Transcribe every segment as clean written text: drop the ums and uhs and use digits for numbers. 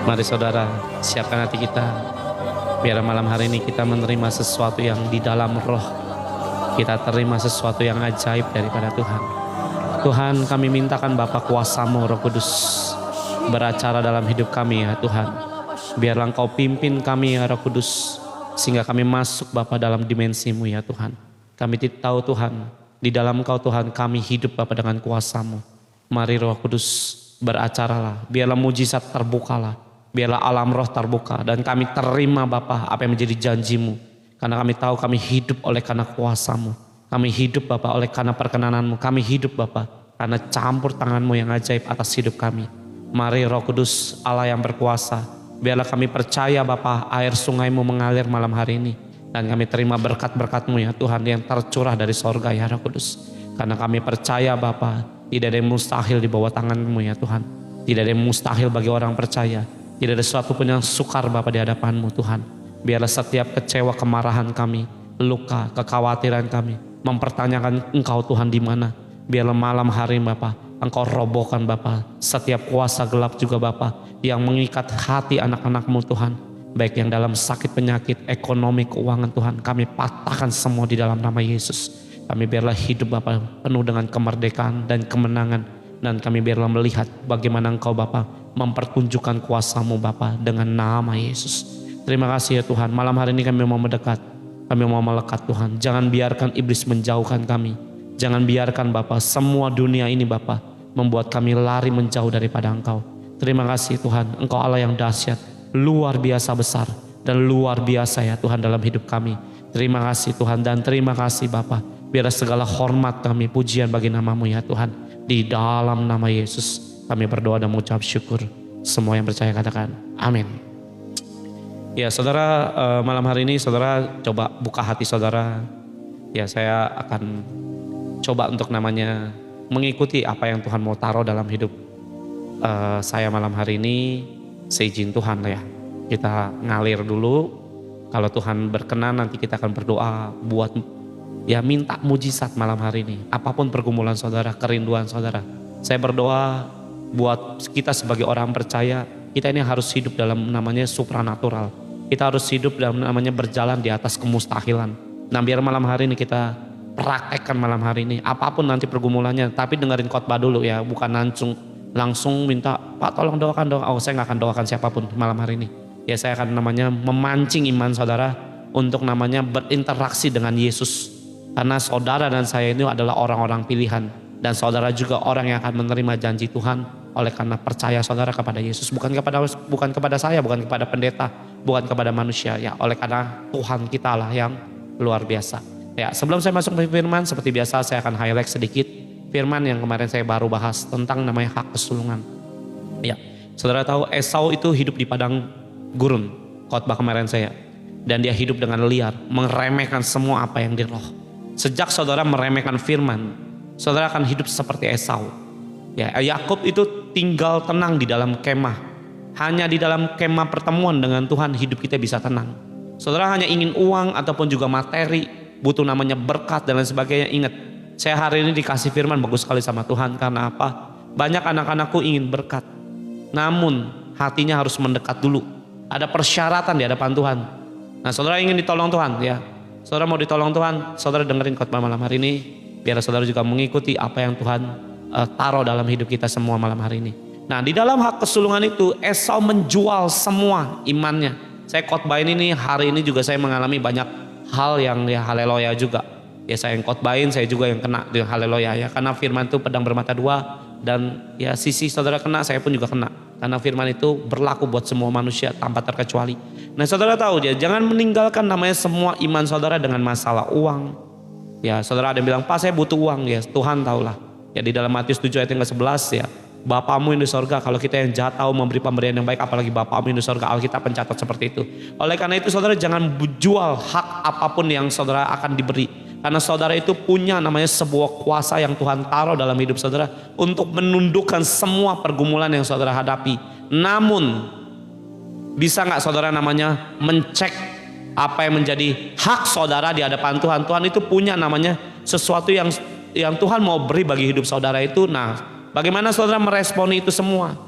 Mari saudara, siapkan hati kita. Biar malam hari ini kita menerima sesuatu yang di dalam roh. Kita terima sesuatu yang ajaib daripada Tuhan. Tuhan, kami mintakan Bapa kuasa-Mu Roh Kudus beracara dalam hidup kami ya Tuhan. Biarlah Engkau pimpin kami ya Roh Kudus, sehingga kami masuk Bapa dalam dimensi-Mu ya Tuhan. Kami tahu Tuhan, di dalam Engkau Tuhan kami hidup Bapa dengan kuasa-Mu. Mari Roh Kudus beracaralah, biarlah mujizat terbukalah, biarlah alam roh terbuka, dan kami terima Bapa apa yang menjadi janji-Mu. Karena kami tahu kami hidup oleh karena kuasa-Mu. Kami hidup Bapa oleh karena perkenanan-Mu. Kami hidup Bapa karena campur tangan-Mu yang ajaib atas hidup kami. Mari Roh Kudus Allah yang berkuasa, biarlah kami percaya Bapa air sungai-Mu mengalir malam hari ini. Dan kami terima berkat-berkat-Mu ya Tuhan yang tercurah dari sorga ya Roh Kudus. Karena kami percaya Bapa tidak ada yang mustahil di bawah tangan-Mu ya Tuhan. Tidak ada yang mustahil bagi orang percaya. Tidak ada sesuatu pun yang sukar Bapa di hadapan-Mu Tuhan. Biarlah setiap kecewa, kemarahan kami, luka, kekhawatiran kami, mempertanyakan Engkau Tuhan di mana. Biarlah malam hari Bapa Engkau robohkan Bapa setiap kuasa gelap juga Bapa yang mengikat hati anak-anak-Mu Tuhan. Baik yang dalam sakit penyakit, ekonomi, keuangan Tuhan. Kami patahkan semua di dalam nama Yesus. Kami biarlah hidup Bapa penuh dengan kemerdekaan dan kemenangan. Dan kami biarlah melihat bagaimana Engkau Bapa mempertunjukkan kuasa-Mu Bapa dengan nama Yesus. Terima kasih ya Tuhan, malam hari ini kami mau mendekat, kami mau melekat Tuhan. Jangan biarkan iblis menjauhkan kami. Jangan biarkan Bapa semua dunia ini Bapa membuat kami lari menjauh daripada Engkau. Terima kasih Tuhan, Engkau Allah yang dahsyat, luar biasa besar dan luar biasa ya Tuhan dalam hidup kami. Terima kasih Tuhan, dan terima kasih Bapa. Biarlah segala hormat kami, pujian bagi nama-Mu ya Tuhan. Di dalam nama Yesus kami berdoa dan mengucap syukur. Semua yang percaya katakan amin. Ya saudara, malam hari ini saudara coba buka hati saudara. Ya saya akan coba untuk namanya mengikuti apa yang Tuhan mau taruh dalam hidup saya malam hari ini. Seizin Tuhan ya, kita ngalir dulu. Kalau Tuhan berkenan nanti kita akan berdoa buat ya minta mujizat malam hari ini. Apapun pergumulan saudara, kerinduan saudara. Saya berdoa buat kita sebagai orang percaya, kita ini harus hidup dalam namanya supranatural. Kita harus hidup dalam namanya berjalan di atas kemustahilan. Nah biar malam hari ini kita praktekkan malam hari ini. Apapun nanti pergumulannya, tapi dengerin khotbah dulu ya. Bukan langsung minta, Pak tolong doakan doa. Oh saya gak akan doakan siapapun malam hari ini. Ya saya akan namanya memancing iman saudara untuk namanya berinteraksi dengan Yesus. Karena saudara dan saya ini adalah orang-orang pilihan. Dan saudara juga orang yang akan menerima janji Tuhan oleh karena percaya saudara kepada Yesus. Bukan kepada saya, bukan kepada pendeta, bukan kepada manusia. Ya oleh karena Tuhan kita lah yang luar biasa. Ya sebelum saya masuk ke firman, seperti biasa saya akan highlight sedikit firman yang kemarin saya baru bahas tentang namanya hak kesulungan. Ya saudara tahu Esau itu hidup di padang gurun, khotbah kemarin saya. Dan dia hidup dengan liar, meremehkan semua apa yang di roh. Sejak saudara meremehkan firman, saudara akan hidup seperti Esau. Ya, Yakub itu tinggal tenang di dalam kemah. Hanya di dalam kemah pertemuan dengan Tuhan hidup kita bisa tenang. Saudara hanya ingin uang ataupun juga materi, butuh namanya berkat dan lain sebagainya. Ingat, saya hari ini dikasih firman bagus sekali sama Tuhan. Karena apa? Banyak anak-anakku ingin berkat, namun hatinya harus mendekat dulu. Ada persyaratan di hadapan Tuhan. Nah saudara ingin ditolong Tuhan ya. Saudara mau ditolong Tuhan, saudara dengerin khotbah malam hari ini. Biar saudara juga mengikuti apa yang Tuhan taruh dalam hidup kita semua malam hari ini. Nah di dalam hak kesulungan itu Esau menjual semua imannya. Saya khotbahin ini hari ini juga saya mengalami banyak hal yang ya haleluya juga. Ya saya yang khotbahin, saya juga yang kena dengan haleluya ya. Karena firman itu pedang bermata dua. Dan ya sisi saudara kena, saya pun juga kena. Karena firman itu berlaku buat semua manusia tanpa terkecuali. Nah saudara tahu ya, jangan meninggalkan namanya semua iman saudara dengan masalah uang. Ya saudara ada yang bilang, Pak saya butuh uang. Ya Tuhan tahulah. Ya di dalam Matius 7 ayat yang ke-11 ya. Bapamu yang di sorga, kalau kita yang jahat tahu memberi pemberian yang baik, apalagi Bapamu yang di sorga. Alkitab mencatat seperti itu. Oleh karena itu saudara jangan jual hak apapun yang saudara akan diberi. Karena saudara itu punya namanya sebuah kuasa yang Tuhan taruh dalam hidup saudara untuk menundukkan semua pergumulan yang saudara hadapi. Namun bisa nggak saudara namanya mencek apa yang menjadi hak saudara di hadapan Tuhan. Tuhan itu punya namanya sesuatu yang Tuhan mau beri bagi hidup saudara itu. Nah bagaimana saudara meresponi itu semua?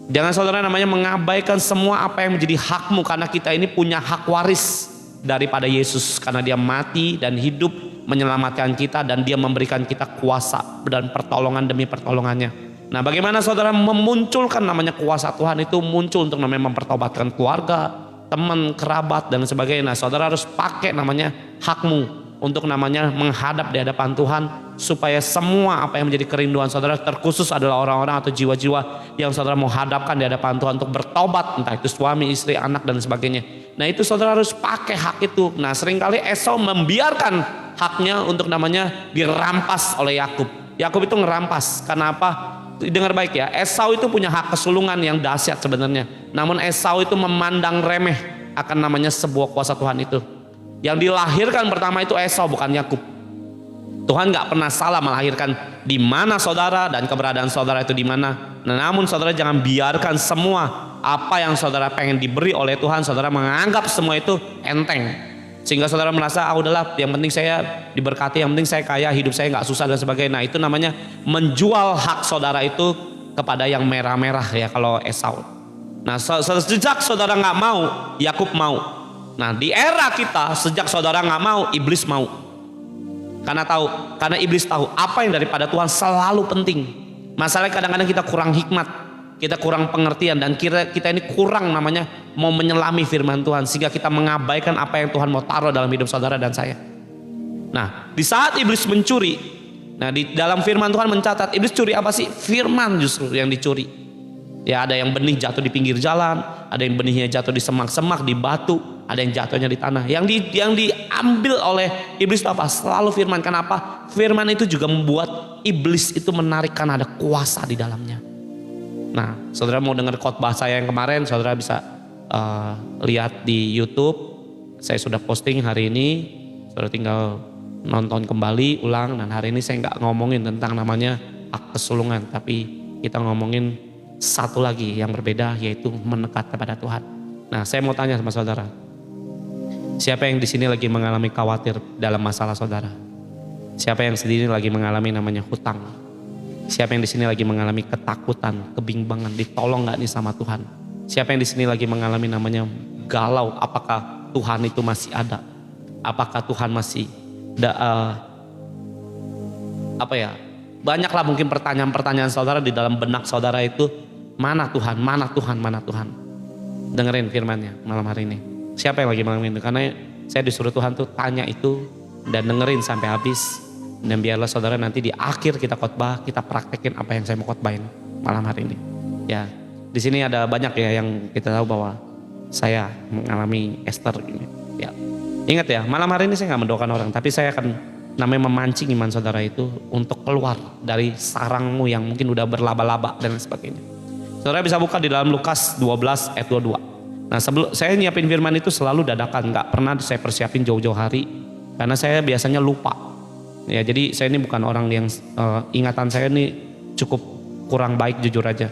Jangan saudara namanya mengabaikan semua apa yang menjadi hakmu, karena kita ini punya hak waris daripada Yesus, karena dia mati dan hidup menyelamatkan kita, dan dia memberikan kita kuasa dan pertolongan demi pertolongannya. Nah, bagaimana saudara memunculkan namanya kuasa Tuhan itu muncul untuk namanya mempertobatkan keluarga, teman, kerabat dan sebagainya. Nah, saudara harus pakai namanya hakmu untuk namanya menghadap di hadapan Tuhan, supaya semua apa yang menjadi kerinduan saudara, terkhusus adalah orang-orang atau jiwa-jiwa yang saudara mau hadapkan di hadapan Tuhan untuk bertobat, entah itu suami, istri, anak dan sebagainya. Nah, itu saudara harus pakai hak itu. Nah, seringkali Esau membiarkan haknya untuk namanya dirampas oleh Yakub. Yakub itu ngerampas. Karena apa? Dengar baik ya, Esau itu punya hak kesulungan yang dahsyat sebenarnya. Namun Esau itu memandang remeh akan namanya sebuah kuasa Tuhan itu. Yang dilahirkan pertama itu Esau, bukan Yakub. Tuhan gak pernah salah melahirkan di mana saudara dan keberadaan saudara itu di mana. Nah, namun saudara jangan biarkan semua apa yang saudara pengen diberi oleh Tuhan, saudara menganggap semua itu enteng, sehingga saudara merasa udahlah, yang penting saya diberkati, yang penting saya kaya, hidup saya nggak susah dan sebagainya. Nah, itu namanya menjual hak saudara itu kepada yang merah-merah ya, kalau Esau. Nah, sejak saudara nggak mau, Yakub mau. Nah, di era kita, sejak saudara nggak mau, iblis mau. Karena iblis tahu apa yang daripada Tuhan selalu penting. Masalahnya kadang-kadang kita kurang hikmat, kita kurang pengertian, dan kita ini kurang namanya mau menyelami firman Tuhan, sehingga kita mengabaikan apa yang Tuhan mau taruh dalam hidup saudara dan saya. Nah, di saat iblis mencuri, nah di dalam firman Tuhan mencatat iblis curi apa sih? Firman justru yang dicuri. Ya, ada yang benih jatuh di pinggir jalan, ada yang benihnya jatuh di semak-semak, di batu, ada yang jatuhnya di tanah. Yang diambil oleh iblis itu apa? Selalu firman. Kenapa? Firman itu juga membuat iblis itu menarik karena ada kuasa di dalamnya. Nah, saudara mau dengar khotbah saya yang kemarin, saudara bisa lihat di YouTube. Saya sudah posting hari ini, saudara tinggal nonton kembali, ulang. Dan hari ini saya nggak ngomongin tentang namanya hak kesulungan, tapi kita ngomongin satu lagi yang berbeda, yaitu mendekat kepada Tuhan. Nah, saya mau tanya sama saudara, siapa yang di sini lagi mengalami khawatir dalam masalah saudara? Siapa yang sendiri lagi mengalami namanya hutang? Siapa yang di sini lagi mengalami ketakutan, kebimbangan, ditolong nggak nih sama Tuhan? Siapa yang di sini lagi mengalami namanya galau? Apakah Tuhan itu masih ada? Apakah Tuhan masih banyaklah mungkin pertanyaan-pertanyaan saudara di dalam benak saudara itu. Mana Tuhan? Mana Tuhan? Mana Tuhan? Dengerin firman-Nya malam hari ini. Siapa yang lagi mengalami itu? Karena saya disuruh Tuhan tuh tanya itu dan dengerin sampai habis. Dan biarlah saudara nanti di akhir kita khotbah, kita praktekin apa yang saya mau khotbahin malam hari ini. Ya, di sini ada banyak ya yang kita tahu bahwa saya mengalami Esther ini. Ya, ingat ya, malam hari ini saya nggak mendoakan orang, tapi saya akan namanya memancing iman saudara itu untuk keluar dari sarangmu yang mungkin udah berlaba-laba dan sebagainya. Saudara bisa buka di dalam Lukas 12 ayat 22. Nah, sebelum saya nyiapin firman itu selalu dadakan, nggak pernah saya persiapin jauh-jauh hari, karena saya biasanya lupa. Ya, jadi saya ini bukan orang yang ingatan saya ini cukup kurang baik, jujur aja.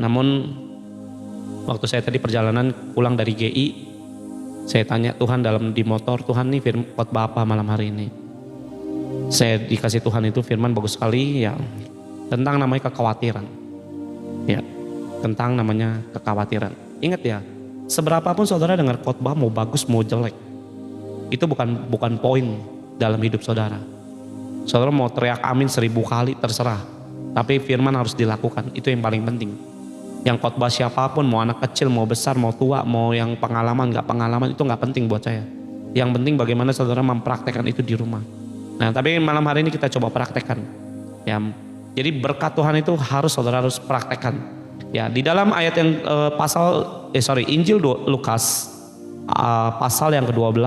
Namun waktu saya tadi perjalanan pulang dari GI, saya tanya Tuhan di motor, Tuhan nih khotbah apa malam hari ini? Saya dikasih Tuhan itu firman bagus sekali ya, tentang namanya kekhawatiran. Ya, tentang namanya kekhawatiran. Ingat ya, seberapapun saudara dengar khotbah mau bagus mau jelek, itu bukan poin dalam hidup saudara. Saudara mau teriak amin 1000 kali terserah, tapi firman harus dilakukan, itu yang paling penting. Yang khotbah siapapun, mau anak kecil, mau besar, mau tua, mau yang pengalaman gak pengalaman, itu gak penting buat saya. Yang penting bagaimana saudara mempraktekkan itu di rumah. Nah, tapi malam hari ini kita coba praktekkan ya. Jadi berkat Tuhan itu saudara harus praktekkan ya. Di dalam ayat yang Injil Lukas pasal yang ke-12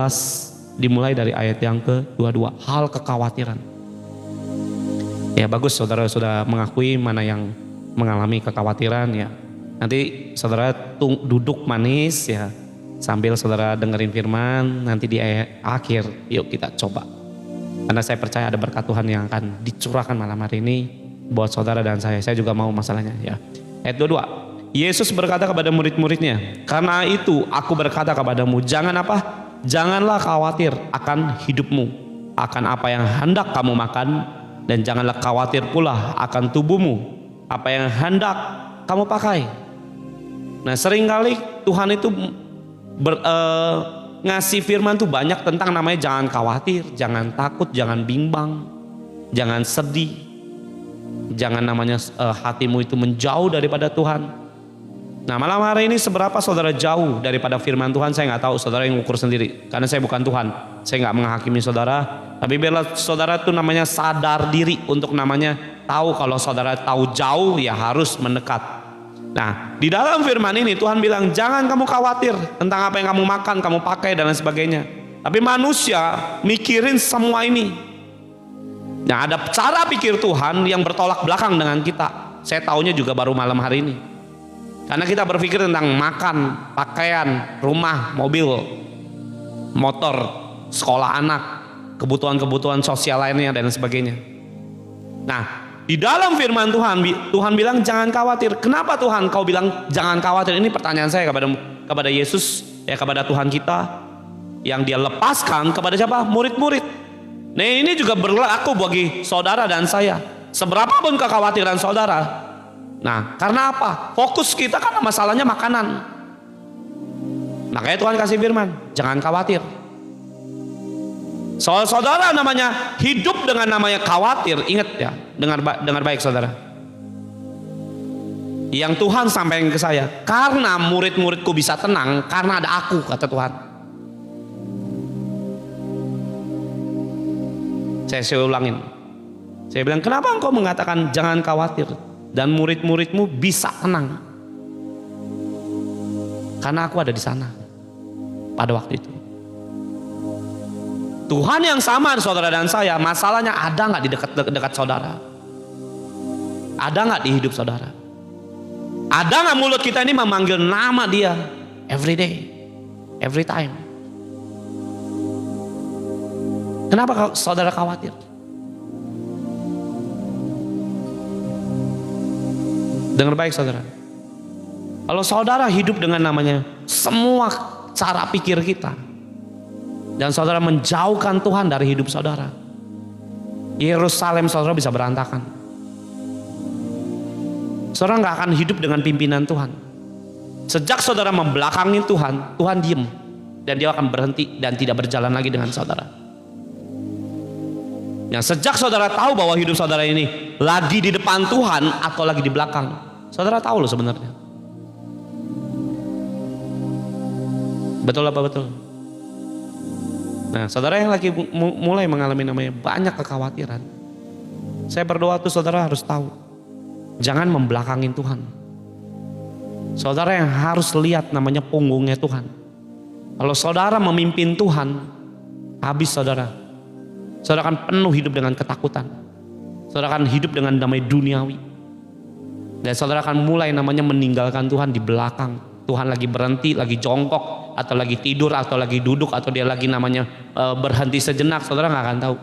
dimulai dari ayat yang ke-22, hal kekhawatiran. Ya, bagus saudara sudah mengakui mana yang mengalami kekhawatiran ya. Nanti saudara duduk manis ya, sambil saudara dengerin firman. Nanti di akhir yuk kita coba, karena saya percaya ada berkat Tuhan yang akan dicurahkan malam hari ini buat saudara dan saya. Saya juga mau masalahnya ya. Ayat 22, Yesus berkata kepada murid-muridnya, karena itu aku berkata kepadamu, janganlah khawatir akan hidupmu, akan apa yang hendak kamu makan, dan janganlah khawatir pula akan tubuhmu, apa yang hendak kamu pakai. Nah seringkali Tuhan itu ngasih firman tuh banyak tentang namanya jangan khawatir, jangan takut, jangan bimbang, jangan sedih, jangan namanya hatimu itu menjauh daripada Tuhan. Nah malam hari ini seberapa saudara jauh daripada firman Tuhan saya nggak tahu, saudara yang ukur sendiri. Karena saya bukan Tuhan, saya nggak menghakimi saudara. Tapi biarlah saudara tuh namanya sadar diri untuk namanya tahu kalau saudara tahu jauh ya harus mendekat. Nah di dalam firman ini Tuhan bilang jangan kamu khawatir tentang apa yang kamu makan, kamu pakai dan lain sebagainya. Tapi manusia mikirin semua ini. Nah ada cara pikir Tuhan yang bertolak belakang dengan kita. Saya taunya juga baru malam hari ini. Karena kita berpikir tentang makan, pakaian, rumah, mobil, motor, sekolah anak, kebutuhan-kebutuhan sosial lainnya dan sebagainya. Nah di dalam firman Tuhan, Tuhan bilang jangan khawatir. Kenapa Tuhan kau bilang jangan khawatir? Ini pertanyaan saya kepada Yesus, ya kepada Tuhan kita, yang dia lepaskan kepada siapa? Murid-murid. Nah ini juga berlaku bagi saudara dan saya. Seberapapun kekhawatiran saudara. Nah karena apa? Fokus kita kan masalahnya makanan. Makanya Tuhan kasih firman, jangan khawatir. Soal saudara namanya hidup dengan namanya khawatir, ingat ya, dengar baik saudara. Yang Tuhan sampaikan ke saya, karena murid-muridku bisa tenang karena ada aku, kata Tuhan. Saya ulangin. Saya bilang, kenapa engkau mengatakan jangan khawatir dan murid-muridmu bisa tenang? Karena aku ada di sana pada waktu itu. Tuhan yang sama saudara dan saya, masalahnya ada nggak di dekat saudara? Ada nggak di hidup saudara? Ada nggak mulut kita ini memanggil nama dia every day, every time? Kenapa saudara khawatir? Dengar baik saudara. Kalau saudara hidup dengan namanya semua cara pikir kita, dan saudara menjauhkan Tuhan dari hidup saudara, Yerusalem saudara bisa berantakan. Saudara nggak akan hidup dengan pimpinan Tuhan. Sejak saudara membelakangi Tuhan, Tuhan diem dan dia akan berhenti dan tidak berjalan lagi dengan saudara. Yang sejak saudara tahu bahwa hidup saudara ini lagi di depan Tuhan atau lagi di belakang, saudara tahu loh sebenarnya. Betul apa betul? Nah saudara yang lagi mulai mengalami namanya banyak kekhawatiran, saya berdoa tuh saudara harus tahu, jangan membelakangin Tuhan. Saudara yang harus lihat namanya punggungnya Tuhan. Kalau saudara memimpin Tuhan, habis saudara. Saudara akan penuh hidup dengan ketakutan. Saudara akan hidup dengan damai duniawi. Dan saudara akan mulai namanya meninggalkan Tuhan di belakang. Tuhan lagi berhenti, lagi jongkok, atau lagi tidur, atau lagi duduk, atau dia lagi namanya berhenti sejenak. Saudara nggak akan tahu.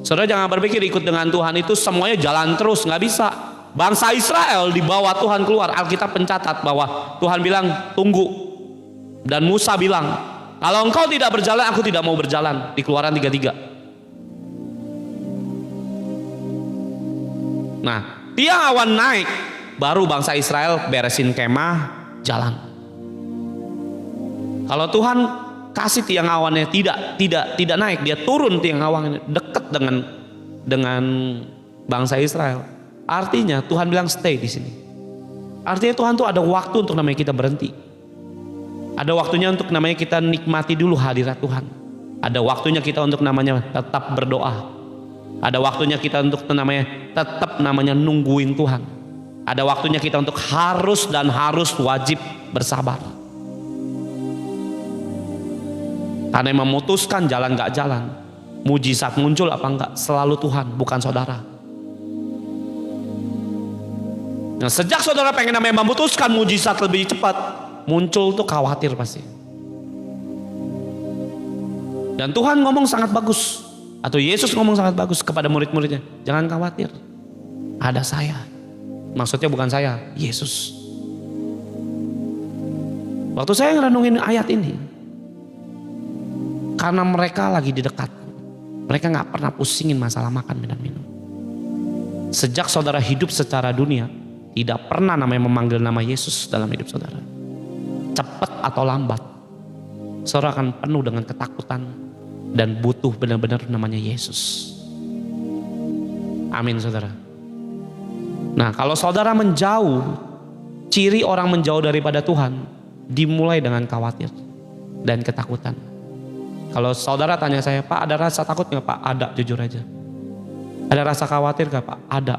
Saudara jangan berpikir ikut dengan Tuhan itu semuanya jalan terus, nggak bisa. Bangsa Israel dibawa Tuhan keluar. Alkitab mencatat bahwa Tuhan bilang tunggu, dan Musa bilang kalau engkau tidak berjalan, aku tidak mau berjalan. Di Keluaran 33. Nah, tiang awan naik, baru bangsa Israel beresin kemah, jalan. Kalau Tuhan kasih tiang awannya tidak naik, dia turun tiang awannya dekat dengan bangsa Israel. Artinya Tuhan bilang stay di sini. Artinya Tuhan tuh ada waktu untuk namanya kita berhenti. Ada waktunya untuk namanya kita nikmati dulu hadirat Tuhan. Ada waktunya kita untuk namanya tetap berdoa. Ada waktunya kita untuk tetap namanya nungguin Tuhan. Ada waktunya kita untuk harus wajib bersabar. Karena yang memutuskan jalan gak jalan, mujizat muncul apa enggak, selalu Tuhan, bukan saudara. Nah sejak saudara pengen namanya memutuskan mujizat lebih cepat, muncul tuh khawatir pasti. Dan Tuhan ngomong sangat bagus, atau Yesus ngomong sangat bagus kepada murid-muridnya, jangan khawatir, ada saya. Maksudnya bukan saya, Yesus. Waktu saya ngerenungin ayat ini, karena mereka lagi di dekat, mereka gak pernah pusingin masalah makan dan minum. Sejak saudara hidup secara dunia, Tidak pernah namanya memanggil nama Yesus dalam hidup saudara. Cepat atau lambat, saudara akan penuh dengan ketakutan dan butuh benar-benar namanya Yesus. Amin saudara. Nah, kalau saudara menjauh, ciri orang menjauh daripada Tuhan dimulai dengan khawatir dan ketakutan. Kalau saudara tanya saya, Pak ada rasa takut nggak Pak? Ada, jujur aja. Ada rasa khawatir nggak Pak? Ada.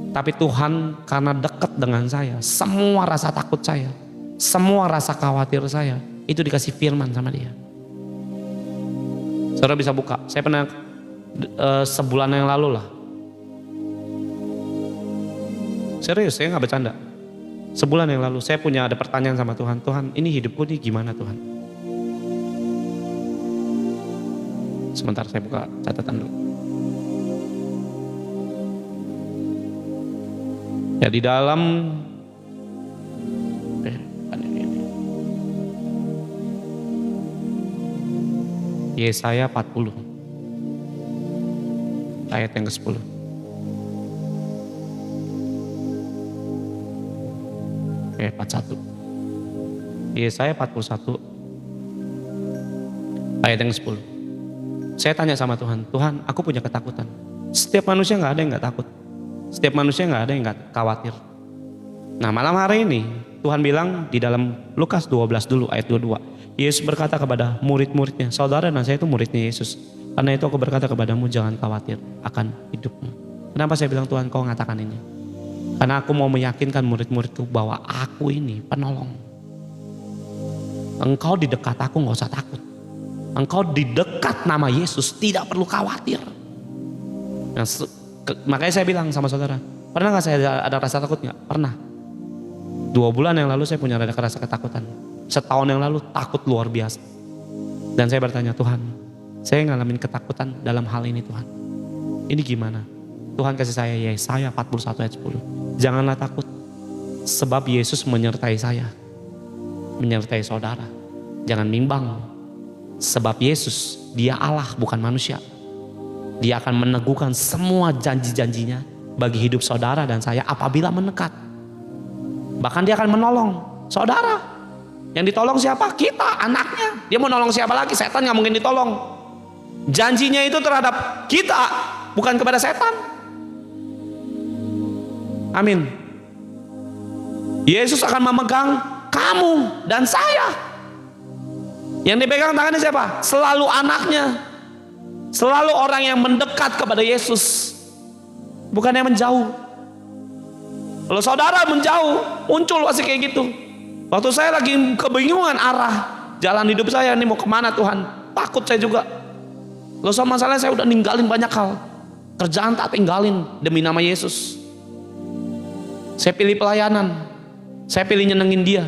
Tapi Tuhan karena dekat dengan saya, semua rasa takut saya, semua rasa khawatir saya, itu dikasih firman sama dia. Saudara bisa buka, saya pernah sebulan yang lalu lah. Serius, saya nggak bercanda. Sebulan yang lalu saya punya ada pertanyaan sama Tuhan. Tuhan, ini hidupku ini gimana Tuhan? Sebentar saya buka catatan dulu. Ya di dalam Yesaya 40 ayat yang ke-10. Oke, 41. Yesaya 41 ayat yang ke-10. Saya tanya sama Tuhan, Tuhan aku punya ketakutan. Setiap manusia gak ada yang gak takut. Setiap manusia gak ada yang gak khawatir. Nah malam hari ini Tuhan bilang di dalam Lukas 12 dulu ayat 22. Yesus berkata kepada murid-muridnya, saudara dan saya itu muridnya Yesus. Karena itu aku berkata kepadamu jangan khawatir akan hidupmu. Kenapa saya bilang Tuhan kau ngatakan ini? Karena aku mau meyakinkan murid-muridku bahwa aku ini penolong. Engkau di dekat aku gak usah takut. Engkau di dekat nama Yesus tidak perlu khawatir. Nah, makanya saya bilang sama saudara, pernah gak saya ada rasa takut gak? Pernah. 2 bulan yang lalu saya punya rasa ketakutan. Setahun yang lalu takut luar biasa. Dan saya bertanya, Tuhan, saya ngalamin ketakutan dalam hal ini Tuhan. Ini gimana? Tuhan kasih saya Yesaya 41 ayat 10. Janganlah takut, sebab Yesus menyertai saya, menyertai saudara. Jangan bimbang, sebab Yesus dia Allah bukan manusia. Dia akan meneguhkan semua janji-janjinya bagi hidup saudara dan saya apabila mendekat. Bahkan dia akan menolong saudara. Yang ditolong siapa? Kita, anaknya. Dia mau nolong siapa lagi? Setan gak mungkin ditolong. Janjinya itu terhadap kita, bukan kepada setan. Amin. Yesus akan memegang kamu dan saya. Yang dipegang tangannya siapa? Selalu anaknya. Selalu orang yang mendekat kepada Yesus, bukan yang menjauh. Kalau saudara menjauh, muncul pasti kayak gitu. Waktu saya lagi kebingungan arah jalan hidup saya, ini mau kemana Tuhan? Takut saya juga. Loh sama masalahnya saya udah ninggalin banyak hal. Kerjaan tak tinggalin demi nama Yesus. Saya pilih pelayanan. Saya pilih nyenengin dia.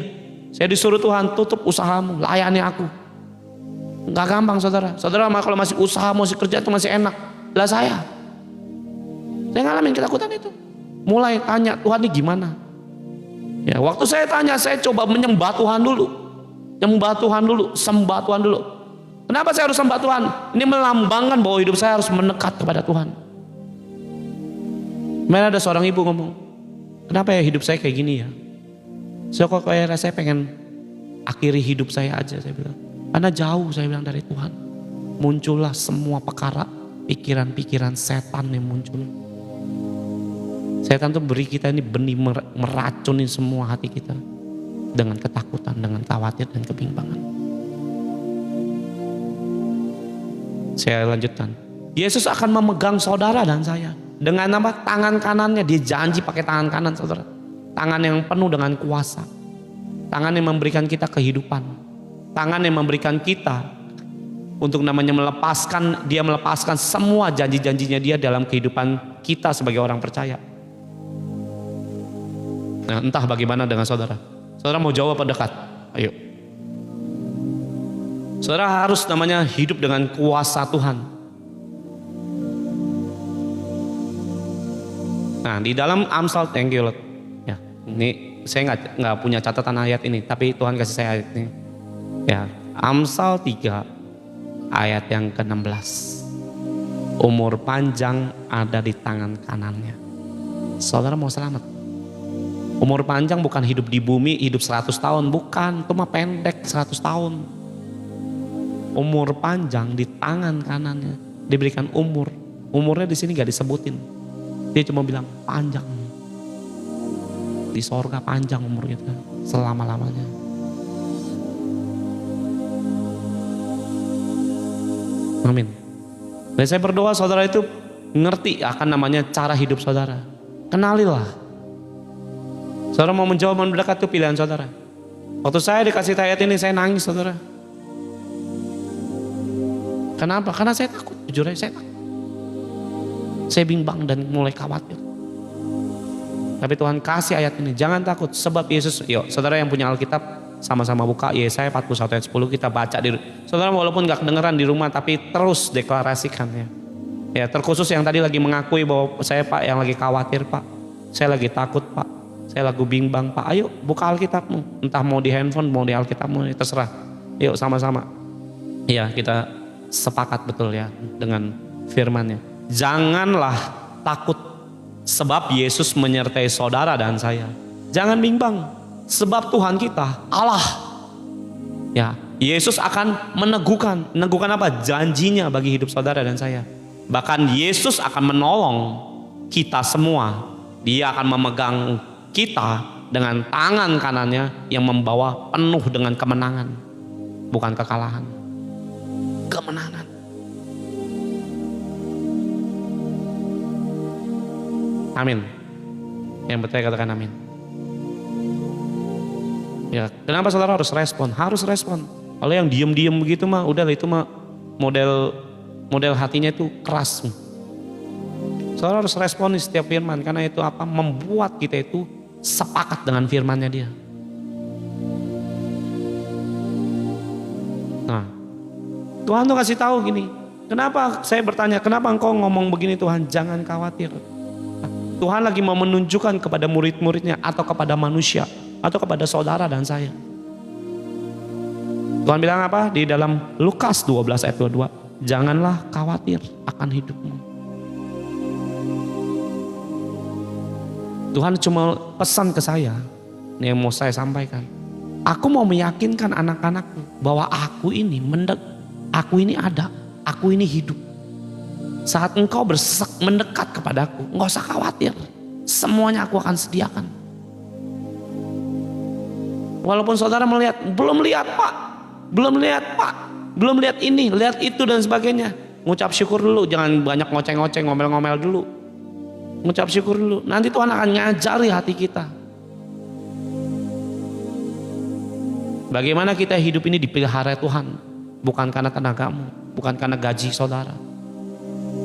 Saya disuruh Tuhan, tutup usahamu, layani aku. Gak gampang saudara. Saudara kalau masih usaha, masih kerja itu masih enak. Lah saya ngalamin ketakutan itu. Mulai tanya, Tuhan ini gimana? Ya, waktu saya tanya, saya coba menyembah Tuhan dulu. Menyembah Tuhan dulu, sembah Tuhan dulu. Kenapa saya harus sembah Tuhan? Ini melambangkan bahwa hidup saya harus mendekat kepada Tuhan. Kemarin ada seorang ibu ngomong, kenapa ya hidup saya kayak gini ya? Saya kok kayak saya pengen akhiri hidup saya aja, saya bilang. Karena jauh saya bilang dari Tuhan. Muncullah semua perkara, pikiran-pikiran setan yang muncul. Setan tuh beri kita ini benih meracunin semua hati kita. Dengan ketakutan, dengan khawatir dan kebimbangan. Saya lanjutkan. Yesus akan memegang saudara dan saya. Dengan apa? Tangan kanannya. Dia janji pakai tangan kanan saudara. Tangan yang penuh dengan kuasa. Tangan yang memberikan kita kehidupan. Tangan yang memberikan kita untuk namanya melepaskan, dia melepaskan semua janji-janjinya dia dalam kehidupan kita sebagai orang percaya. Nah, entah bagaimana dengan saudara. Saudara mau jawab apa dekat? Ayo. Saudara harus namanya hidup dengan kuasa Tuhan. Nah, di dalam Amsal, thank you Lord. Ya, ini saya nggak punya catatan ayat ini, tapi Tuhan kasih saya ayat ini. Ya, Amsal 3 ayat yang ke-16. Umur panjang ada di tangan kanannya. Saudara mau selamat? Umur panjang bukan hidup di bumi, hidup 100 tahun. Bukan, itu mah pendek 100 tahun. Umur panjang di tangan kanannya. Diberikan umur. Umurnya di sini gak disebutin. Dia cuma bilang panjang. Di sorga panjang umur kita. Selama-lamanya. Amin. Dan saya berdoa saudara itu ngerti akan namanya cara hidup saudara. Kenalilah. Saudara mau menjauh mendekat itu pilihan saudara. Waktu saya dikasih ayat ini saya nangis saudara. Kenapa? Karena saya takut, jujur aja saya takut. Saya bimbang dan mulai khawatir. Tapi Tuhan kasih ayat ini, jangan takut sebab Yesus, yuk saudara yang punya Alkitab sama-sama buka Yesaya 41 ayat 10 kita baca di saudara walaupun gak kedengeran di rumah tapi terus deklarasikan ya. Ya terkhusus yang tadi lagi mengakui bahwa saya Pak yang lagi khawatir Pak. Saya lagi takut Pak. Saya lagi bimbang Pak, ayo buka Alkitabmu. Entah mau di handphone, mau di Alkitabmu, terserah. Yuk sama-sama. Ya kita sepakat betul ya dengan firman-Nya. Janganlah takut sebab Yesus menyertai saudara dan saya. Jangan bimbang sebab Tuhan kita Allah. Ya, Yesus akan meneguhkan apa? Janjinya bagi hidup saudara dan saya. Bahkan Yesus akan menolong kita semua. Dia akan memegang kita dengan tangan kanannya yang membawa penuh dengan kemenangan, bukan kekalahan, kemenangan. Amin. Yang percaya katakan amin. Ya, kenapa saudara harus respon? Harus respon. Kalau yang diem-diem begitu mah, udah itu mah model hatinya itu keras. Saudara harus respon di setiap firman karena itu apa? Membuat kita itu sepakat dengan firman-Nya Dia. Nah, Tuhan tuh kasih tahu gini. Kenapa saya bertanya, kenapa engkau ngomong begini Tuhan? Jangan khawatir. Tuhan lagi mau menunjukkan kepada murid-muridnya atau kepada manusia atau kepada saudara dan saya. Tuhan bilang apa? Di dalam Lukas 12 ayat 22. Janganlah khawatir akan hidupmu. Tuhan cuma pesan ke saya, ini yang mau saya sampaikan. Aku mau meyakinkan anak-anakku bahwa aku ini ada, aku ini hidup. Saat engkau mendekat kepadaku, enggak usah khawatir. Semuanya aku akan sediakan. Walaupun saudara belum lihat Pak, belum lihat ini, lihat itu dan sebagainya. Ngucap syukur dulu, jangan banyak ngoceng-ngoceng, ngomel-ngomel dulu. Ngucap syukur dulu, nanti Tuhan akan ngajari hati kita. Bagaimana kita hidup ini dipelihara Tuhan, bukan karena tenagamu, bukan karena gaji saudara.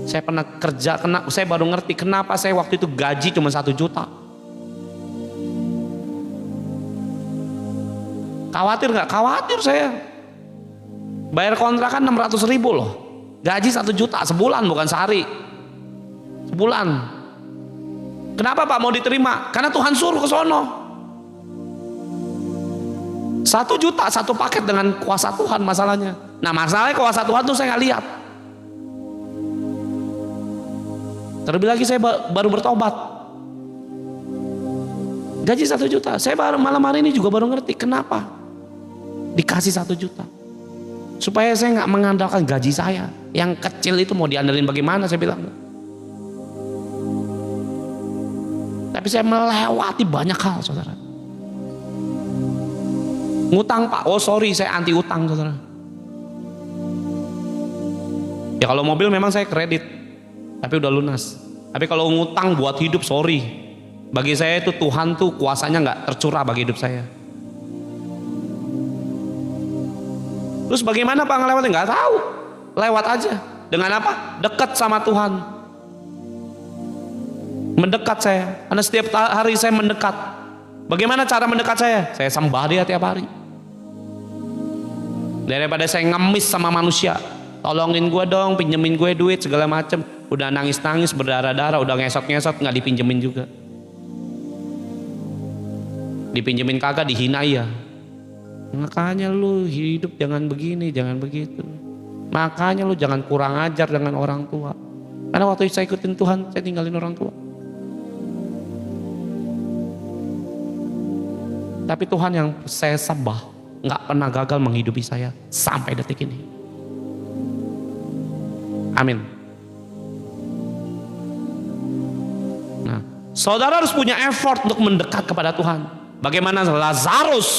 Saya pernah kerja, saya baru ngerti kenapa saya waktu itu gaji cuma 1 juta. Khawatir gak? Khawatir saya. Bayar kontrakan 600 ribu loh. Gaji 1 juta sebulan bukan sehari. Sebulan. Kenapa Pak mau diterima? Karena Tuhan suruh ke sono. 1 juta 1 paket dengan kuasa Tuhan masalahnya. Nah masalahnya kuasa Tuhan tuh saya gak lihat. Terlebih lagi saya baru bertobat. Gaji 1 juta. Saya malam hari ini juga baru ngerti kenapa dikasih 1 juta. Supaya saya gak mengandalkan gaji saya. Yang kecil itu mau diandelin bagaimana saya bilang. Tapi saya melewati banyak hal saudara. Ngutang Pak, oh sorry saya anti utang saudara. Ya kalau mobil memang saya kredit, tapi udah lunas. Tapi kalau ngutang buat hidup sorry. Bagi saya itu Tuhan tuh kuasanya gak tercurah bagi hidup saya. Terus bagaimana Pak ngelewatin? Gak tahu. Lewat aja. Dengan apa? Dekat sama Tuhan. Mendekat saya, karena setiap hari saya mendekat. Bagaimana cara mendekat saya? Saya sembah Dia tiap hari. Daripada saya ngemis sama manusia, tolongin gue dong, pinjemin gue duit segala macem. Udah nangis-nangis berdarah-darah, udah ngesot-ngesot nggak dipinjemin juga. Dipinjemin kagak, dihina ya. Makanya lu hidup jangan begini, jangan begitu. Makanya lu jangan kurang ajar dengan orang tua. Karena waktu saya ikutin Tuhan, saya tinggalin orang tua. Tapi Tuhan yang saya sembah nggak pernah gagal menghidupi saya sampai detik ini. Amin. Nah, saudara harus punya effort untuk mendekat kepada Tuhan. Bagaimana Lazarus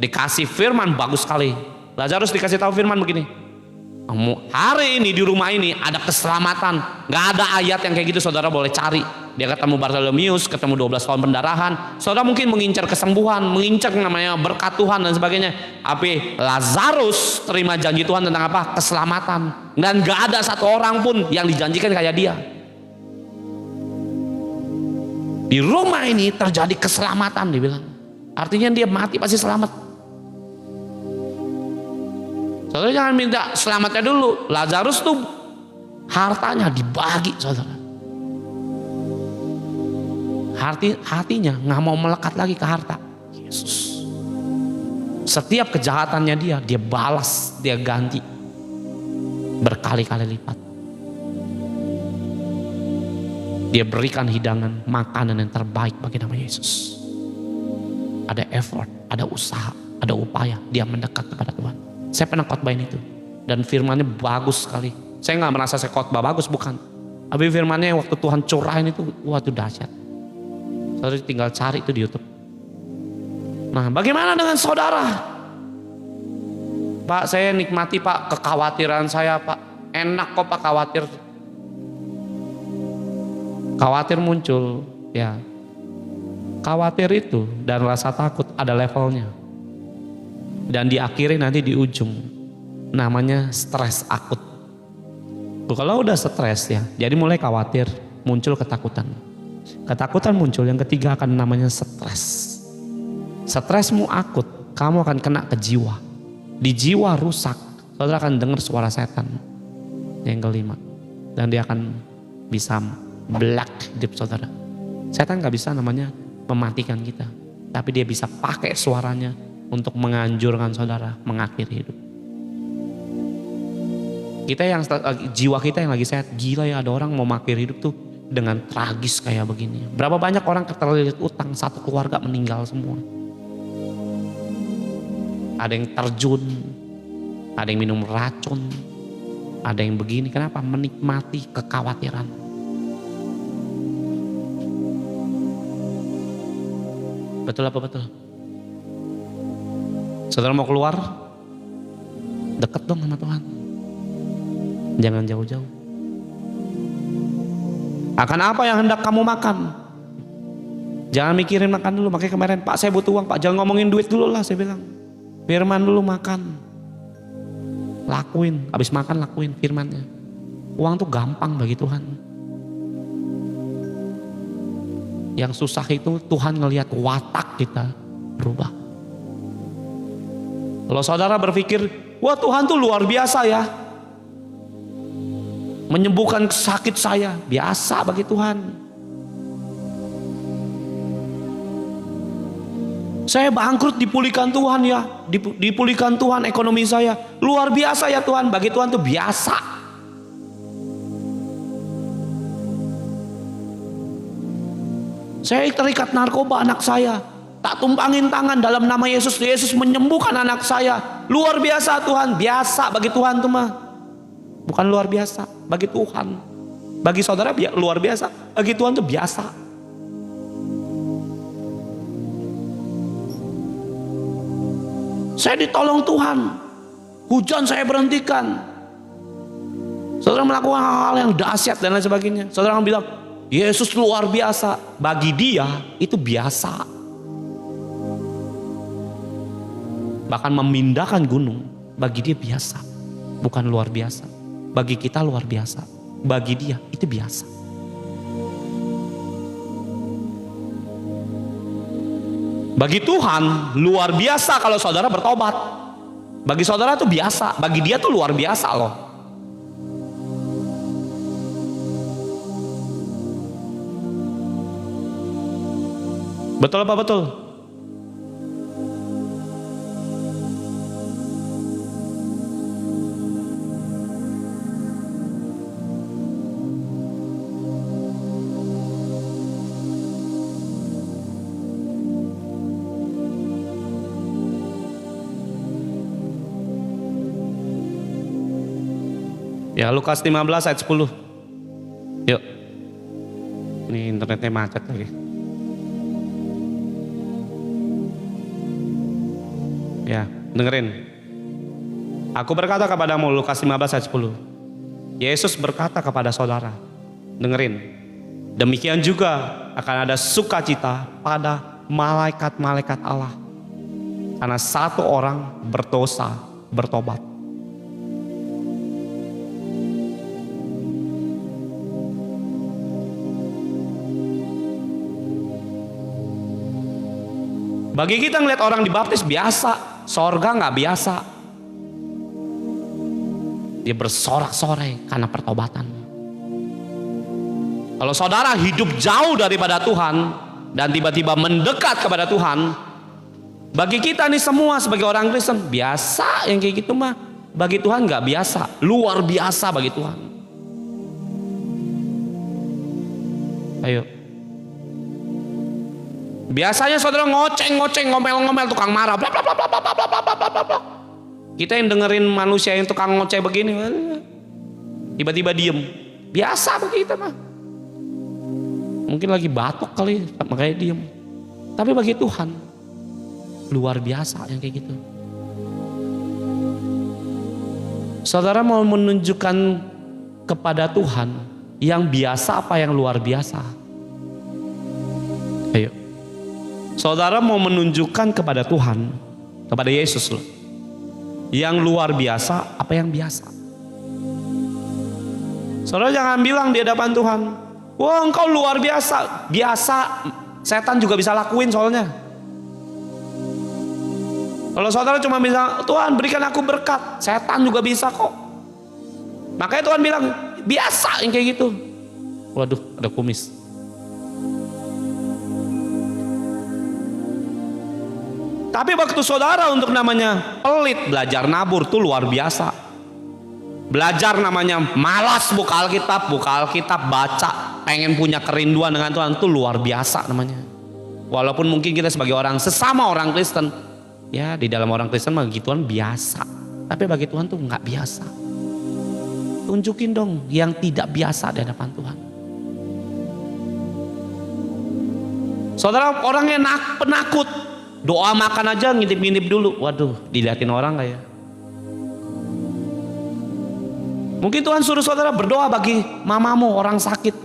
dikasih firman bagus sekali. Lazarus dikasih tahu firman begini. Hari ini di rumah ini ada keselamatan. Gak ada ayat yang kayak gitu, saudara boleh cari. Dia ketemu Bartolomeus, ketemu 12 tahun pendarahan. Saudara mungkin mengincar kesembuhan, mengincar namanya berkat Tuhan dan sebagainya. Tapi Lazarus terima janji Tuhan tentang apa? Keselamatan. Dan gak ada satu orang pun yang dijanjikan kayak dia. Di rumah ini terjadi keselamatan, dibilang. Artinya dia mati pasti selamat. Saudara jangan minta selamatnya dulu. Lazarus tuh hartanya dibagi, saudara. Hatinya nggak mau melekat lagi ke harta. Yesus. Setiap kejahatannya dia balas, dia ganti berkali-kali lipat. Dia berikan hidangan makanan yang terbaik bagi nama Yesus. Ada effort, ada usaha, ada upaya dia mendekat kepada Tuhan. Saya pernah khotbahin itu dan firmannya bagus sekali. Saya nggak merasa saya khotbah bagus, bukan. Tapi firmannya waktu Tuhan curahin itu, wah itu dahsyat. Saudara tinggal cari itu di YouTube. Nah, bagaimana dengan saudara? Pak, saya nikmati Pak kekhawatiran saya Pak. Enak kok Pak khawatir. Khawatir muncul, ya. Khawatir itu dan rasa takut ada levelnya. Dan diakhiri nanti di ujung namanya stres akut. Kalau udah stres ya, jadi mulai khawatir, muncul ketakutan. Ketakutan muncul, yang ketiga akan namanya stres. Stresmu akut, kamu akan kena ke jiwa. Di jiwa rusak, saudara akan dengar suara setan. Yang kelima, dan dia akan bisa black hidup saudara. Setan gak bisa namanya mematikan kita, tapi dia bisa pakai suaranya untuk menganjurkan saudara mengakhiri hidup. Kita yang jiwa kita yang lagi sehat, gila ya ada orang mau mengakhiri hidup tuh dengan tragis kayak begini. Berapa banyak orang terlilit utang, satu keluarga meninggal semua. Ada yang terjun, ada yang minum racun, ada yang begini. Kenapa? Menikmati kekhawatiran. Betul apa betul? Saudara mau keluar, deket dong sama Tuhan. Jangan jauh-jauh. Akan apa yang hendak kamu makan? Jangan mikirin makan dulu. Makanya kemarin, Pak saya butuh uang Pak. Jangan ngomongin duit dulu lah, saya bilang. Firman dulu makan. Lakuin, habis makan lakuin firmannya. Uang tuh gampang bagi Tuhan. Yang susah itu Tuhan ngelihat watak kita berubah. Kalau saudara berpikir, wah Tuhan tuh luar biasa ya. Menyembuhkan sakit saya, biasa bagi Tuhan. Saya bangkrut dipulihkan Tuhan ya. Dipulihkan Tuhan ekonomi saya. Luar biasa ya Tuhan, bagi Tuhan tuh biasa. Saya terikat narkoba anak saya. Tak tumpangin tangan dalam nama Yesus. Yesus menyembuhkan anak saya. Luar biasa Tuhan. Biasa bagi Tuhan tuh mah. Bukan luar biasa. Bagi Tuhan. Bagi saudara luar biasa. Bagi Tuhan tuh biasa. Saya ditolong Tuhan. Hujan saya berhentikan. Saudara melakukan hal-hal yang dahsyat dan lain sebagainya. Saudara bilang, Yesus luar biasa. Bagi dia itu biasa. Bahkan memindahkan gunung, bagi dia biasa, bukan luar biasa. Bagi kita luar biasa, bagi dia itu biasa. Bagi Tuhan luar biasa kalau saudara bertobat. Bagi saudara itu biasa, bagi dia tuh luar biasa loh. Betul apa betul? Ya, Lukas 15 ayat 10. Yuk. Ini internetnya macet lagi. Ya, dengerin. Aku berkata kepadamu, Lukas 15 ayat 10. Yesus berkata kepada saudara, dengerin. Demikian juga akan ada sukacita pada malaikat-malaikat Allah, karena satu orang berdosa bertobat. Bagi kita ngeliat orang dibaptis biasa, sorga nggak biasa. Dia bersorak-sorai karena pertobatan. Kalau saudara hidup jauh daripada Tuhan dan tiba-tiba mendekat kepada Tuhan, bagi kita nih semua sebagai orang Kristen biasa yang kayak gitu mah. Bagi Tuhan nggak biasa, luar biasa bagi Tuhan. Ayo. Biasanya saudara ngoceng-ngoceng, ngomel-ngomel, tukang marah, bla bla bla bla bla bla bla bla bla. Kita yang dengerin manusia yang tukang ngoceh begini, tiba-tiba diem. Biasa bagi kita mah. Mungkin lagi batuk kali, makanya diem. Tapi bagi Tuhan luar biasa yang kayak gitu. Saudara mau menunjukkan kepada Tuhan yang biasa apa yang luar biasa? Ayo. Saudara mau menunjukkan kepada Tuhan, kepada Yesus loh, yang luar biasa apa yang biasa? Saudara jangan bilang di hadapan Tuhan, wah engkau luar biasa. Biasa, setan juga bisa lakuin soalnya. Kalau saudara cuma bilang, Tuhan berikan aku berkat, setan juga bisa kok. Makanya Tuhan bilang, biasa yang kayak gitu. Waduh, ada kumis. Tapi waktu saudara untuk namanya pelit, belajar nabur tuh luar biasa. Belajar namanya malas buka Alkitab baca, pengen punya kerinduan dengan Tuhan tuh luar biasa namanya. Walaupun mungkin kita sebagai orang sesama orang Kristen, ya di dalam orang Kristen bagi Tuhan biasa. Tapi bagi Tuhan tuh nggak biasa. Tunjukin dong yang tidak biasa di hadapan Tuhan. Saudara orangnya penakut. Doa makan aja ngintip-ngintip dulu. Waduh, dilihatin orang gak ya? Mungkin Tuhan suruh saudara berdoa bagi mamamu orang sakit.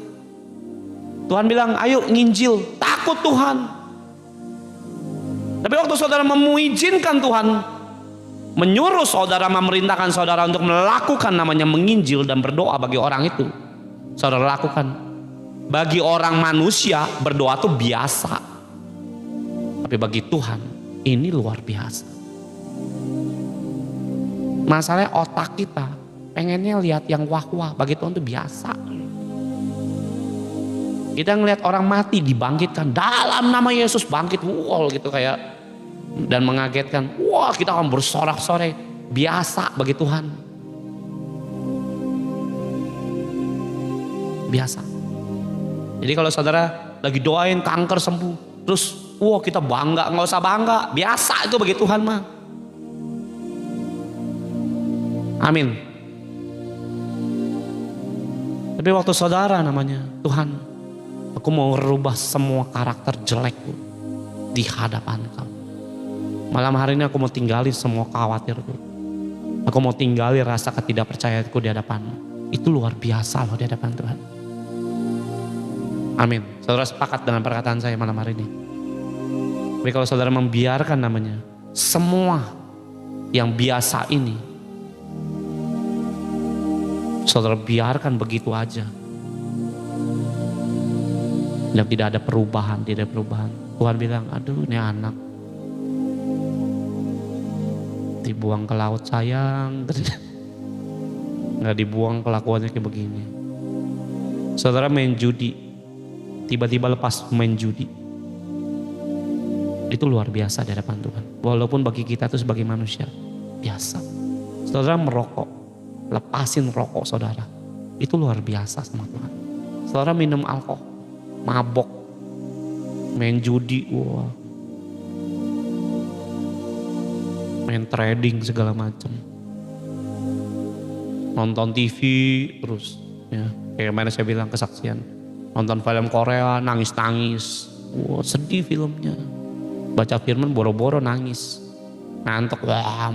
Tuhan bilang, ayo nginjil. Takut Tuhan. Tapi waktu saudara mengizinkan Tuhan, menyuruh saudara, memerintahkan saudara untuk melakukan namanya menginjil dan berdoa bagi orang itu, saudara lakukan. Bagi orang manusia berdoa itu biasa. Tapi bagi Tuhan ini luar biasa. Masalahnya otak kita pengennya lihat yang wah-wah, bagi Tuhan itu biasa. Kita ngelihat orang mati dibangkitkan dalam nama Yesus, bangkit wow gitu kayak, dan mengagetkan. Wah, kita akan bersorak-sorai, biasa bagi Tuhan. Biasa. Jadi kalau saudara lagi doain kanker sembuh, terus wah kita bangga, nggak usah bangga, biasa itu bagi Tuhan mah. Amin. Tapi waktu saudara namanya, Tuhan, aku mau merubah semua karakter jelekku di hadapan Kau. Malam hari ini aku mau tinggalin semua khawatirku. Aku mau tinggalin rasa ketidakpercayaanku di hadapan-Mu. Itu luar biasa loh di hadapan Tuhan. Amin. Saudara sepakat dengan perkataan saya malam hari ini? Tapi kalau saudara membiarkan namanya semua yang biasa ini, saudara biarkan begitu aja, dan tidak ada perubahan, Tuhan bilang, aduh ini anak dibuang ke laut sayang, nggak dibuang kelakuannya kayak begini. Saudara main judi, tiba-tiba lepas main judi. Itu luar biasa di hadapan Tuhan. Walaupun bagi kita itu sebagai manusia biasa. Saudara merokok, lepasin rokok saudara. Itu luar biasa sama Tuhan. Saudara minum alkohol, mabok, main judi, wah, main trading segala macam. nonton TV terus, ya kayak mana saya bilang kesaksian, nonton film Korea nangis-nangis, wah sedih filmnya, baca firman boro-boro nangis, ngantuk, wah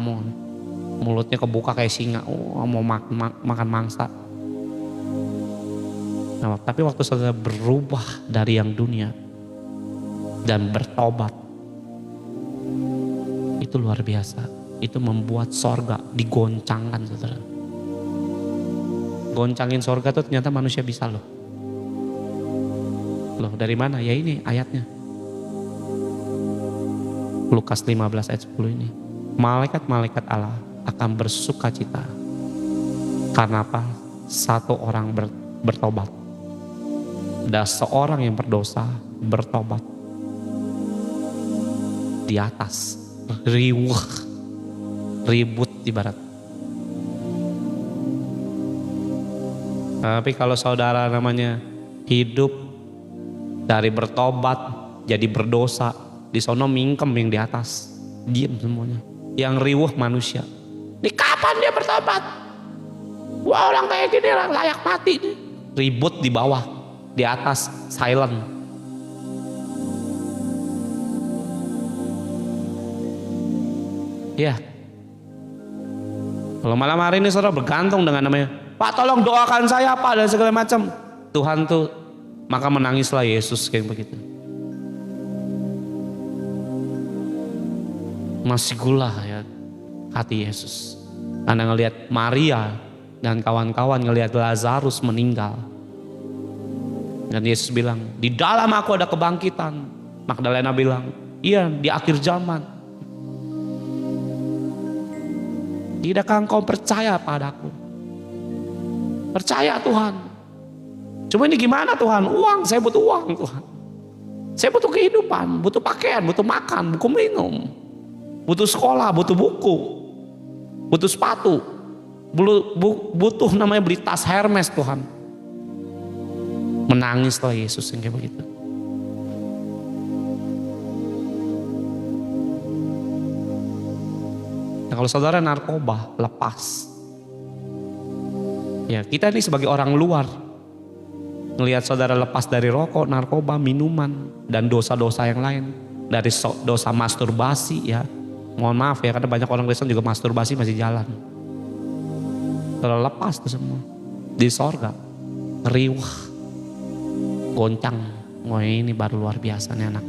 mulutnya kebuka kayak singa, mau makan mangsa. Nah, tapi waktu saudara berubah dari yang dunia dan bertobat, itu luar biasa. Itu membuat sorga digoncangkan, saudara. Goncangin sorga tuh ternyata manusia bisa loh. Loh dari mana? Ya ini ayatnya. Lukas 15 ayat 10 ini. Malaikat-malaikat Allah akan bersukacita. Karena apa? Satu orang bertobat. Dan seorang yang berdosa bertobat. Di atas ribut ibarat. Tapi kalau saudara namanya hidup dari bertobat jadi berdosa, di sono mingkem yang di atas, diam semuanya. Yang riuh manusia. Ini kapan dia bertobat? Wah orang kayak gini layak mati nih. Ribut di bawah, di atas silent. Ya. Kalau malam hari ini saudara bergantung dengan namanya, Pak tolong doakan saya Pak dan segala macam. Tuhan tuh, maka menangislah Yesus kayak begitu. Masih gula ya hati Yesus. Anda ngelihat Maria dan kawan-kawan ngelihat Lazarus meninggal. Dan Yesus bilang, di dalam aku ada kebangkitan. Magdalena bilang, iya di akhir zaman. Tidakkah engkau percaya padaku? Percaya Tuhan. Cuma ini gimana Tuhan? Uang, saya butuh uang Tuhan. Saya butuh kehidupan, butuh pakaian, butuh makan, butuh minum. Butuh sekolah, butuh buku. Butuh sepatu. Butuh namanya beli tas Hermes Tuhan. Menangislah Yesus yang kayak begitu. Nah, kalau saudara narkoba lepas, ya kita ini sebagai orang luar ngelihat saudara lepas dari rokok, narkoba, minuman dan dosa-dosa yang lain, dari dosa masturbasi ya, mohon maaf ya karena banyak orang Kristen juga masturbasi masih jalan. Saudara lepas itu semua di sorga, riuh, goncang, wah ini baru luar biasa nih anak.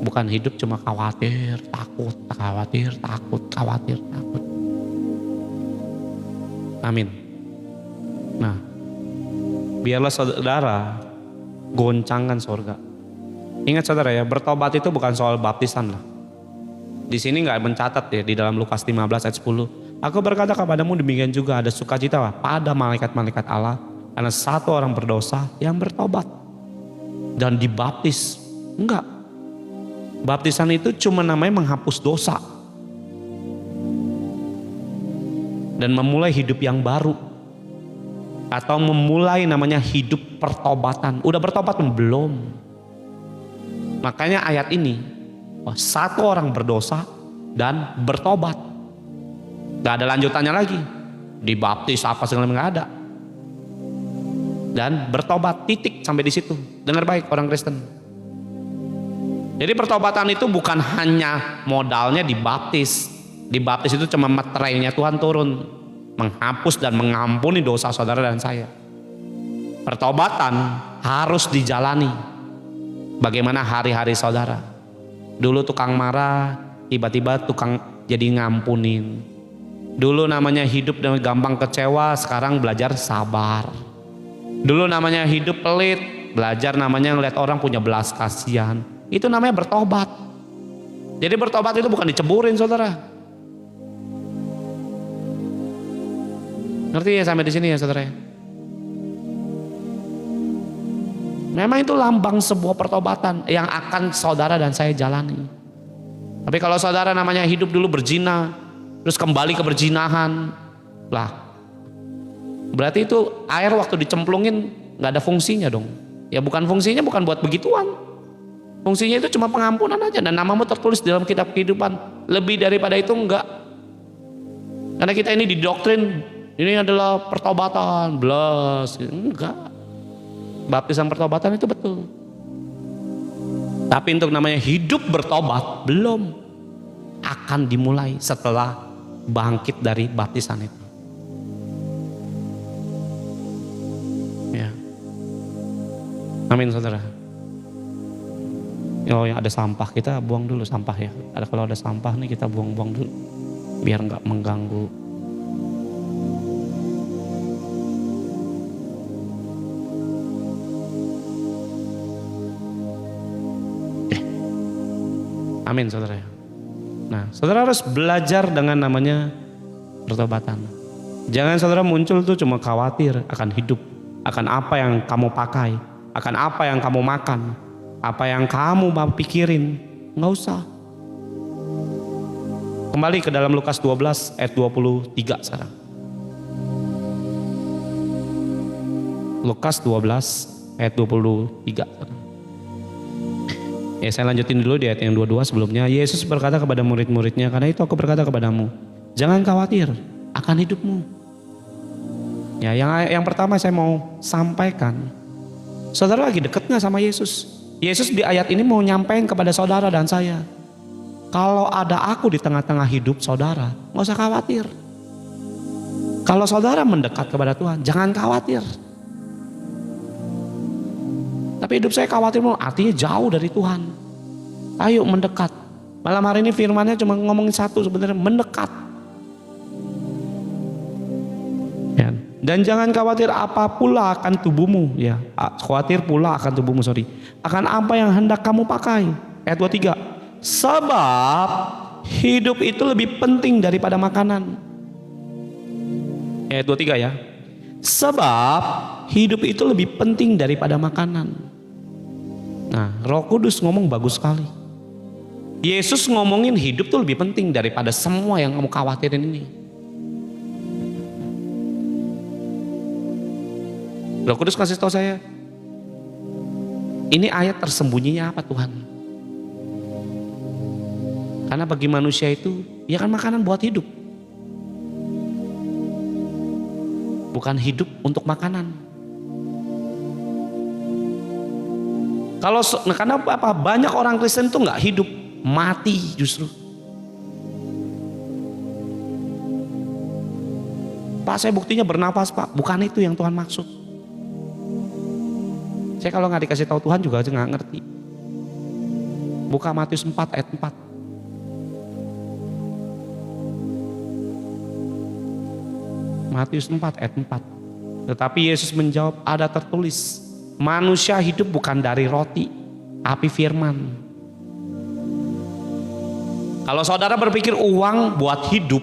Bukan hidup cuma khawatir, takut, khawatir, takut, khawatir, takut. Amin. Nah, biarlah saudara goncangkan sorga. Ingat saudara ya, bertobat itu bukan soal baptisan lah. Di sini nggak mencatat ya di dalam Lukas 15 ayat 10. Aku berkata kepadamu demikian juga ada sukacita pada malaikat-malaikat Allah karena satu orang berdosa yang bertobat dan dibaptis. Enggak. Baptisan itu cuma namanya menghapus dosa dan memulai hidup yang baru atau memulai namanya hidup pertobatan. Udah bertobat belum? Makanya ayat ini satu orang berdosa dan bertobat. Gak ada lanjutannya lagi. Dibaptis apa segala macam gak ada. Dan bertobat titik sampai di situ. Dengar baik orang Kristen. Jadi pertobatan itu bukan hanya modalnya dibaptis. Dibaptis itu cuma materainya Tuhan turun. Menghapus dan mengampuni dosa saudara dan saya. Pertobatan harus dijalani. Bagaimana hari-hari saudara. Dulu tukang marah, tiba-tiba tukang jadi ngampunin. Dulu namanya hidup dengan gampang kecewa, sekarang belajar sabar. Dulu namanya hidup pelit, belajar namanya ngeliat orang punya belas kasihan. Itu namanya bertobat. Jadi bertobat itu bukan diceburin saudara. Ngerti ya sampai di sini ya saudara? Memang itu lambang sebuah pertobatan yang akan saudara dan saya jalani. Tapi kalau saudara namanya hidup dulu berzina, terus kembali ke berzinahan, lah, berarti itu air waktu dicemplungin nggak ada fungsinya dong. Ya bukan fungsinya bukan buat begituan. Fungsinya itu cuma pengampunan aja dan namamu tertulis dalam kitab kehidupan. Lebih daripada itu enggak. Karena kita ini didoktrin, ini adalah pertobatan, belas. Enggak. Baptisan pertobatan itu betul. Tapi untuk namanya hidup bertobat, belum. Akan dimulai setelah bangkit dari baptisan itu. Ya. Amin saudara. Oh yang ada sampah, kita buang dulu sampah ya. Kalau ada sampah nih kita buang-buang dulu. Biar nggak mengganggu. Amin saudara. Nah saudara harus belajar dengan namanya pertobatan. Jangan saudara muncul tuh cuma khawatir akan hidup, akan apa yang kamu pakai, akan apa yang kamu makan, apa yang kamu mau pikirin. Nggak usah. Kembali ke dalam Lukas 12 ayat 23 sekarang. Lukas 12 ayat 23 sekarang. Ya saya lanjutin dulu di ayat yang 22 sebelumnya. Yesus berkata kepada murid-muridnya, karena itu aku berkata kepadamu, jangan khawatir akan hidupmu. Ya yang pertama saya mau sampaikan, saudara lagi deket gak sama Yesus? Yesus di ayat ini mau nyampaikan kepada saudara dan saya, kalau ada aku di tengah-tengah hidup saudara, gak usah khawatir. Kalau saudara mendekat kepada Tuhan, jangan khawatir. Tapi hidup saya khawatir, artinya jauh dari Tuhan. Ayo mendekat. Malam hari ini firmannya cuma ngomongin satu sebenarnya, mendekat. Ya. Dan jangan khawatir apa pula akan tubuhmu. Ya, khawatir pula akan tubuhmu, akan apa yang hendak kamu pakai. Ayat 23. Sebab hidup itu lebih penting daripada makanan. Ayat 23 ya. Sebab hidup itu lebih penting daripada makanan. Nah, Roh Kudus ngomong bagus sekali. Yesus ngomongin hidup tuh lebih penting daripada semua yang kamu khawatirin ini. Roh Kudus kasih tahu saya, ini ayat tersembunyinya apa Tuhan? Karena bagi manusia itu, ya kan makanan buat hidup. Bukan hidup untuk makanan. Karena apa? Banyak orang Kristen tuh nggak hidup, mati justru. Pak, saya buktinya bernapas Pak. Bukan itu yang Tuhan maksud. Saya kalau nggak dikasih tahu Tuhan juga aja nggak ngerti. Buka Matius 4 ayat 4. Matius 4 ayat 4. Tetapi Yesus menjawab, ada tertulis, manusia hidup bukan dari roti, tapi firman. Kalau saudara berpikir uang buat hidup,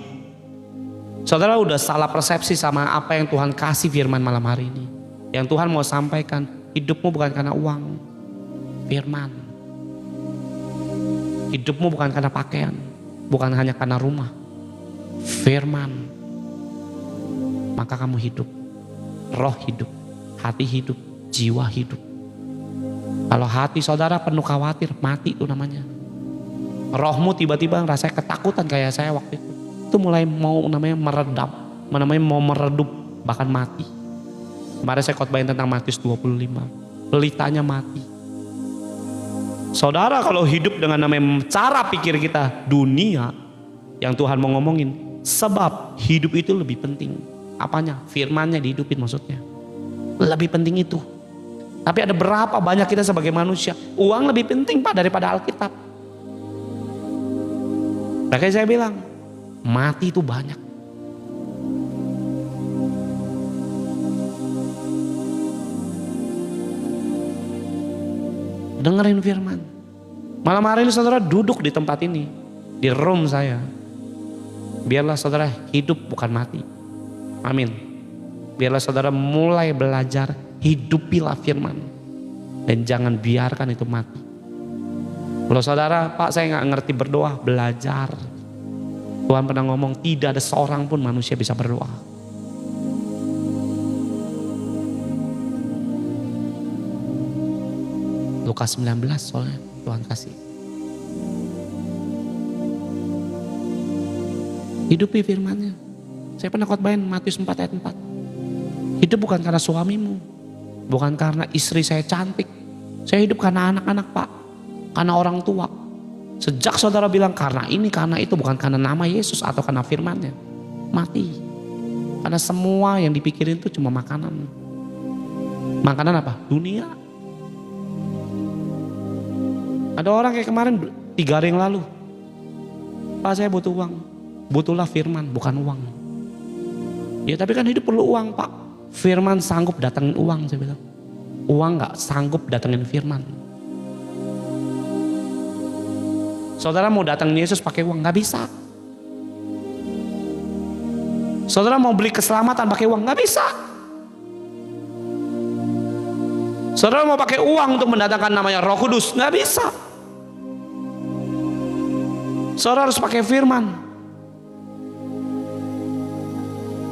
saudara udah salah persepsi sama apa yang Tuhan kasih firman malam hari ini. Yang Tuhan mau sampaikan, hidupmu bukan karena uang, firman. Hidupmu bukan karena pakaian, bukan hanya karena rumah, firman. Maka kamu hidup, roh hidup, hati hidup, jiwa hidup. Kalau hati saudara penuh khawatir, mati itu namanya. Rohmu tiba-tiba ngerasa ketakutan kayak saya waktu itu mulai mau namanya meredam, mau meredup, bahkan mati. Kemarin saya khotbahin tentang Matius 25, pelitanya mati. Saudara kalau hidup dengan namanya cara pikir kita dunia, yang Tuhan mau ngomongin, sebab hidup itu lebih penting. Apanya? Firmannya dihidupin maksudnya. Lebih penting itu. Tapi ada berapa banyak kita sebagai manusia, uang lebih penting Pak daripada Alkitab. Makanya saya bilang, mati itu banyak. Dengerin firman. Malam hari ini saudara duduk di tempat ini, di room saya. Biarlah saudara hidup bukan mati. Amin. Biarlah saudara mulai belajar, hidupilah firman. Dan jangan biarkan itu mati. Kalau saudara, Pak saya gak ngerti berdoa, belajar. Tuhan pernah ngomong, tidak ada seorang pun manusia bisa berdoa. Lukas 19 soalnya Tuhan kasih. Hidupi firmannya. Saya pernah khotbahin Matius 4 ayat 4. Hidup bukan karena suamimu, bukan karena istri saya cantik. Saya hidup karena anak-anak Pak, karena orang tua. Sejak saudara bilang karena ini, karena itu, bukan karena nama Yesus atau karena firman-Nya, mati. Karena semua yang dipikirin itu cuma makanan. Makanan apa? Dunia. Ada orang kayak kemarin 3 hari yang lalu, Pak saya butuh uang. Butuhlah firman, bukan uang. Ya tapi kan hidup perlu uang Pak. Firman sanggup datangin uang, saya bilang. Uang gak sanggup datangin firman. Saudara mau datangin Yesus pakai uang, gak bisa. Saudara mau beli keselamatan pakai uang, gak bisa. Saudara mau pakai uang untuk mendatangkan namanya Roh Kudus, gak bisa. Saudara harus pakai firman.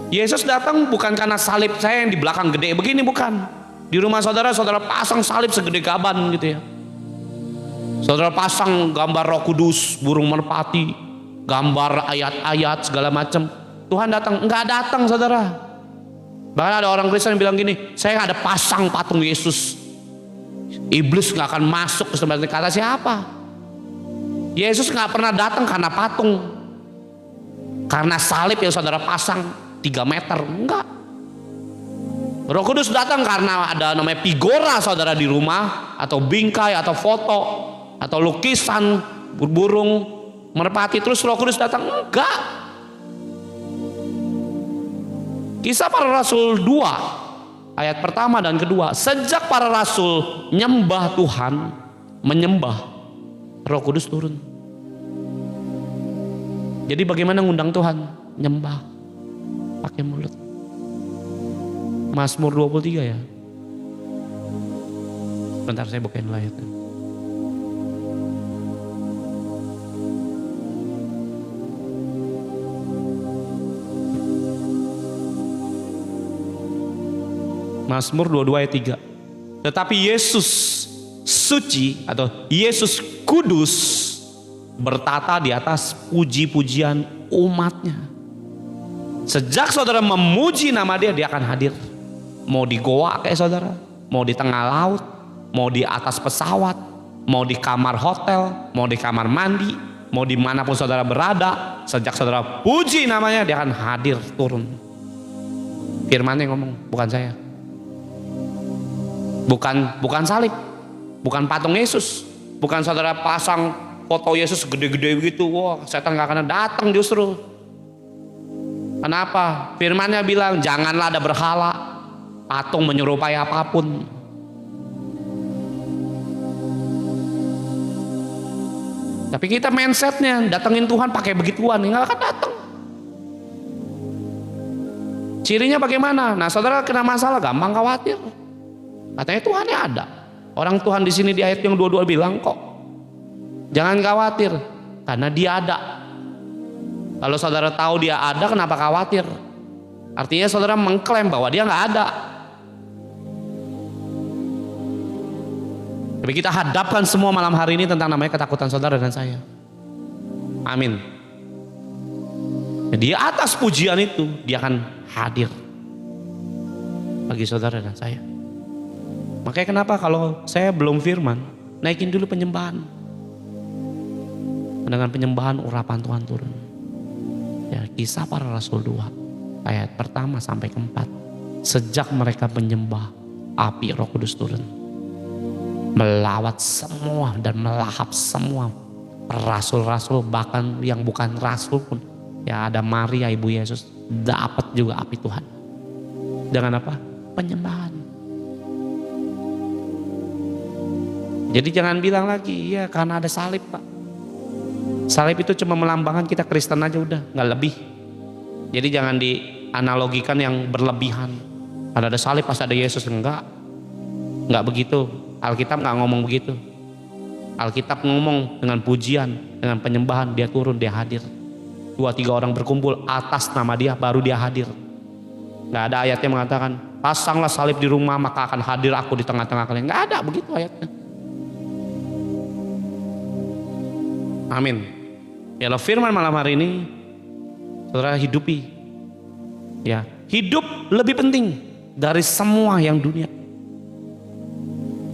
Yesus datang bukan karena salib saya yang di belakang gede begini, bukan. Di rumah saudara, saudara pasang salib segede gaban gitu ya. Saudara pasang gambar Roh Kudus, burung merpati, gambar ayat-ayat segala macam. Tuhan datang, enggak datang saudara. Bahkan ada orang Kristen yang bilang gini, saya ada pasang patung Yesus. Iblis nggak akan masuk ke tempat ini. Kata siapa? Yesus nggak pernah datang karena patung, karena salib yang saudara pasang 3 meter, enggak. Roh Kudus datang karena ada namanya figura saudara di rumah, atau bingkai, atau foto, atau lukisan burung merpati, terus Roh Kudus datang, enggak. Kisah Para Rasul 2 ayat pertama dan kedua, sejak para rasul nyembah Tuhan, menyembah, Roh Kudus turun. Jadi bagaimana ngundang Tuhan? Nyembah pakai mulut. Mazmur 23 ya. Bentar saya bukain ayatnya. Mazmur 22 ayat 3. Tetapi Yesus suci atau Yesus kudus bertata di atas puji-pujian umatnya. Sejak saudara memuji nama dia, dia akan hadir. Mau di goa kayak saudara, mau di tengah laut, mau di atas pesawat, mau di kamar hotel, mau di kamar mandi, mau dimanapun saudara berada, sejak saudara puji namanya, dia akan hadir turun. Firman-Nya ngomong, bukan saya. Bukan salib, bukan patung Yesus, bukan saudara pasang foto Yesus gede-gede begitu, wah setan gak akan datang justru. Kenapa? Firman-Nya bilang janganlah ada berhala, patung menyerupai apapun. Tapi kita mindsetnya datengin Tuhan pakai begituan, nggak akan datang. Cirinya bagaimana? Nah saudara kena masalah gampang khawatir. Katanya Tuhannya ada. Orang Tuhan di sini di ayat yang 22 bilang kok, jangan khawatir karena dia ada. Kalau saudara tahu dia ada, kenapa khawatir? Artinya saudara mengklaim bahwa dia nggak ada. Tapi kita hadapkan semua malam hari ini tentang namanya ketakutan saudara dan saya. Amin. Di atas pujian itu dia akan hadir bagi saudara dan saya. Makanya kenapa kalau saya belum firman, naikin dulu penyembahan. Dengan penyembahan urapan Tuhan turun. Ya, Kisah Para Rasul 2 ayat pertama sampai keempat. Sejak mereka menyembah, api Roh Kudus turun, melawat semua dan melahap semua rasul-rasul, bahkan yang bukan rasul pun. Ya ada Maria ibu Yesus dapat juga api Tuhan. Dengan apa? Penyembahan. Jadi jangan bilang lagi, ya karena ada salib Pak. Salib itu cuma melambangkan kita Kristen aja udah, nggak lebih. Jadi jangan dianalogikan yang berlebihan. Karena ada salib pas ada Yesus, enggak begitu. Alkitab nggak ngomong begitu. Alkitab ngomong dengan pujian, dengan penyembahan dia turun, dia hadir. 2-3 orang berkumpul atas nama dia, baru dia hadir. Nggak ada ayatnya mengatakan pasanglah salib di rumah maka akan hadir aku di tengah-tengah kalian. Nggak ada begitu ayatnya. Amin. Ya firman malam hari ini saudara hidupi. Ya, hidup lebih penting dari semua yang dunia.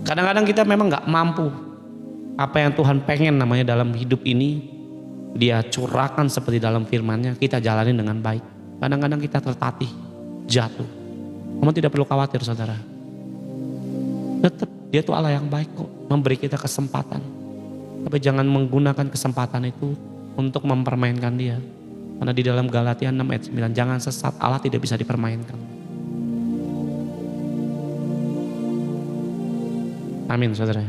Kadang-kadang kita memang nggak mampu apa yang Tuhan pengen namanya dalam hidup ini Dia curahkan seperti dalam firman-Nya, kita jalanin dengan baik. Kadang-kadang kita tertatih, jatuh. Kamu tidak perlu khawatir saudara. Tetap Dia tuh Allah yang baik kok, memberi kita kesempatan. Tapi jangan menggunakan kesempatan itu untuk mempermainkan Dia. Karena di dalam Galatia 6 ayat 9, jangan sesat, Allah tidak bisa dipermainkan. Amin saudara.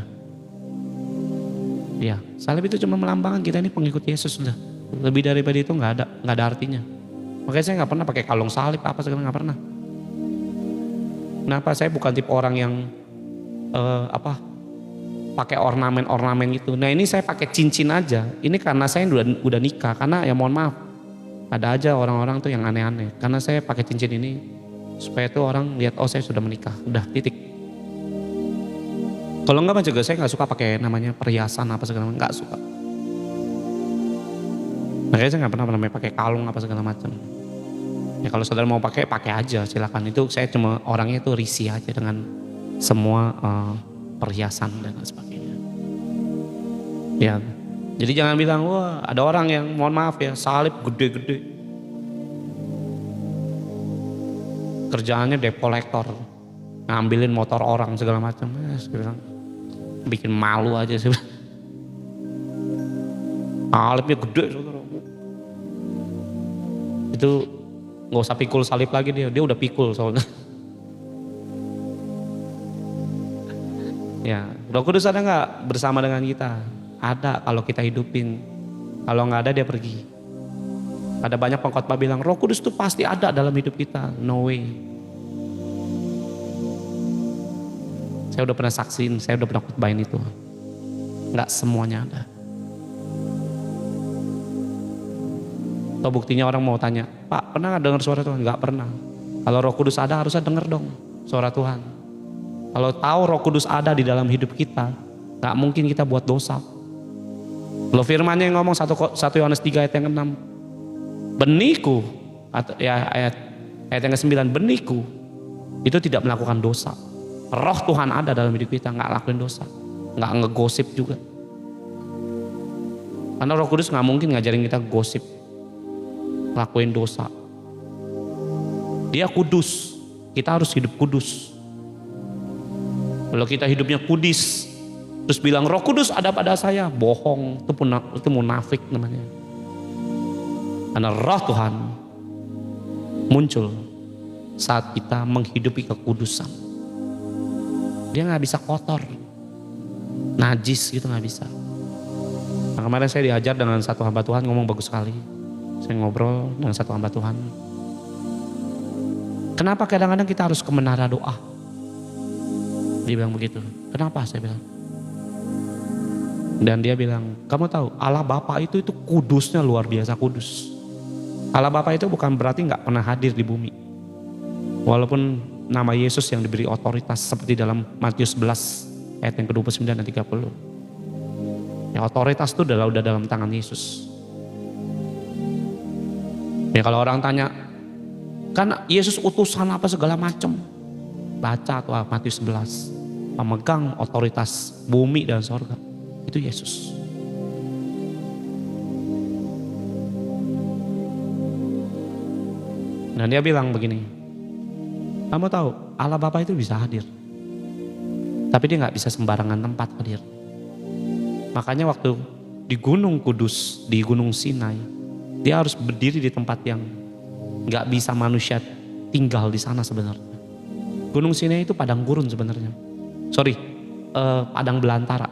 Ya, salib itu cuma melambangkan kita ini pengikut Yesus sudah. Lebih daripada itu nggak ada artinya. Makanya saya nggak pernah pakai kalung salib apa segala, nggak pernah. Kenapa? Saya bukan tipe orang yang pakai ornamen gitu. Nah ini saya pakai cincin aja. Ini karena saya udah nikah. Karena ya mohon maaf, ada aja orang-orang tuh yang aneh-aneh. Karena saya pakai cincin ini supaya tuh orang lihat, oh saya sudah menikah, udah titik. Kalau enggak juga saya nggak suka pakai namanya perhiasan apa segala macam, nggak suka. Makanya saya nggak pernah pakai kalung apa segala macam. Ya kalau saudara mau pakai aja silakan. Itu saya cuma orangnya itu risih aja dengan semua perhiasan dan sebagainya. Ya, jadi jangan bilang wah ada orang yang mohon maaf ya salib gede-gede, kerjaannya debt collector, ngambilin motor orang segala macam. Saya bilang bikin malu aja sih. Salibnya gede saudara. Itu nggak usah pikul salib lagi dia udah pikul soalnya. Ya, Roh Kudus ada nggak bersama dengan kita? Ada kalau kita hidupin. Kalau nggak ada dia pergi. Ada banyak pengkhotbah bilang Roh Kudus itu pasti ada dalam hidup kita. No way. Saya udah pernah saksiin, saya udah pernah khotbahin itu. Nggak semuanya ada. Atau buktinya orang mau tanya, Pak pernah nggak dengar suara Tuhan? Nggak pernah. Kalau Roh Kudus ada harusnya denger dong suara Tuhan. Kalau tahu Roh Kudus ada di dalam hidup kita, nggak mungkin kita buat dosa. Kalau firman-Nya yang ngomong 1 Yohanes 3 ayat yang ke-6, benihku, atau ya ayat yang ke-9, benihku itu tidak melakukan dosa. Roh Tuhan ada dalam hidup kita, nggak lakuin dosa, nggak ngegosip juga. Karena Roh Kudus nggak mungkin ngajarin kita gosip, lakuin dosa. Dia kudus, kita harus hidup kudus. Kalau kita hidupnya kudis, terus bilang Roh Kudus ada pada saya, bohong, itu munafik namanya. Karena Roh Tuhan muncul saat kita menghidupi kekudusan. Dia nggak bisa kotor, najis gitu nggak bisa. Nah, kemarin saya diajar dengan satu hamba Tuhan ngomong bagus sekali. Saya ngobrol dengan satu hamba Tuhan. Kenapa kadang-kadang kita harus ke menara doa? Dia bilang begitu. Kenapa? Saya bilang. Dan dia bilang, kamu tahu Allah Bapa itu kudusnya luar biasa kudus. Allah Bapa itu bukan berarti nggak pernah hadir di bumi. Walaupun nama Yesus yang diberi otoritas seperti dalam Matius 11 ayat yang ke-29 dan 30. Ya otoritas itu udah dalam tangan Yesus. Ya kalau orang tanya, kan Yesus utusan apa segala macam. Baca tuh Matius 11. Pemegang otoritas bumi dan sorga. Itu Yesus. Dan dia bilang begini, kamu tahu Allah Bapa itu bisa hadir. Tapi dia gak bisa sembarangan tempat hadir. Makanya waktu di Gunung Kudus, di Gunung Sinai, dia harus berdiri di tempat yang gak bisa manusia tinggal di sana sebenarnya. Gunung Sinai itu padang gurun sebenarnya. Padang belantara.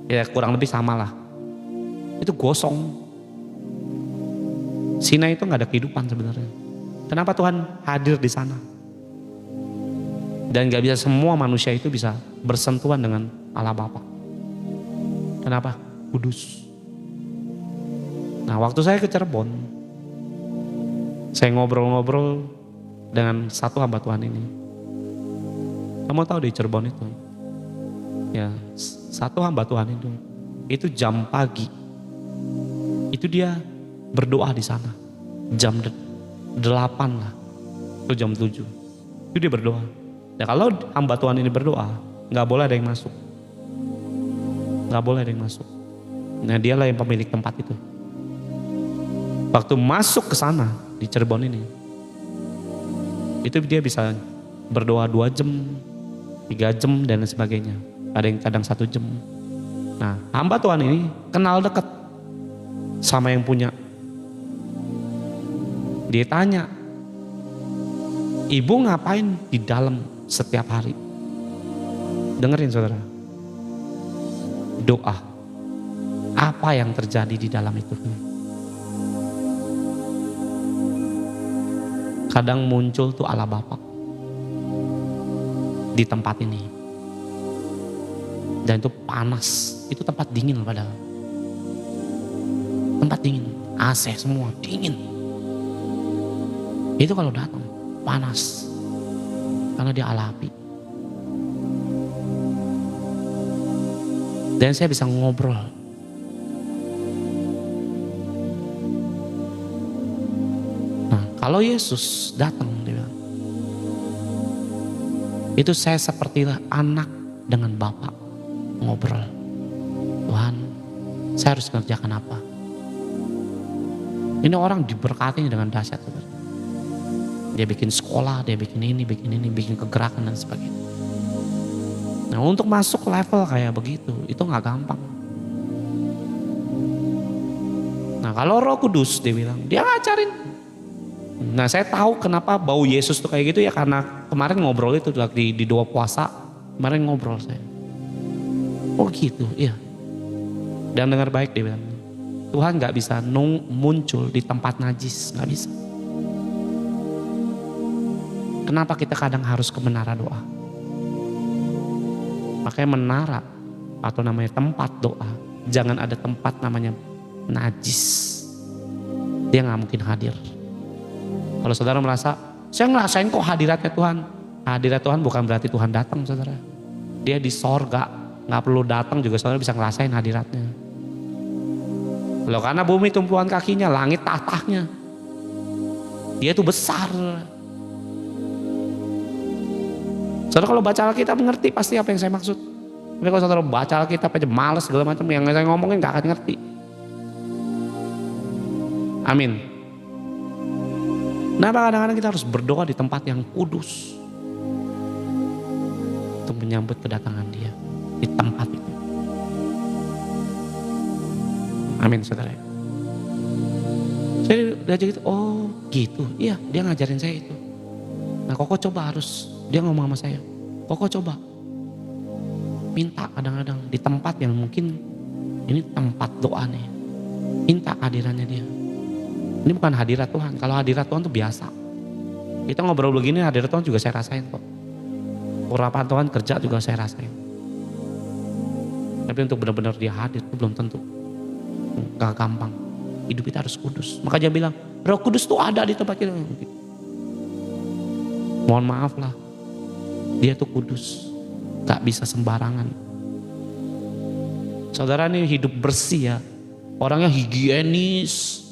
Ya kurang lebih sama lah. Itu gosong. Sinai itu gak ada kehidupan sebenarnya. Kenapa Tuhan hadir di sana? Dan gak bisa semua manusia itu bisa bersentuhan dengan Allah Bapa. Kenapa? Kudus. Nah waktu saya ke Cirebon, saya ngobrol-ngobrol dengan satu hamba Tuhan ini. Kamu tahu di Cirebon itu, ya satu hamba Tuhan itu jam pagi, itu dia berdoa di sana, jam 8 lah. Itu jam 7. Itu dia berdoa. Ya kalau hamba Tuhan ini berdoa, gak boleh ada yang masuk. Gak boleh ada yang masuk. Nah dialah yang pemilik tempat itu. Waktu masuk ke sana di Cirebon ini, itu dia bisa berdoa 2 jam, 3 jam dan sebagainya. Ada yang kadang 1 jam. Nah hamba Tuhan ini kenal dekat sama yang punya. Dia tanya, ibu ngapain di dalam setiap hari? Dengerin saudara, doa. Apa yang terjadi di dalam itu? Kadang muncul tuh Allah Bapa di tempat ini. Dan itu panas, itu tempat dingin padahal. Tempat dingin, AC semua, dingin. Itu kalau datang, panas. Karena dia Allah api. Dan saya bisa ngobrol. Nah, kalau Yesus datang, dia bilang, itu saya seperti anak dengan Bapak ngobrol. Tuhan, saya harus kerjakan apa? Ini orang diberkati dengan dahsyat. Dia bikin sekolah, dia bikin ini, bikin kegerakan dan sebagainya. Nah untuk masuk level kayak begitu, itu gak gampang. Nah kalau Roh Kudus dia bilang, dia ngajarin. Nah saya tahu kenapa bau Yesus tuh kayak gitu ya, karena kemarin ngobrol itu di doa puasa, kemarin ngobrol saya. Oh gitu, iya. Dan dengar baik dia bilang, Tuhan gak bisa muncul di tempat najis, gak bisa. Kenapa kita kadang harus ke menara doa? Makanya menara atau namanya tempat doa, jangan ada tempat namanya najis. Dia gak mungkin hadir. Kalau saudara merasa, saya ngerasain kok hadiratnya Tuhan. Hadirat Tuhan bukan berarti Tuhan datang saudara. Dia di sorga, gak perlu datang juga saudara bisa ngerasain hadiratnya. Loh karena bumi tumpuan kakinya, langit tatahnya. Dia itu besar. Saudara kalau baca Alkitab mengerti pasti apa yang saya maksud. Tapi kalau saudara baca Alkitab aja males segala macam, yang saya ngomongin gak akan ngerti. Amin. Nah kadang-kadang kita harus berdoa di tempat yang kudus. Untuk menyambut kedatangan dia. Di tempat itu. Amin saudara. Saya udah gitu, oh gitu. Iya dia ngajarin saya itu. Nah Koko coba harus, dia ngomong sama saya. Koko coba. Minta kadang-kadang di tempat yang mungkin ini tempat doa nih. Minta hadirannya dia. Ini bukan hadirat Tuhan. Kalau hadirat Tuhan itu biasa. Kita ngobrol begini hadirat Tuhan juga saya rasain kok. Urapan Tuhan kerja juga saya rasain. Tapi untuk benar-benar dia hadir itu belum tentu. Gak gampang. Hidup kita harus kudus. Maka dia bilang, Roh Kudus tuh ada di tempat kita. Mohon maaf lah. Dia tuh kudus. Gak bisa sembarangan. Saudara ini hidup bersih ya. Orangnya higienis.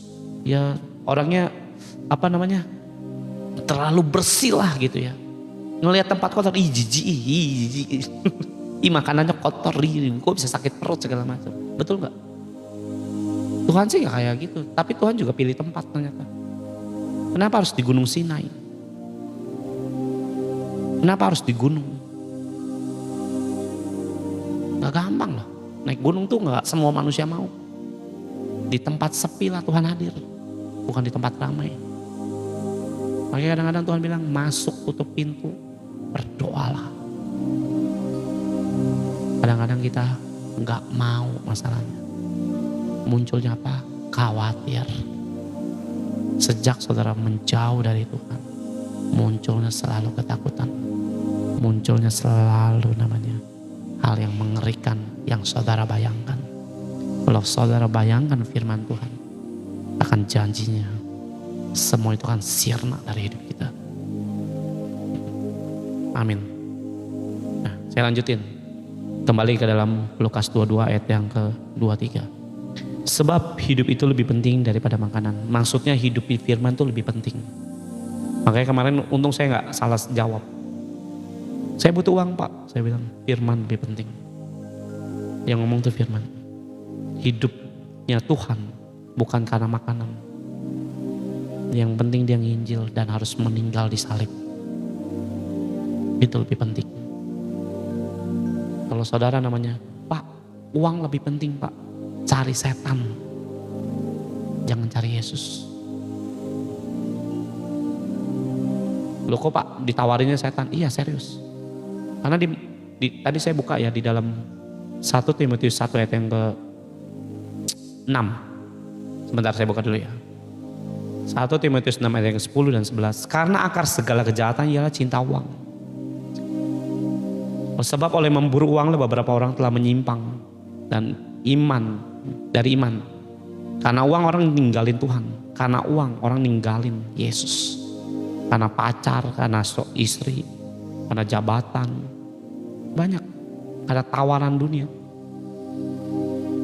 Ya orangnya apa namanya. Terlalu bersih lah gitu ya. Ngelihat tempat kotor. Ih jijik. Ih makanannya kotor. Kok bisa sakit perut segala macam. Betul gak? Tuhan sih gak kayak gitu. Tapi Tuhan juga pilih tempat ternyata. Kenapa harus di Gunung Sinai? Kenapa harus di gunung? Gak gampang loh. Naik gunung tuh gak semua manusia mau. Di tempat sepi lah Tuhan hadir. Bukan di tempat ramai. Makanya kadang-kadang Tuhan bilang masuk tutup pintu. Berdoalah. Kadang-kadang kita gak mau masalahnya. Munculnya apa? Khawatir. Sejak saudara menjauh dari Tuhan. Munculnya selalu ketakutan. Munculnya selalu namanya hal yang mengerikan yang saudara bayangkan. Kalau saudara bayangkan firman Tuhan akan janjinya, semua itu akan sirna dari hidup kita. Amin. Nah, saya lanjutin. Kembali ke dalam Lukas 22 ayat yang ke-23. Sebab hidup itu lebih penting daripada makanan. Maksudnya hidup di firman itu lebih penting. Makanya kemarin untung saya nggak salah jawab. Saya butuh uang Pak, saya bilang firman lebih penting. Yang ngomong tuh firman. Hidupnya Tuhan bukan karena makanan. Yang penting dia nginjil dan harus meninggal di salib. Itu lebih penting. Kalau saudara namanya, Pak, uang lebih penting Pak. Cari setan. Jangan cari Yesus. Loh kok Pak ditawarinnya setan? Iya serius. Karena tadi saya buka ya di dalam 1 Timotius 1 ayat yang ke-6. Sebentar saya buka dulu ya. 1 Timotius 6 ayat yang ke-10 dan 11. Karena akar segala kejahatan ialah cinta uang. Sebab oleh memburu uang beberapa orang telah menyimpang dari iman. Karena uang orang ninggalin Tuhan. Karena uang orang ninggalin Yesus. Karena pacar, karena istri, karena jabatan. Banyak. Ada tawaran dunia.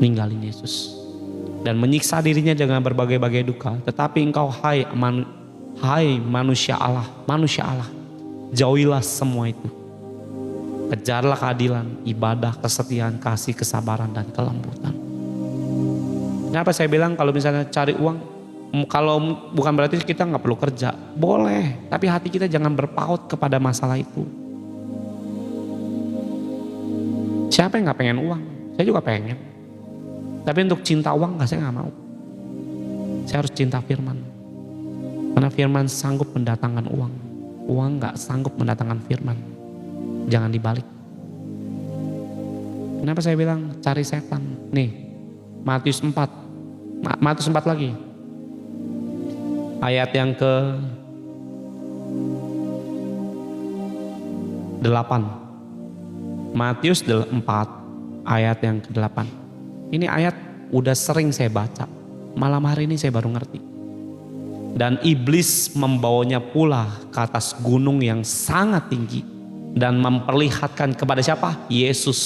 Ninggalin Yesus. Dan menyiksa dirinya dengan berbagai-bagai duka. Tetapi engkau hai manusia Allah. Jauhilah semua itu. Kejarlah keadilan, ibadah, kesetiaan, kasih, kesabaran, dan kelembutan. Kenapa saya bilang kalau misalnya cari uang, kalau bukan berarti kita nggak perlu kerja, boleh. Tapi hati kita jangan berpaut kepada masalah itu. Siapa yang nggak pengen uang? Saya juga pengen. Tapi untuk cinta uang saya nggak mau. Saya harus cinta firman. Karena firman sanggup mendatangkan uang. Uang nggak sanggup mendatangkan firman. Jangan dibalik. Kenapa saya bilang cari setan? Nih, Matius 4 lagi. Ayat yang ke-8. Matius 4 ayat yang ke-8. Ini ayat udah sering saya baca. Malam hari ini saya baru ngerti. Dan iblis membawanya pula ke atas gunung yang sangat tinggi. Dan memperlihatkan kepada siapa? Yesus.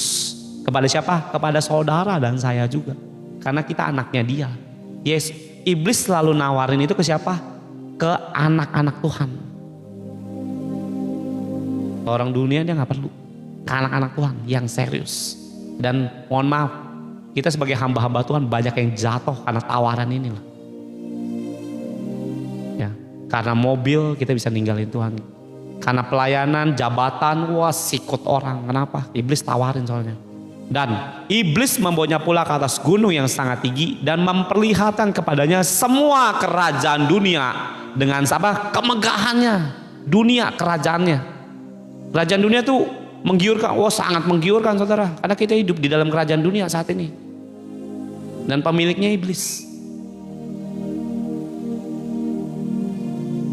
Kepada siapa? Kepada saudara dan saya juga. Karena kita anaknya dia. Yes, iblis selalu nawarin itu ke siapa? Ke anak-anak Tuhan. Orang dunia dia gak perlu. Ke anak-anak Tuhan yang serius. Dan mohon maaf, kita sebagai hamba-hamba Tuhan banyak yang jatuh karena tawaran ini loh. Ya, karena mobil kita bisa ninggalin Tuhan. Karena pelayanan, jabatan, wah sikut orang. Kenapa? Iblis tawarin soalnya. Dan iblis membawanya pula ke atas gunung yang sangat tinggi dan memperlihatkan kepadanya semua kerajaan dunia dengan apa? Kemegahannya. Dunia kerajaannya. Kerajaan dunia tuh menggiurkan, wah sangat menggiurkan saudara. Karena kita hidup di dalam kerajaan dunia saat ini. Dan pemiliknya iblis.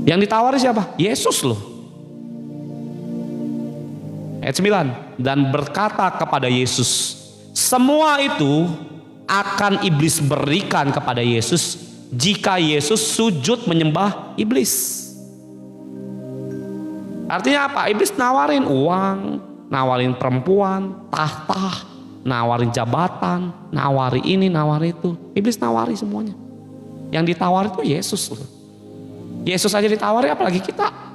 Yang ditawari siapa? Yesus loh. Ayat 9. Dan berkata kepada Yesus, semua itu akan iblis berikan kepada Yesus jika Yesus sujud menyembah iblis. Artinya apa? Iblis nawarin uang, nawarin perempuan, tahta, nawarin jabatan, nawari ini, nawari itu. Iblis nawari semuanya. Yang ditawari itu Yesus loh. Yesus aja ditawari apalagi kita.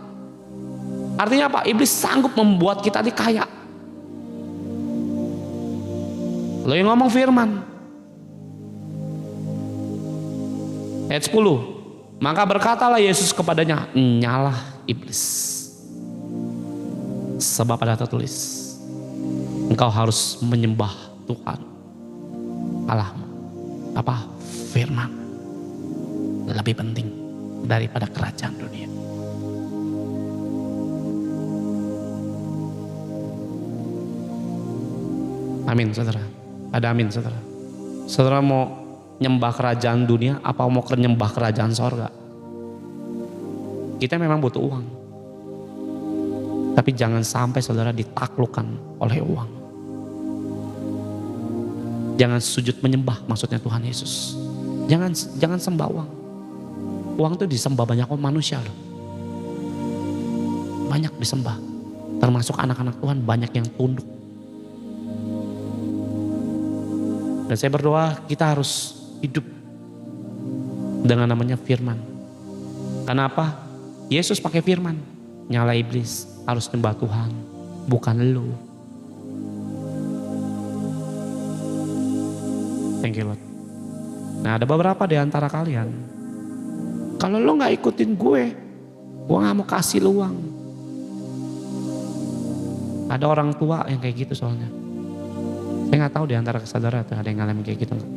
Artinya apa? Iblis sanggup membuat kita kaya. Lo yang ngomong firman. Ayat 10. Maka berkatalah Yesus kepadanya, nyalah iblis. Sebab ada tertulis, engkau harus menyembah Tuhan Allahmu. Apa? Firman. Lebih penting daripada kerajaan dunia. Amin saudara. Ada amin saudara. Saudara mau nyembah kerajaan dunia apa mau nyembah kerajaan sorga? Kita memang butuh uang. Tapi jangan sampai saudara ditaklukkan oleh uang. Jangan sujud menyembah maksudnya Tuhan Yesus. Jangan sembah uang. Uang itu disembah banyak manusia loh. Banyak disembah. Termasuk anak-anak Tuhan banyak yang tunduk. Dan saya berdoa kita harus hidup dengan namanya firman. Karena apa? Yesus pakai firman, nyala iblis, harus nyembah Tuhan, bukan lu. Thank you Lord. Nah, ada beberapa di antara kalian, kalau lo gak ikutin gue gak mau kasih lu uang. Ada orang tua yang kayak gitu soalnya. Saya gak tahu di antara saudara ada yang ngalamin kayak gitu gak?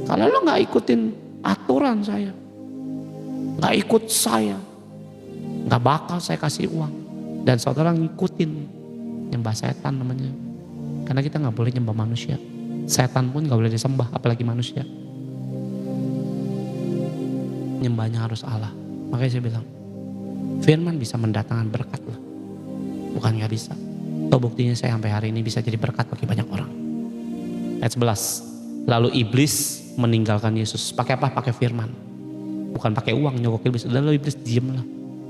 Kalau lo gak ikutin aturan saya, gak ikut saya, gak bakal saya kasih uang. Dan saudara ngikutin, nyembah setan namanya. Karena kita gak boleh nyembah manusia. Setan pun gak boleh disembah, apalagi manusia. Nyembahnya harus Allah. Makanya saya bilang, firman bisa mendatangkan berkat loh. Bukan gak bisa. Toh buktinya saya sampai hari ini bisa jadi berkat bagi banyak orang. Ayat 11. Lalu iblis meninggalkan Yesus. Pakai apa? Pakai firman. Bukan pakai uang nyogok iblis. Lalu iblis diamlah.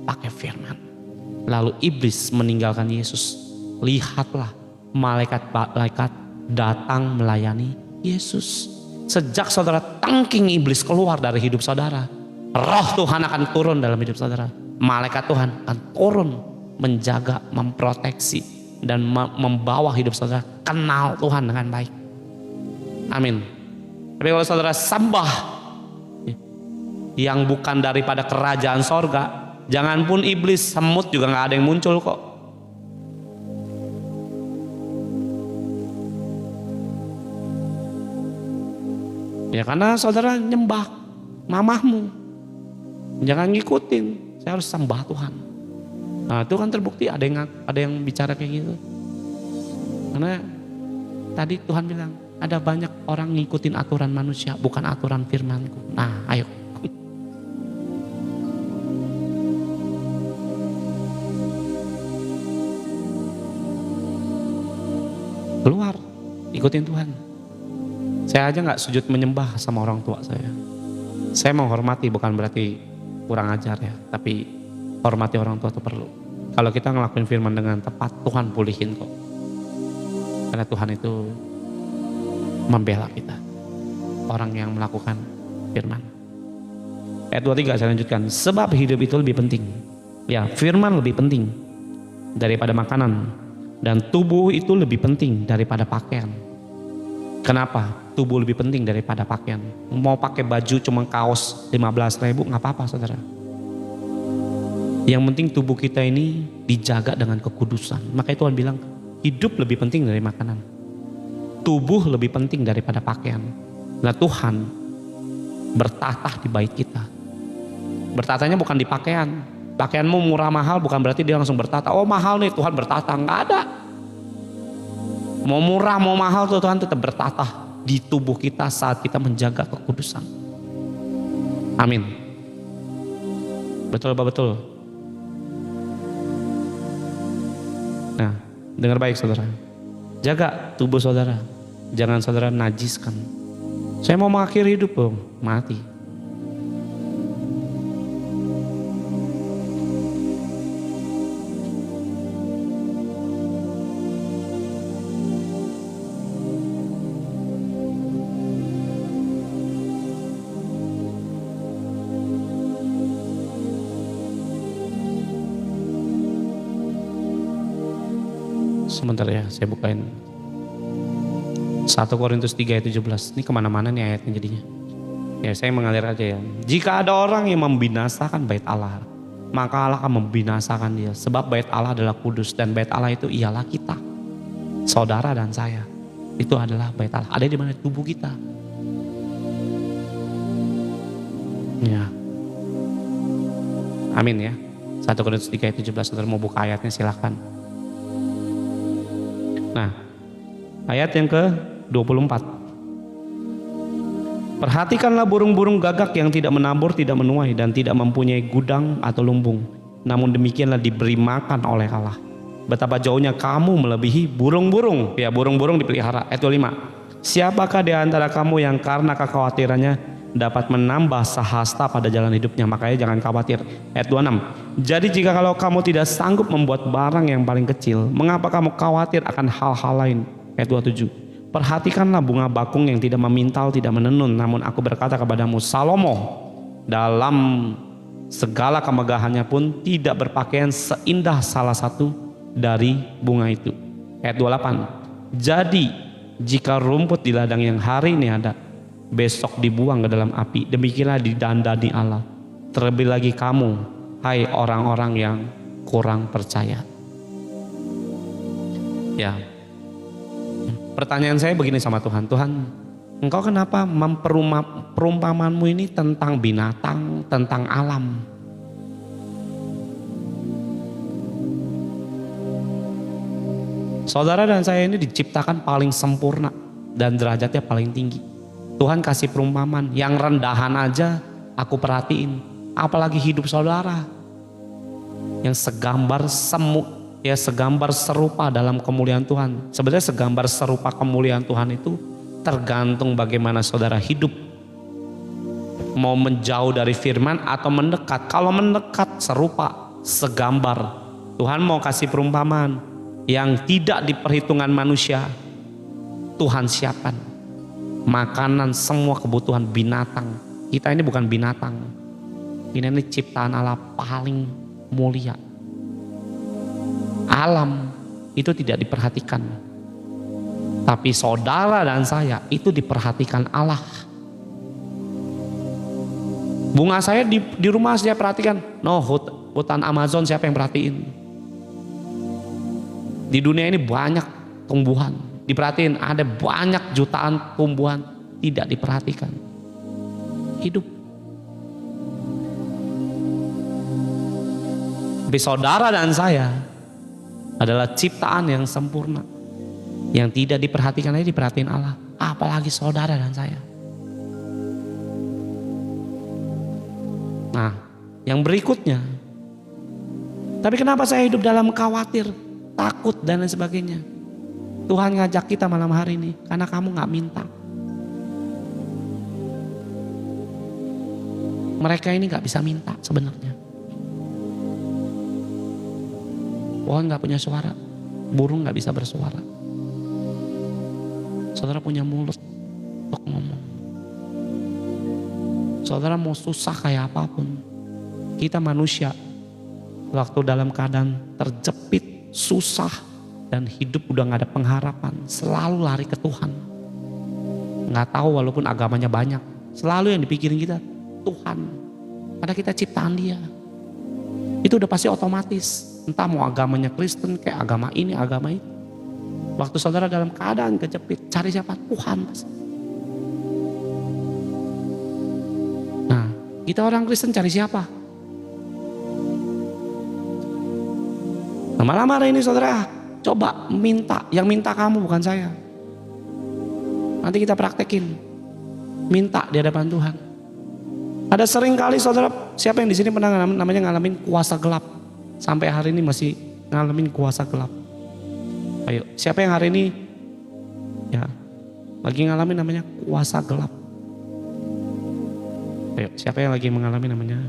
Pakai firman. Lalu iblis meninggalkan Yesus. Lihatlah malaikat-malaikat datang melayani Yesus. Sejak saudara tangking iblis keluar dari hidup saudara, roh Tuhan akan turun dalam hidup saudara. Malaikat Tuhan akan turun menjaga, memproteksi, dan membawa hidup saudara kenal Tuhan dengan baik. Amin. Tapi kalau saudara sembah yang bukan daripada kerajaan sorga, jangan pun iblis, semut juga gak ada yang muncul kok. Ya karena saudara nyembah mamahmu. Jangan ngikutin. Saya harus sembah Tuhan. Nah itu kan terbukti ada yang bicara kayak gitu. Karena tadi Tuhan bilang ada banyak orang ngikutin aturan manusia, bukan aturan firman-Ku. Nah ayo. Keluar, ikutin Tuhan. Saya aja gak sujud menyembah sama orang tua saya. Saya menghormati, bukan berarti kurang ajar ya. Tapi hormati orang tua itu perlu. Kalau kita ngelakuin firman dengan tepat, Tuhan pulihin kok. Karena Tuhan itu membela kita. Orang yang melakukan firman. Ayat 23 saya lanjutkan. Sebab hidup itu lebih penting. Ya, firman lebih penting daripada makanan. Dan tubuh itu lebih penting daripada pakaian. Kenapa? Tubuh lebih penting daripada pakaian. Mau pakai baju cuma kaos 15.000 gak apa-apa saudara. Yang penting tubuh kita ini dijaga dengan kekudusan. Makanya Tuhan bilang hidup lebih penting dari makanan. Tubuh lebih penting daripada pakaian. Nah Tuhan bertatah di bait kita. Bertatahnya bukan di pakaian. Pakaianmu murah mahal bukan berarti dia langsung bertata. Oh mahal nih Tuhan bertata. Gak ada. Mau murah mau mahal tuh Tuhan tetap bertatah di tubuh kita saat kita menjaga kekudusan. Amin. Betul betul. Nah, dengar baik saudara. Jaga tubuh saudara. Jangan saudara najiskan. Saya mau mengakhiri hidup loh, mati. Sebentar ya, saya bukain 1 Korintus 3 ayat 17. Ini kemana-mana nih ayatnya jadinya. Ya saya mengalir aja ya. Jika ada orang yang membinasakan bait Allah, maka Allah akan membinasakan dia. Sebab bait Allah adalah kudus dan bait Allah itu ialah kita. Saudara dan saya. Itu adalah bait Allah. Ada di mana? Tubuh kita. Ya. Amin ya. 1 Korintus 3 ayat 17. Saudara mau buka ayatnya silahkan. Nah, ayat yang ke-24. Perhatikanlah burung-burung gagak yang tidak menabur, tidak menuai, dan tidak mempunyai gudang atau lumbung. Namun demikianlah diberi makan oleh Allah. Betapa jauhnya kamu melebihi burung-burung. Ya, burung-burung dipelihara. Ayat 25. Siapakah di antara kamu yang karena kekhawatirannya dapat menambah sahasta pada jalan hidupnya? Makanya jangan khawatir. Ayat 26. Jadi jika kalau kamu tidak sanggup membuat barang yang paling kecil, mengapa kamu khawatir akan hal-hal lain? Ayat 27. Perhatikanlah bunga bakung yang tidak memintal, tidak menenun, namun aku berkata kepadamu, Salomo dalam segala kemegahannya pun tidak berpakaian seindah salah satu dari bunga itu. Ayat 28. Jadi jika rumput di ladang yang hari ini ada, besok dibuang ke dalam api, demikianlah didandani Allah. Terlebih lagi kamu, hai orang-orang yang kurang percaya. Ya, pertanyaan saya begini sama Tuhan. Tuhan, Engkau kenapa perumpamanmu ini tentang binatang, tentang alam? Saudara dan saya ini diciptakan paling sempurna dan derajatnya paling tinggi. Tuhan kasih perumpamaan, yang rendahan aja aku perhatiin, apalagi hidup saudara yang segambar segambar serupa dalam kemuliaan Tuhan. Sebenarnya segambar serupa kemuliaan Tuhan itu tergantung bagaimana saudara hidup. Mau menjauh dari firman atau mendekat. Kalau mendekat serupa, segambar. Tuhan mau kasih perumpamaan yang tidak diperhitungan manusia. Tuhan siapkan makanan, semua kebutuhan binatang. Kita ini bukan binatang. Ini ciptaan Allah paling mulia. Alam itu tidak diperhatikan, tapi saudara dan saya itu diperhatikan Allah. Bunga saya di rumah saya perhatikan. No, hutan Amazon siapa yang perhatiin? Di dunia ini banyak tumbuhan, diperhatiin. Ada banyak jutaan tumbuhan tidak diperhatikan. Hidup. Tapi saudara dan saya adalah ciptaan yang sempurna, yang tidak diperhatikan aja diperhatiin Allah, apalagi saudara dan saya. Nah, yang berikutnya, tapi kenapa saya hidup dalam khawatir, takut dan lain sebagainya? Tuhan ngajak kita malam hari ini karena kamu gak minta. Mereka ini gak bisa minta sebenarnya. Pohon gak punya suara, burung gak bisa bersuara. Saudara punya mulut untuk ngomong. Saudara mau susah kayak apapun, kita manusia waktu dalam keadaan terjepit, susah, dan hidup udah gak ada pengharapan, selalu lari ke Tuhan. Gak tahu walaupun agamanya banyak, selalu yang dipikirin kita Tuhan, karena kita ciptaan Dia. Itu udah pasti otomatis. Entah mau agamanya Kristen kayak agama ini, agama itu. Waktu saudara dalam keadaan kejepit, cari siapa? Tuhan. Nah, kita orang Kristen cari siapa? Nah, malam hari ini saudara, coba minta. Yang minta kamu bukan saya. Nanti kita praktekin. Minta di hadapan Tuhan. Ada sering kali saudara, siapa yang di sini pernah ngalamin kuasa gelap? Sampai hari ini masih ngalamin kuasa gelap. Ayo, siapa yang hari ini ya lagi ngalamin namanya kuasa gelap? Ayo, siapa yang lagi mengalami namanya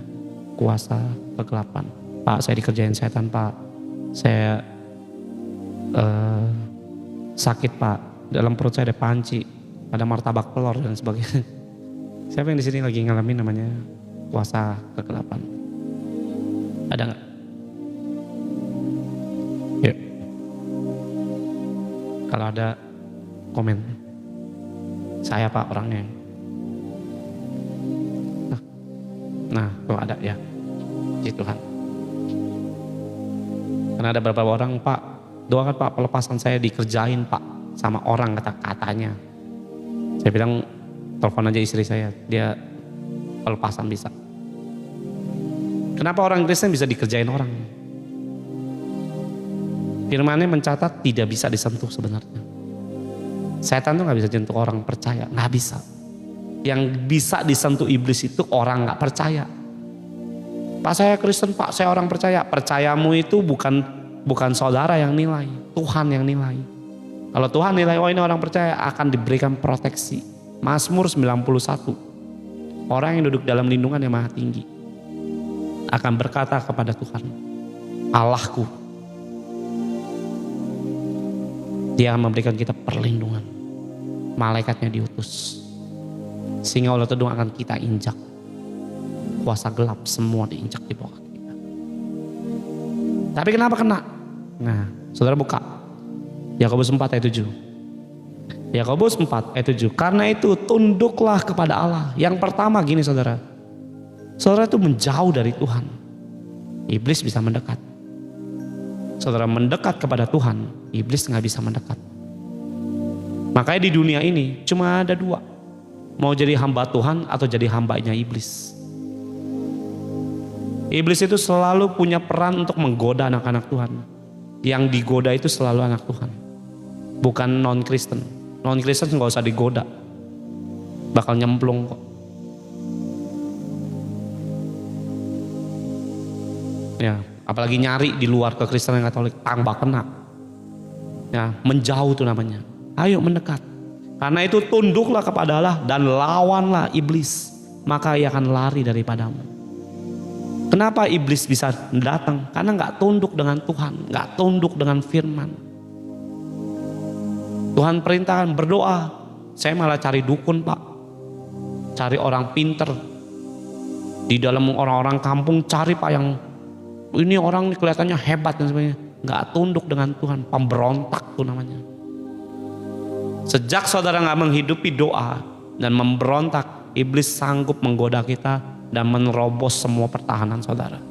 kuasa kegelapan? Pak, saya dikerjain setan, Pak. Saya sakit, Pak. Dalam perut saya ada panci, ada martabak telur dan sebagainya. Siapa yang di sini lagi ngalamin namanya kuasa kegelapan? Ada nggak? Yuk. Kalau ada komen. Saya Pak orangnya. Nah, kalau ada ya. Puji Tuhan. Karena ada beberapa orang, Pak, doakan Pak pelepasan saya dikerjain Pak sama orang kata-katanya. Saya bilang telepon aja istri saya, dia pelepasan bisa. Kenapa orang Kristen bisa dikerjain orang? Firman-Nya mencatat tidak bisa disentuh sebenarnya. Setan tuh gak bisa jentuh orang percaya, gak bisa. Yang bisa disentuh iblis itu orang gak percaya. Pak, saya Kristen, Pak, saya orang percaya. Percayamu itu bukan saudara yang nilai, Tuhan yang nilai. Kalau Tuhan nilai, oh ini orang percaya, akan diberikan proteksi. Mazmur 91. Orang yang duduk dalam lindungan yang maha tinggi akan berkata kepada Tuhan, Allahku. Dia akan memberikan kita perlindungan. Malaikatnya diutus. Sehingga ulat tedung akan kita injak. kuasa gelap semua diinjak di bawah kaki kita. Tapi kenapa kena? Nah, saudara buka Yakobus 4 ayat 7. Yakobus 4 ayat 7. Karena itu tunduklah kepada Allah. Yang pertama gini saudara. Saudara itu menjauh dari Tuhan. Iblis bisa mendekat. Saudara mendekat kepada Tuhan, iblis gak bisa mendekat. Makanya di dunia ini cuma ada dua. Mau jadi hamba Tuhan atau jadi hambanya iblis. Iblis itu selalu punya peran untuk menggoda anak-anak Tuhan. Yang digoda itu selalu anak Tuhan. Bukan non-Kristen. Non-Kristen gak usah digoda. Bakal nyemplung kok. Ya, apalagi nyari di luar kekristenan Katolik, tambah kena. Ya, menjauh itu namanya. Ayo mendekat. Karena itu tunduklah kepada Allah dan lawanlah iblis, maka ia akan lari daripadamu. Kenapa iblis bisa datang? Karena nggak tunduk dengan Tuhan, nggak tunduk dengan firman. Tuhan perintahkan berdoa. Saya malah cari dukun pak, cari orang pinter. Di dalam orang-orang kampung cari pak yang ini orang kelihatannya hebat dan sebagainya. Nggak tunduk dengan Tuhan, pemberontak tuh namanya. Sejak saudara nggak menghidupi doa dan memberontak, iblis sanggup menggoda kita dan menerobos semua pertahanan saudara.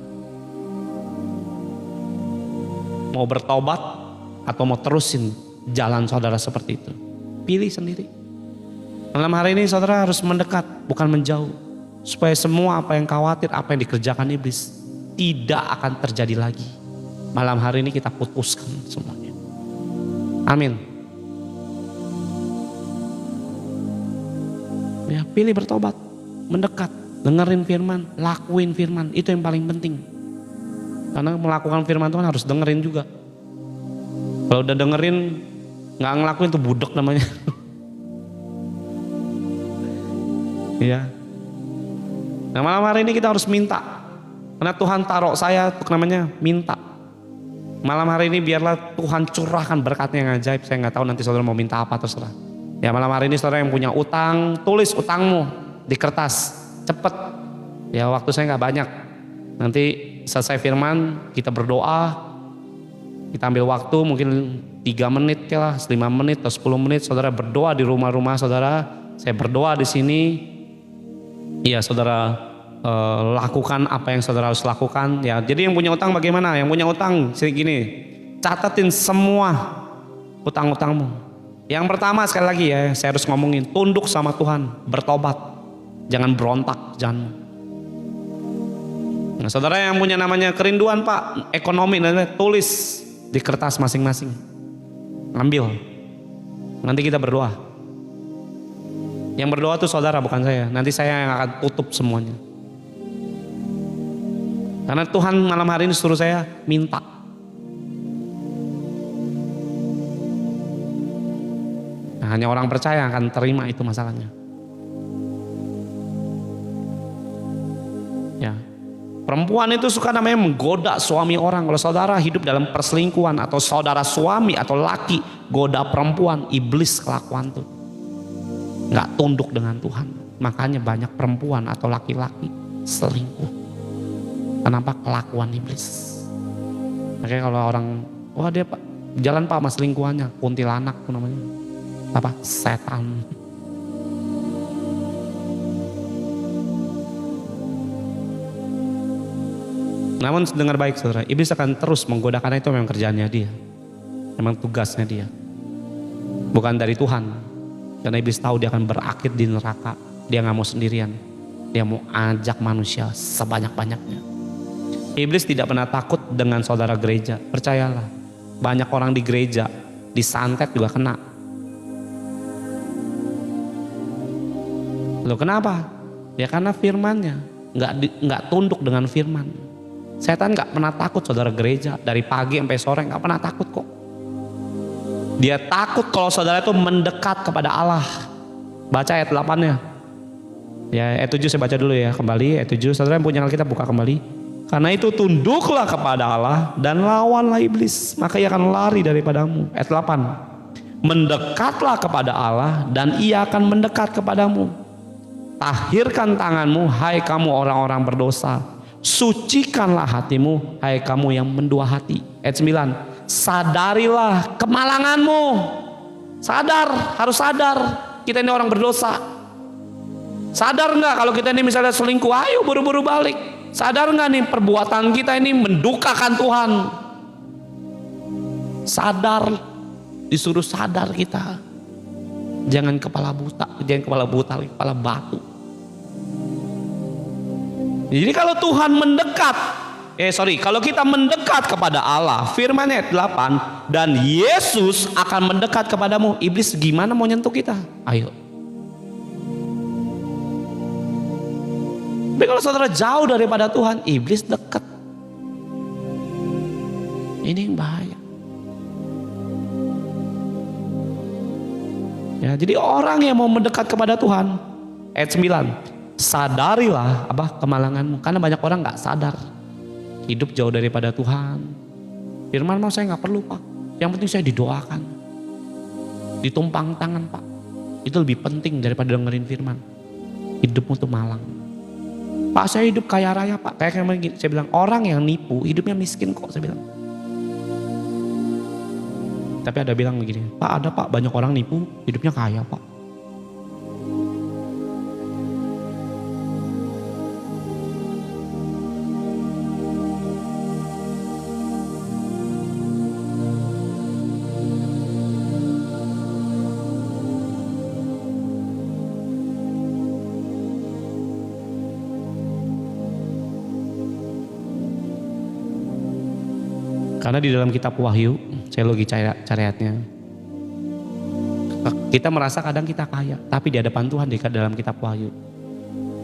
Mau bertobat atau mau terusin jalan saudara seperti itu, pilih sendiri. Malam hari ini saudara harus mendekat, bukan menjauh, supaya semua apa yang khawatir, apa yang dikerjakan iblis tidak akan terjadi lagi. Malam hari ini kita putuskan semuanya. Amin. Ya, pilih bertobat, mendekat, dengerin firman, lakuin firman, itu yang paling penting. Karena melakukan firman Tuhan harus dengerin juga. Kalau udah dengerin nggak ngelakuin tuh budak namanya. Iya. Nah malam hari ini kita harus minta. Karena Tuhan taruh saya tuh namanya minta. Malam hari ini biarlah Tuhan curahkan berkatnya yang ajaib. Saya nggak tahu nanti saudara mau minta apa terserah. Ya malam hari ini saudara yang punya utang, tulis utangmu di kertas, cepet. Ya waktu saya nggak banyak. Nanti selesai firman kita berdoa, kita ambil waktu mungkin 3 menit lah, 5 menit atau 10 menit. Saudara berdoa di rumah-rumah saudara. Saya berdoa di sini. Iya saudara lakukan apa yang saudara harus lakukan. Ya jadi yang punya utang bagaimana? Yang punya utang gini, catatin semua utang-utangmu. Yang pertama sekali lagi ya, saya harus ngomongin, tunduk sama Tuhan, bertobat, jangan berontak, jangan. Nah, saudara yang punya namanya kerinduan pak, ekonomi, tulis di kertas masing-masing, ambil, nanti kita berdoa. Yang berdoa tuh saudara bukan saya, nanti saya yang akan tutup semuanya. Karena Tuhan malam hari ini suruh saya minta. Hanya orang percaya akan terima itu masalahnya. Ya, perempuan itu suka namanya menggoda suami orang. Kalau saudara hidup dalam perselingkuhan atau saudara suami atau laki goda perempuan, iblis kelakuan tuh. Nggak tunduk dengan Tuhan. Makanya banyak perempuan atau laki-laki selingkuh. Kenapa? Kelakuan iblis. Makanya kalau orang, wah dia pak jalan pak sama selingkuhannya, kuntilanak tuh namanya. Apa? Setan. Namun dengar baik saudara, iblis akan terus menggoda karena itu memang kerjaannya dia. Memang tugasnya dia. Bukan dari Tuhan. Karena iblis tahu dia akan berakhir di neraka. Dia gak mau sendirian. Dia mau ajak manusia sebanyak-banyaknya. Iblis tidak pernah takut dengan saudara gereja. Percayalah. Banyak orang di gereja disantet juga kena. Loh kenapa? Ya karena firmannya nggak tunduk dengan firman. Setan nggak pernah takut saudara gereja dari pagi sampai sore, nggak pernah takut kok. Dia takut kalau saudara itu mendekat kepada Allah. Baca ayat 8-nya. Ya ayat 7 saya baca dulu ya kembali ayat 7. Saudara yang punya Alkitab buka kembali. Karena itu tunduklah kepada Allah dan lawanlah iblis, maka ia akan lari daripadamu. Ayat 8. Mendekatlah kepada Allah dan ia akan mendekat kepadamu. Tahirkan tanganmu, hai kamu orang-orang berdosa. Sucikanlah hatimu, hai kamu yang mendua hati. Ayat 9. Sadarilah kemalanganmu. Sadar, harus sadar. Kita ini orang berdosa. Sadar nggak kalau kita ini misalnya selingkuh, ayo buru-buru balik. Sadar nggak nih perbuatan kita ini mendukakan Tuhan. Sadar, disuruh sadar kita. Jangan kepala buta, kepala batu. Jadi kalau Tuhan mendekat, kalau kita mendekat kepada Allah, firman ayat 8, dan Yesus akan mendekat kepadamu. Iblis gimana mau nyentuh kita? Ayo. Tapi kalau saudara jauh daripada Tuhan, iblis dekat. Ini yang bahaya. Ya, jadi orang yang mau mendekat kepada Tuhan, ayat 9, sadarilah kemalanganmu. Karena banyak orang gak sadar, hidup jauh daripada Tuhan. Firman mau saya gak perlu Pak, yang penting saya didoakan, ditumpang tangan Pak. Itu lebih penting daripada dengerin firman. Hidupmu tuh malang. Pak saya hidup kaya raya Pak. Kayak kemarin saya bilang, orang yang nipu hidupnya miskin kok, saya bilang. Tapi ada bilang begini, Pak ada Pak, banyak orang nipu hidupnya kaya Pak. Karena di dalam kitab Wahyu, saya lagi cari ayatnya. Kita merasa kadang kita kaya, tapi di hadapan Tuhan di dalam kitab Wahyu,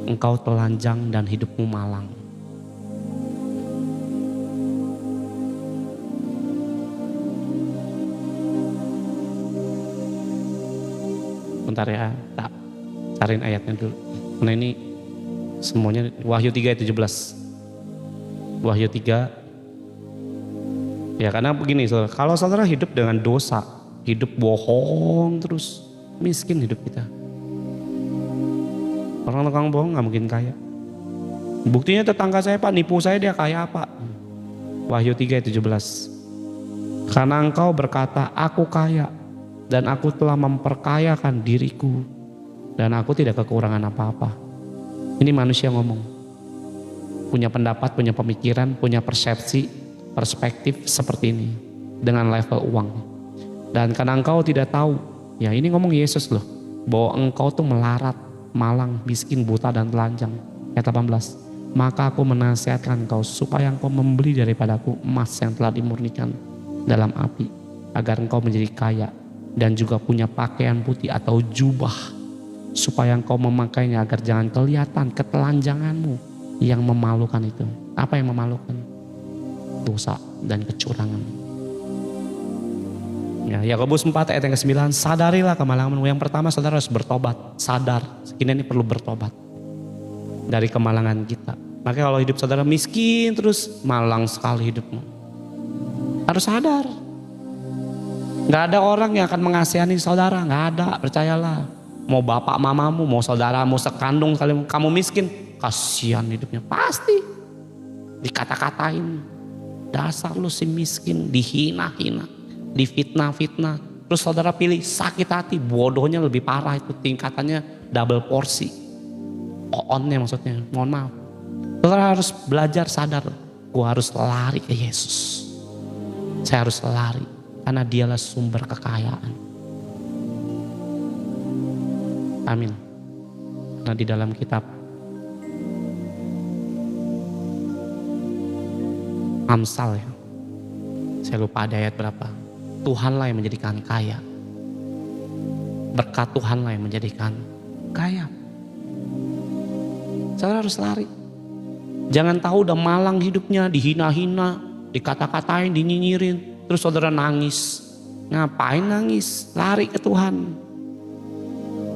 engkau telanjang dan hidupmu malang. Bentar ya, tak cariin ayatnya dulu. Karena ini semuanya Wahyu 3 ayat 17. Wahyu 3. Ya karena begini, kalau saudara hidup dengan dosa, hidup bohong terus, miskin hidup kita. Orang tukang bohong gak mungkin kaya. Buktinya tetangga saya Pak, nipu saya dia kaya Pak. Wahyu 3 ayat 17. Karena engkau berkata, aku kaya dan aku telah memperkayakan diriku dan aku tidak kekurangan apa-apa. Ini manusia ngomong. Punya pendapat, punya pemikiran, punya persepsi, perspektif seperti ini dengan level uang. Dan karena engkau tidak tahu, ya ini ngomong Yesus loh, bahwa engkau tuh melarat, malang, miskin, buta dan telanjang. Ayat 18, maka aku menasihatkan engkau supaya engkau membeli daripadaku emas yang telah dimurnikan dalam api, agar engkau menjadi kaya dan juga punya pakaian putih atau jubah, supaya engkau memakainya agar jangan kelihatan ketelanjanganmu yang memalukan itu. Apa yang memalukan? Dosa dan kecurangan. Ya, Yakobus 4 ayat yang ke-9, sadarilah kemalanganmu. Yang pertama saudara harus bertobat, sadar. Kita ini perlu bertobat dari kemalangan kita. Makanya kalau hidup saudara miskin terus, malang sekali hidupmu. Harus sadar. Gak ada orang yang akan mengasihani saudara, gak ada, percayalah. Mau bapak mamamu, mau saudaramu sekandung sekali kamu miskin, kasihan hidupnya pasti. Dikata-katain. Dasar lu si miskin, dihina-hina, difitnah-fitnah. Terus saudara pilih sakit hati, bodohnya lebih parah itu, tingkatannya double porsi. Oonnya maksudnya, mohon maaf. Saudara harus belajar sadar, gua harus lari ke Yesus. Saya harus lari, karena dialah sumber kekayaan. Amin. Nah di dalam kitab Amsal ya, saya lupa ada ayat berapa. Tuhanlah yang menjadikan kaya, berkat Tuhanlah yang menjadikan kaya. Saudara harus lari. Jangan tahu udah malang hidupnya, dihina-hina, dikata-katain, dinyinyirin, terus saudara nangis. Ngapain nangis? Lari ke Tuhan.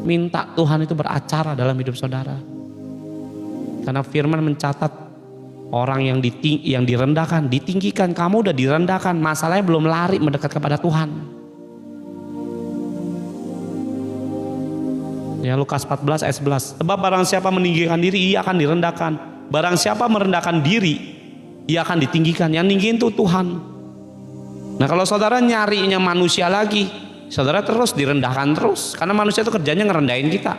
Minta Tuhan itu beracara dalam hidup saudara. Karena firman mencatat, orang yang direndahkan, ditinggikan. Kamu udah direndahkan, masalahnya belum lari mendekat kepada Tuhan. Ya, Lukas 14 ayat 11. Sebab barang siapa meninggikan diri, ia akan direndahkan. Barang siapa merendahkan diri, ia akan ditinggikan. Yang tinggiin itu Tuhan. Nah, kalau saudara nyarinya manusia lagi, saudara terus direndahkan terus. Karena manusia itu kerjanya ngerendahin kita.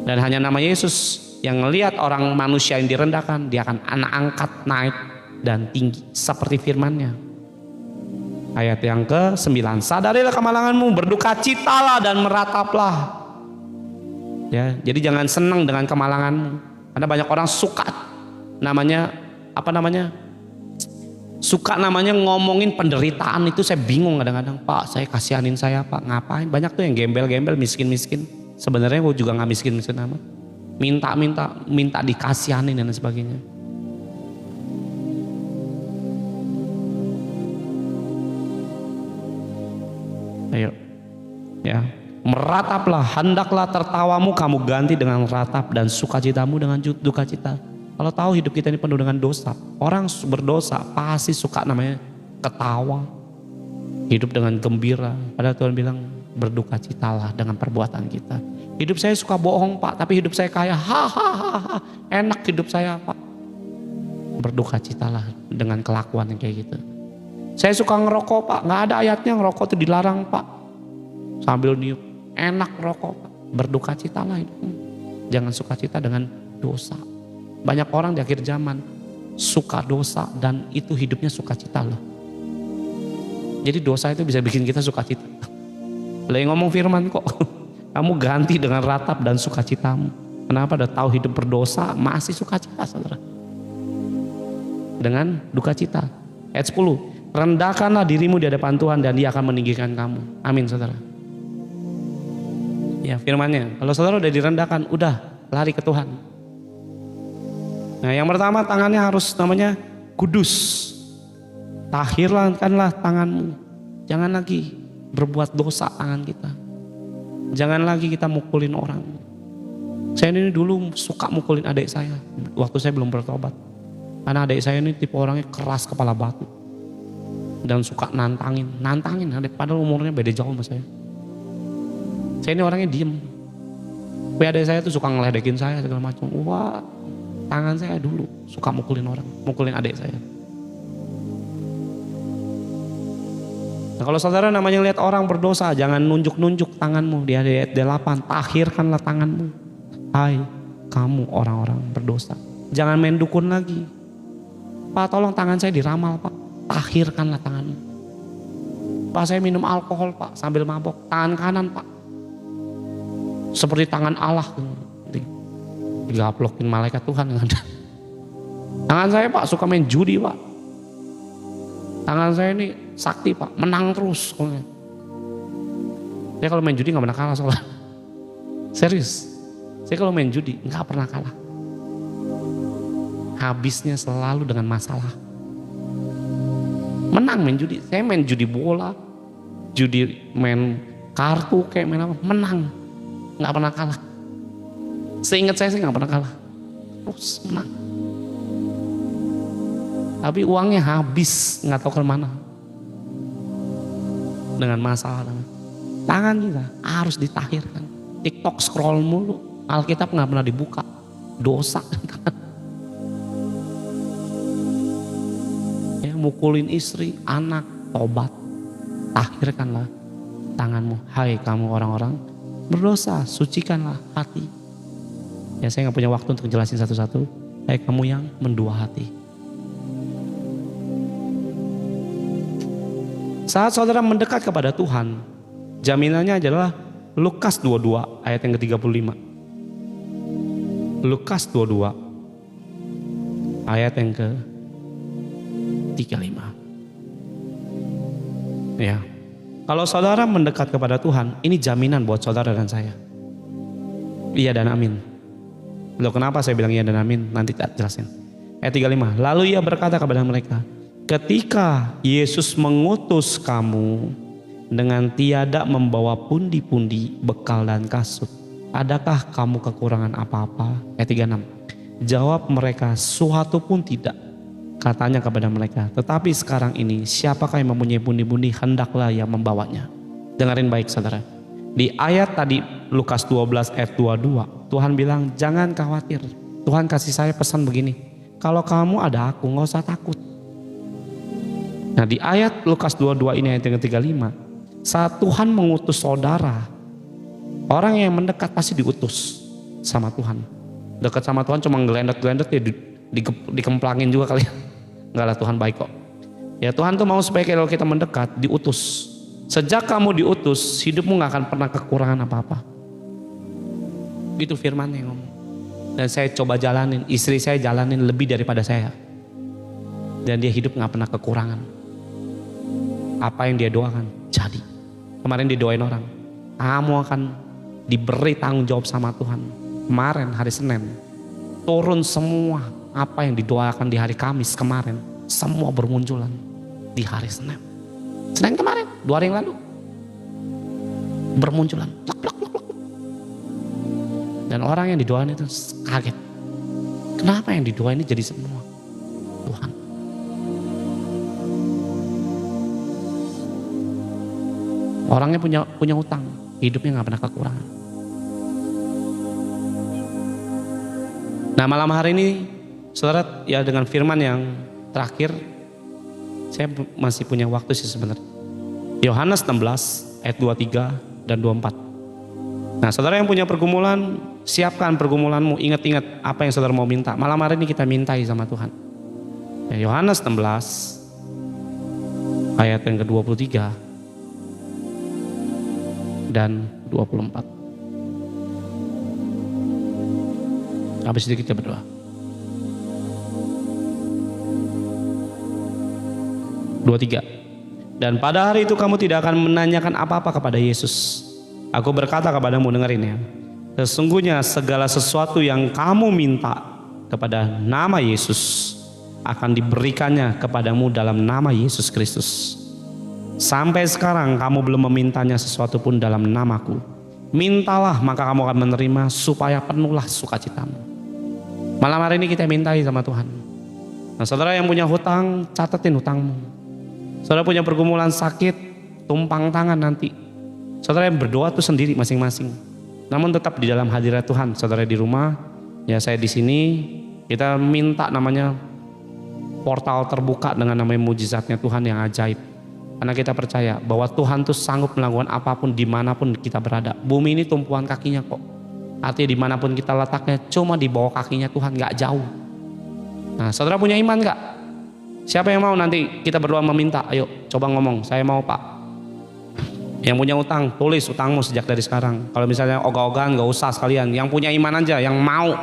Dan hanya nama Yesus yang ngelihat orang manusia yang direndahkan, dia akan anak angkat, naik dan tinggi seperti firman-Nya. Ayat yang ke-9, sadarilah kemalanganmu, berdukacitalah dan merataplah. Ya, jadi jangan senang dengan kemalanganmu. Karena banyak orang suka suka ngomongin penderitaan itu. Saya bingung kadang-kadang, Pak, saya kasihanin saya, Pak. Ngapain? Banyak tuh yang gembel-gembel, miskin-miskin. Sebenarnya gue juga nggak miskin-miskin amat. Minta dikasihanin dan sebagainya. Ayo, ya, merataplah, hendaklah tertawamu kamu ganti dengan ratap dan sukacitamu dengan dukacita. Kalau tahu hidup kita ini penuh dengan dosa, orang berdosa pasti suka namanya ketawa, hidup dengan gembira. Padahal Tuhan bilang berdukacitalah dengan perbuatan kita. Hidup saya suka bohong, Pak, tapi hidup saya kaya, hahaha, enak hidup saya, Pak. Berdukacitalah dengan kelakuan yang kayak gitu. Saya suka ngerokok, Pak, nggak ada ayatnya ngerokok itu dilarang, Pak. Sambil niup, enak rokok, Pak. Berdukacitalah hidupmu. Jangan sukacita dengan dosa. Banyak orang di akhir zaman suka dosa dan itu hidupnya sukacita loh. Jadi dosa itu bisa bikin kita sukacita. Lagi ngomong firman kok. Kamu ganti dengan ratap dan sukacitamu. Kenapa? Udah tahu hidup berdosa masih sukacita, saudara. Dengan dukacita. Ayat 10. Rendahkanlah dirimu di hadapan Tuhan dan Dia akan meninggikan kamu. Amin, saudara. Ya, firman-Nya. Kalau saudara udah direndahkan, udah lari ke Tuhan. Nah, yang pertama tangannya harus namanya kudus. Tahirkanlah tanganmu. Jangan lagi berbuat dosa tangan kita. Jangan lagi kita mukulin orang. Saya ini dulu suka mukulin adik saya waktu saya belum bertobat. Karena adik saya ini tipe orangnya keras kepala batu. Dan suka nantangin adik, padahal umurnya beda jauh sama saya. Saya ini orangnya diem. Tapi adik saya tuh suka ngeledekin saya segala macam. Wah, tangan saya dulu suka mukulin orang, mukulin adik saya. Nah, kalau saudara namanya lihat orang berdosa, jangan nunjuk-nunjuk tanganmu. Di ayat 8, tahirkanlah tanganmu. Hai kamu orang-orang berdosa. Jangan main dukun lagi. Pak, tolong tangan saya diramal, Pak. Tahirkanlah tanganmu. Pak, saya minum alkohol, Pak, sambil mabok. Tangan kanan, Pak. Seperti tangan Allah. Digaplokin malaikat Tuhan. Tangan saya, Pak, suka main judi, Pak. Tangan saya ini sakti, Pak, menang terus. Saya kalau main judi gak pernah kalah soalnya. Serius, saya kalau main judi gak pernah kalah. Habisnya selalu dengan masalah. Menang main judi, saya main judi bola, judi main kartu kayak main apa, menang. Gak pernah kalah. Seingat saya gak pernah kalah. Terus menang. Tapi uangnya habis, nggak tahu kemana. Dengan masalah. Tangan kita harus ditahirkan. TikTok scroll mulu, Alkitab nggak pernah dibuka. Dosa. Ya, mukulin istri, anak, tobat. Tahirkanlah tanganmu. Hai kamu orang-orang berdosa, sucikanlah hati. Ya, saya nggak punya waktu untuk jelasin satu-satu. Hai kamu yang mendua hati. Saat saudara mendekat kepada Tuhan, jaminannya adalah Lukas 22 ayat yang ke-35. Lukas 22 ayat yang ke-35. Ya. Kalau saudara mendekat kepada Tuhan, ini jaminan buat saudara dan saya. Iya dan amin. Loh, kenapa saya bilang iya dan amin? Nanti tak jelasin. Ayat 35. Lalu ia berkata kepada mereka, ketika Yesus mengutus kamu dengan tiada membawa pundi-pundi, bekal dan kasut, adakah kamu kekurangan apa-apa? Ayat 36. Jawab mereka, suatu pun tidak. Katanya kepada mereka, tetapi sekarang ini siapakah yang mempunyai pundi-pundi, hendaklah yang membawanya. Dengarin baik saudara. Di ayat tadi Lukas 12 ayat 22, Tuhan bilang jangan khawatir. Tuhan kasih saya pesan begini, kalau kamu ada aku gak usah takut. Nah di ayat Lukas 22 ini ayat yang ke-35, saat Tuhan mengutus saudara, orang yang mendekat pasti diutus sama Tuhan. Dekat sama Tuhan cuma ngelendet-gelendet ya dikemplangin juga kali ya. Enggak lah, Tuhan baik kok. Ya Tuhan tuh mau supaya kalau kita mendekat diutus. Sejak kamu diutus, hidupmu gak akan pernah kekurangan apa-apa. Itu firman yang ngomong. Dan saya coba jalanin, istri saya jalanin lebih daripada saya. Dan dia hidup gak pernah kekurangan. Apa yang dia doakan, jadi. Kemarin didoain orang, kamu akan diberi tanggung jawab sama Tuhan. Kemarin hari Senin, turun semua apa yang didoakan di hari Kamis kemarin, semua bermunculan di hari Senin. Senin kemarin, 2 hari yang lalu, bermunculan. Plak, plak, plak, plak. Dan orang yang didoain itu kaget. Kenapa yang didoain ini jadi semua? Tuhan. Orangnya punya utang, hidupnya gak pernah kekurangan. Nah malam hari ini, saudara, ya dengan firman yang terakhir, saya masih punya waktu sih sebenarnya. Yohanes 16 ayat 23 dan 24. Nah saudara yang punya pergumulan, siapkan pergumulanmu, ingat-ingat apa yang saudara mau minta. Malam hari ini kita mintai sama Tuhan. Ya, Yohanes 16 ayat yang ke-23 dan 24. Habis itu kita berdoa. 23. Dan pada hari itu kamu tidak akan menanyakan apa-apa kepada Yesus. Aku berkata kepadamu, dengerin ya. Sesungguhnya segala sesuatu yang kamu minta kepada nama Yesus akan diberikannya kepadamu dalam nama Yesus Kristus. Sampai sekarang kamu belum memintanya sesuatu pun dalam namaku. Mintalah maka kamu akan menerima supaya penuhlah sukacitamu. Malam hari ini kita mintai sama Tuhan. Nah saudara yang punya hutang, catetin hutangmu. Saudara punya pergumulan sakit, tumpang tangan nanti. Saudara yang berdoa tuh sendiri masing-masing. Namun tetap di dalam hadirat Tuhan. Saudara di rumah, ya saya di sini, kita minta namanya portal terbuka dengan namanya mujizatnya Tuhan yang ajaib. Karena kita percaya bahwa Tuhan tuh sanggup melakukan apapun dimanapun kita berada. Bumi ini tumpuan kakinya kok. Artinya dimanapun kita letaknya, cuma di bawah kakinya Tuhan, gak jauh. Nah saudara punya iman gak? Siapa yang mau nanti kita berdoa meminta? Ayo coba ngomong, saya mau Pak. Yang punya utang, tulis utangmu sejak dari sekarang. Kalau misalnya ogah-ogahan gak usah sekalian. Yang punya iman aja, yang mau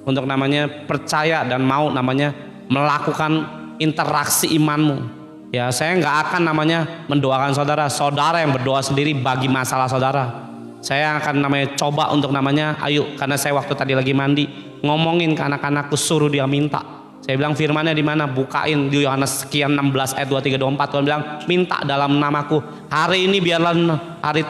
untuk namanya percaya dan mau namanya melakukan interaksi imanmu. Ya saya gak akan namanya mendoakan saudara. Saudara yang berdoa sendiri bagi masalah saudara. Saya akan namanya coba untuk namanya, ayo, karena saya waktu tadi lagi mandi ngomongin ke anak-anakku, suruh dia minta. Saya bilang firmannya di mana? Bukain di Yohanes sekian 16 ayat 23 24. Tuhan bilang minta dalam namaku. Hari ini biarlah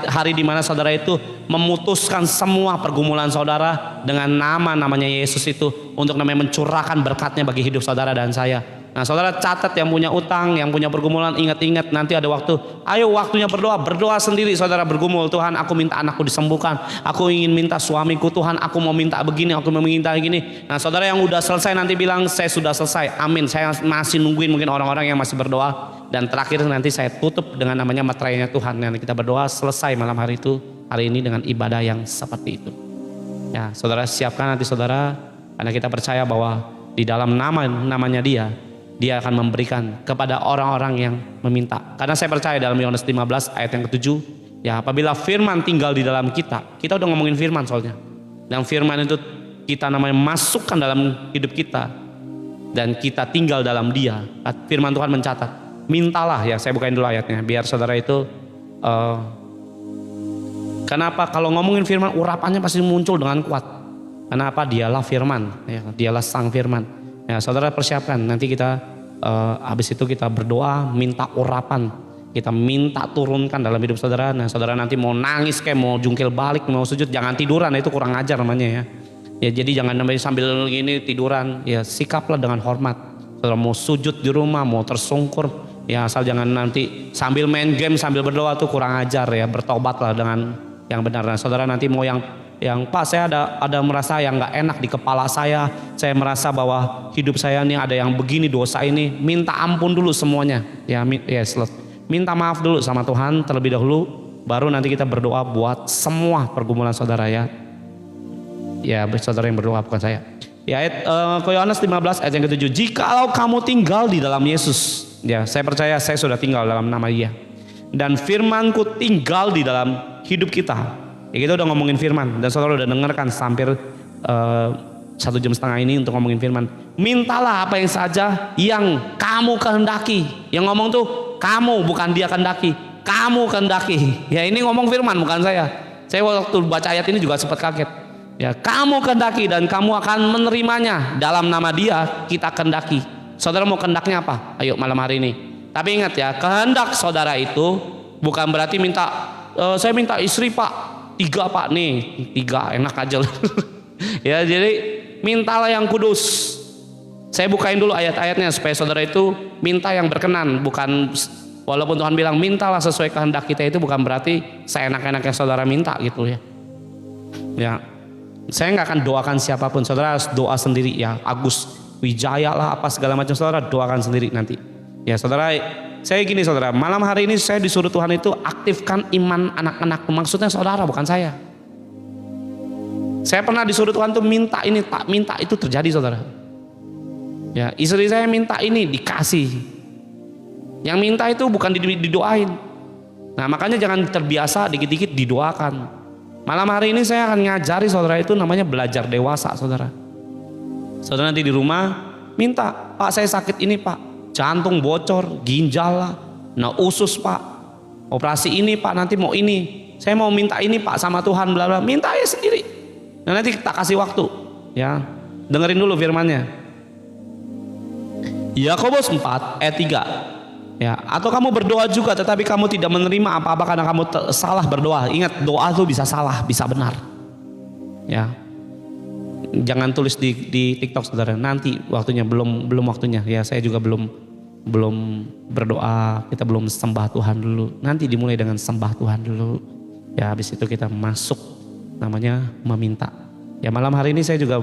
hari di mana saudara itu memutuskan semua pergumulan saudara dengan namanya Yesus itu untuk namanya mencurahkan berkatnya bagi hidup saudara dan saya. Nah saudara catat yang punya utang, yang punya pergumulan, ingat-ingat nanti ada waktu. Ayo waktunya berdoa sendiri saudara bergumul. Tuhan aku minta anakku disembuhkan. Aku ingin minta suamiku Tuhan, aku mau minta begini, aku mau minta begini. Nah saudara yang udah selesai nanti bilang saya sudah selesai, amin. Saya masih nungguin mungkin orang-orang yang masih berdoa. Dan terakhir nanti saya tutup dengan namanya materainya Tuhan. Nanti kita berdoa selesai malam hari itu, hari ini dengan ibadah yang seperti itu. Ya saudara siapkan nanti saudara, karena kita percaya bahwa di dalam namanya dia akan memberikan kepada orang-orang yang meminta. Karena saya percaya dalam Yohanes 15 ayat yang ke-7, ya apabila firman tinggal di dalam kita udah ngomongin firman soalnya. Dan firman itu kita namanya masukkan dalam hidup kita dan kita tinggal dalam dia. Firman Tuhan mencatat, mintalah, ya saya bukain dulu ayatnya biar saudara itu kenapa kalau ngomongin firman urapannya pasti muncul dengan kuat. Kenapa? Dialah firman, ya, dialah sang firman. Ya saudara persiapkan nanti kita habis itu kita berdoa minta urapan, kita minta turunkan dalam hidup saudara. Nah saudara nanti mau nangis kayak mau jungkil balik mau sujud jangan tiduran, itu kurang ajar namanya ya. Ya jadi jangan namanya sambil gini tiduran, ya sikaplah dengan hormat. Saudara mau sujud di rumah mau tersungkur, ya asal jangan nanti sambil main game sambil berdoa tuh kurang ajar ya. Bertobatlah dengan yang benar. Nah, saudara nanti mau yang Pak, saya ada merasa yang nggak enak di kepala saya merasa bahwa hidup saya ini ada yang begini, dosa ini, minta ampun dulu semuanya. Ya, minta maaf dulu sama Tuhan terlebih dahulu, baru nanti kita berdoa buat semua pergumulan saudara ya. Ya, saudara yang berdoa bukan saya. Ya, ayat Yohanes 15 ayat yang ke-7. Jikalau kamu tinggal di dalam Yesus, ya saya percaya saya sudah tinggal dalam nama Dia. Dan firmanku tinggal di dalam hidup kita. Ya, kita udah ngomongin firman dan saudara udah dengarkan hampir 1,5 jam ini untuk ngomongin firman. Mintalah apa yang saja yang kamu kehendaki. Yang ngomong tuh kamu, bukan dia kehendaki. Kamu kehendaki. Ya, ini ngomong firman bukan saya. Saya waktu baca ayat ini juga sempat kaget. Ya, kamu kehendaki dan kamu akan menerimanya. Dalam nama Dia kita kehendaki. Saudara mau kehendaknya apa? Ayo malam hari ini. Tapi ingat ya, kehendak saudara itu bukan berarti minta saya minta istri Pak 3 Pak, nih 3 enak aja. Ya, jadi mintalah yang kudus. Saya bukain dulu ayat-ayatnya supaya saudara itu minta yang berkenan, bukan walaupun Tuhan bilang mintalah sesuai kehendak kita, itu bukan berarti seenak-enaknya saudara minta gitu ya. Ya, saya nggak akan doakan siapapun, saudara harus doa sendiri ya. Agus Wijaya lah apa segala macam, saudara doakan sendiri nanti. Ya saudara, saya gini saudara, malam hari ini saya disuruh Tuhan itu aktifkan iman anak-anak, maksudnya saudara bukan saya. Saya pernah disuruh Tuhan tuh minta ini, tak minta itu terjadi saudara. Ya, istri saya minta ini dikasih. Yang minta itu bukan didoain. Nah, makanya jangan terbiasa dikit-dikit didoakan. Malam hari ini saya akan ngajari saudara itu namanya belajar dewasa saudara. Saudara nanti di rumah minta, Pak saya sakit ini Pak, jantung bocor, ginjal lah, nah usus Pak, operasi ini Pak, nanti mau ini, saya mau minta ini Pak sama Tuhan, bla bla, minta aja sendiri. Nah nanti kita kasih waktu, ya dengerin dulu firmannya. Yakobus 4 ayat 3. Ya, atau kamu berdoa juga tetapi kamu tidak menerima apa-apa karena kamu salah berdoa. Ingat, doa itu bisa salah, bisa benar. Ya. Jangan tulis di TikTok saudara. Nanti waktunya, belum waktunya. Ya, saya juga belum berdoa, kita belum sembah Tuhan dulu. Nanti dimulai dengan sembah Tuhan dulu. Ya, habis itu kita masuk namanya meminta. Ya, malam hari ini saya juga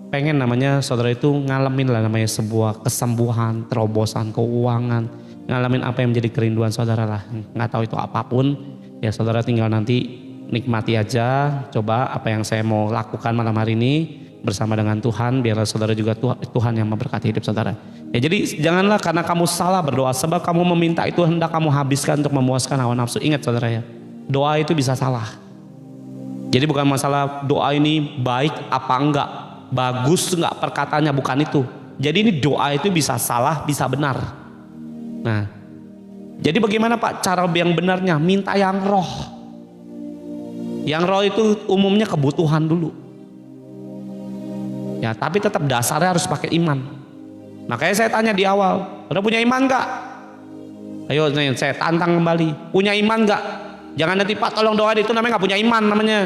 pengen namanya saudara itu ngalamin lah namanya sebuah kesembuhan, terobosan keuangan, ngalamin apa yang menjadi kerinduan saudara lah. Nggak tahu itu apapun, ya saudara tinggal nanti nikmati aja. Coba apa yang saya mau lakukan malam hari ini bersama dengan Tuhan, biar saudara juga Tuhan yang memberkati hidup saudara. Ya, jadi janganlah karena kamu salah berdoa, sebab kamu meminta itu hendak kamu habiskan untuk memuaskan hawa nafsu. Ingat saudara ya, doa itu bisa salah. Jadi bukan masalah doa ini baik apa enggak, bagus enggak perkataannya, bukan itu. Jadi ini doa itu bisa salah, bisa benar. Nah, jadi bagaimana Pak cara yang benarnya? Minta yang roh. Yang roh itu umumnya kebutuhan dulu. Ya, tapi tetap dasarnya harus pakai iman. Makanya saya tanya di awal, udah punya iman enggak? Ayo nih, saya tantang kembali. Punya iman enggak? Jangan nanti Pak tolong doain, itu namanya enggak punya iman namanya.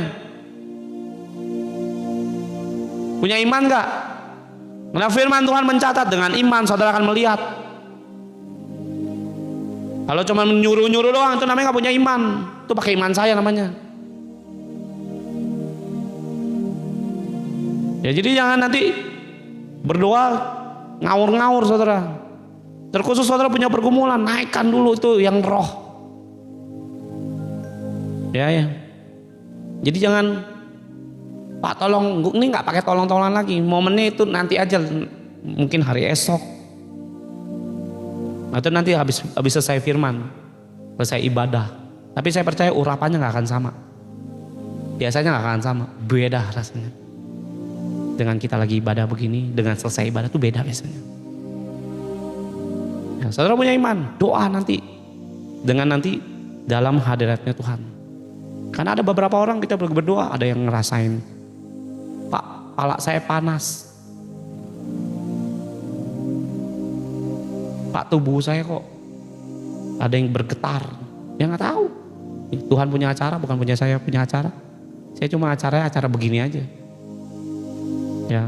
Punya iman enggak? Karena firman Tuhan mencatat dengan iman saudara akan melihat. Kalau cuma menyuruh-nyuruh doang itu namanya enggak punya iman. Itu pakai iman saya namanya. Ya, jadi jangan nanti berdoa ngawur-ngawur saudara. Terkhusus saudara punya pergumulan, naikkan dulu itu yang roh. Ya. Jadi jangan Pak tolong, ini nggak pakai tolong-tolongan lagi. Momennya itu nanti aja, mungkin hari esok. Atau nanti habis selesai firman, selesai ibadah. Tapi saya percaya urapannya nggak akan sama. Biasanya nggak akan sama, beda rasanya. Dengan kita lagi ibadah begini, dengan selesai ibadah itu beda biasanya. Ya, saudara punya iman, doa nanti dengan nanti dalam hadiratnya Tuhan. Karena ada beberapa orang kita berdoa, ada yang ngerasain, Pak, kepala saya panas. Pak, tubuh saya kok ada yang bergetar. Ya nggak tahu. Tuhan punya acara, bukan punya saya punya acara. Saya cuma acara begini aja. Ya,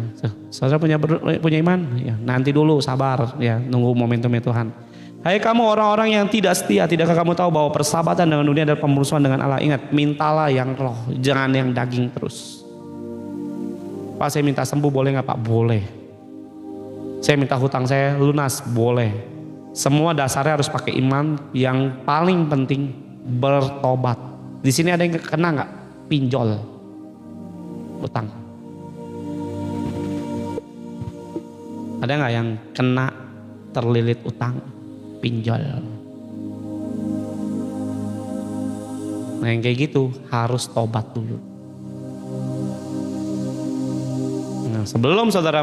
saudara punya iman, ya nanti dulu sabar, ya nunggu momentumnya Tuhan. Hai kamu orang-orang yang tidak setia, tidakkah kamu tahu bahwa persahabatan dengan dunia adalah pemusuhan dengan Allah? Ingat, mintalah yang roh, jangan yang daging terus. Pak, saya minta sembuh boleh nggak Pak? Boleh. Saya minta hutang saya lunas, boleh. Semua dasarnya harus pakai iman. Yang paling penting bertobat. Di sini ada yang kena nggak? Pinjol, hutang. Ada nggak yang kena terlilit utang, pinjol? Nah yang kayak gitu harus tobat dulu. Nah sebelum saudara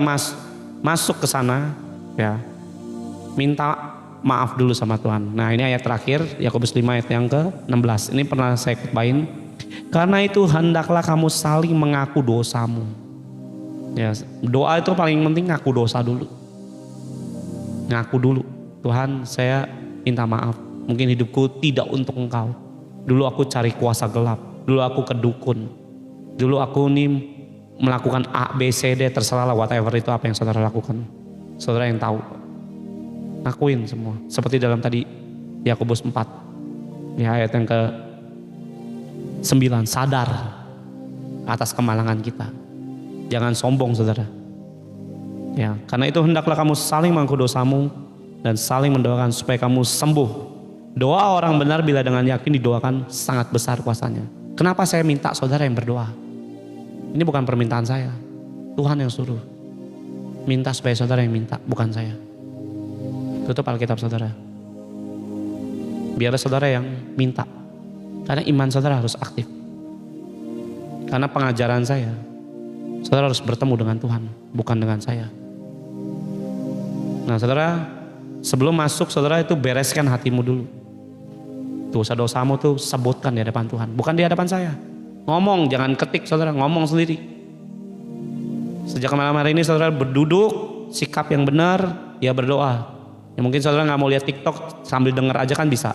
masuk ke sana, ya minta maaf dulu sama Tuhan. Nah ini ayat terakhir, Yakobus 5 ayat yang ke-16. Ini pernah saya khotbahin. Karena itu hendaklah kamu saling mengaku dosamu. Ya, doa itu paling penting ngaku dosa dulu. Ngaku dulu. Tuhan, saya minta maaf. Mungkin hidupku tidak untuk Engkau. Dulu aku cari kuasa gelap. Dulu aku kedukun. Dulu aku nih melakukan A, B, C, D, terserah lah whatever itu apa yang saudara lakukan. Saudara yang tahu. Ngakuin semua. Seperti dalam tadi Yakobus 4. Ya ayat yang ke-9. Sadar atas kemalangan kita. Jangan sombong saudara. Ya, karena itu hendaklah kamu saling mengaku dosamu dan saling mendoakan supaya kamu sembuh. Doa orang benar bila dengan yakin didoakan sangat besar kuasanya. Kenapa saya minta saudara yang berdoa? Ini bukan permintaan saya. Tuhan yang suruh. Minta supaya saudara yang minta, bukan saya. Tutup Alkitab saudara. Biar saudara yang minta. Karena iman saudara harus aktif. Karena pengajaran saya, saudara harus bertemu dengan Tuhan, bukan dengan saya. Nah saudara, sebelum masuk saudara itu bereskan hatimu dulu. Dosa-dosamu tuh sebutkan di hadapan Tuhan, bukan di hadapan saya. Ngomong, jangan ketik saudara, ngomong sendiri. Sejak malam hari ini saudara berduduk, sikap yang benar, ya berdoa. Ya mungkin saudara gak mau lihat TikTok sambil denger aja kan bisa.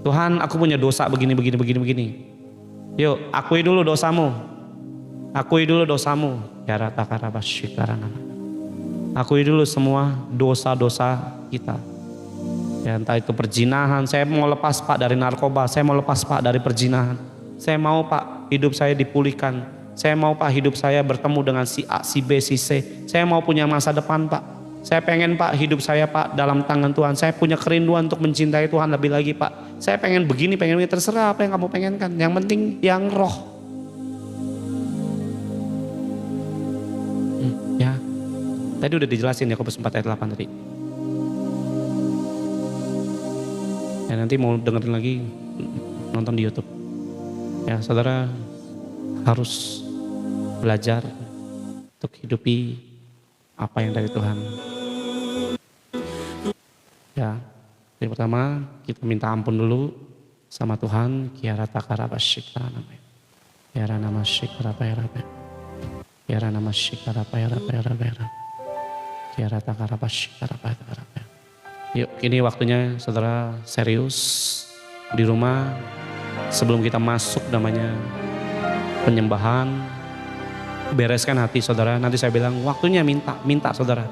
Tuhan, aku punya dosa begini. Yuk, akui dulu dosamu. Akui dulu dosamu. Ya rata karabasyikarana. Akui dulu semua dosa-dosa kita. Ya entah itu perzinahan, saya mau lepas Pak dari narkoba, saya mau lepas Pak dari perzinahan. Saya mau Pak hidup saya dipulihkan. Saya mau Pak hidup saya bertemu dengan si A, si B, si C. Saya mau punya masa depan Pak. Saya pengen Pak hidup saya Pak dalam tangan Tuhan. Saya punya kerinduan untuk mencintai Tuhan lebih lagi Pak. Saya pengen begini, terserah apa yang kamu pengenkan. Yang penting yang roh. Ya, tadi udah dijelasin Yakobus 4 ayat 8 tadi. Ya nanti mau dengerin lagi, nonton di YouTube. Ya saudara harus belajar untuk hidupi apa yang dari Tuhan. Ya, yang pertama kita minta ampun dulu sama Tuhan. Kiara takara basyikta namanya. Kiara nama syikara payarape. Kiara nama syikara payarape. Kiara takara basyikara payarape. Yuk, ini waktunya saudara serius di rumah. Sebelum kita masuk namanya penyembahan, bereskan hati saudara. Nanti saya bilang waktunya minta saudara.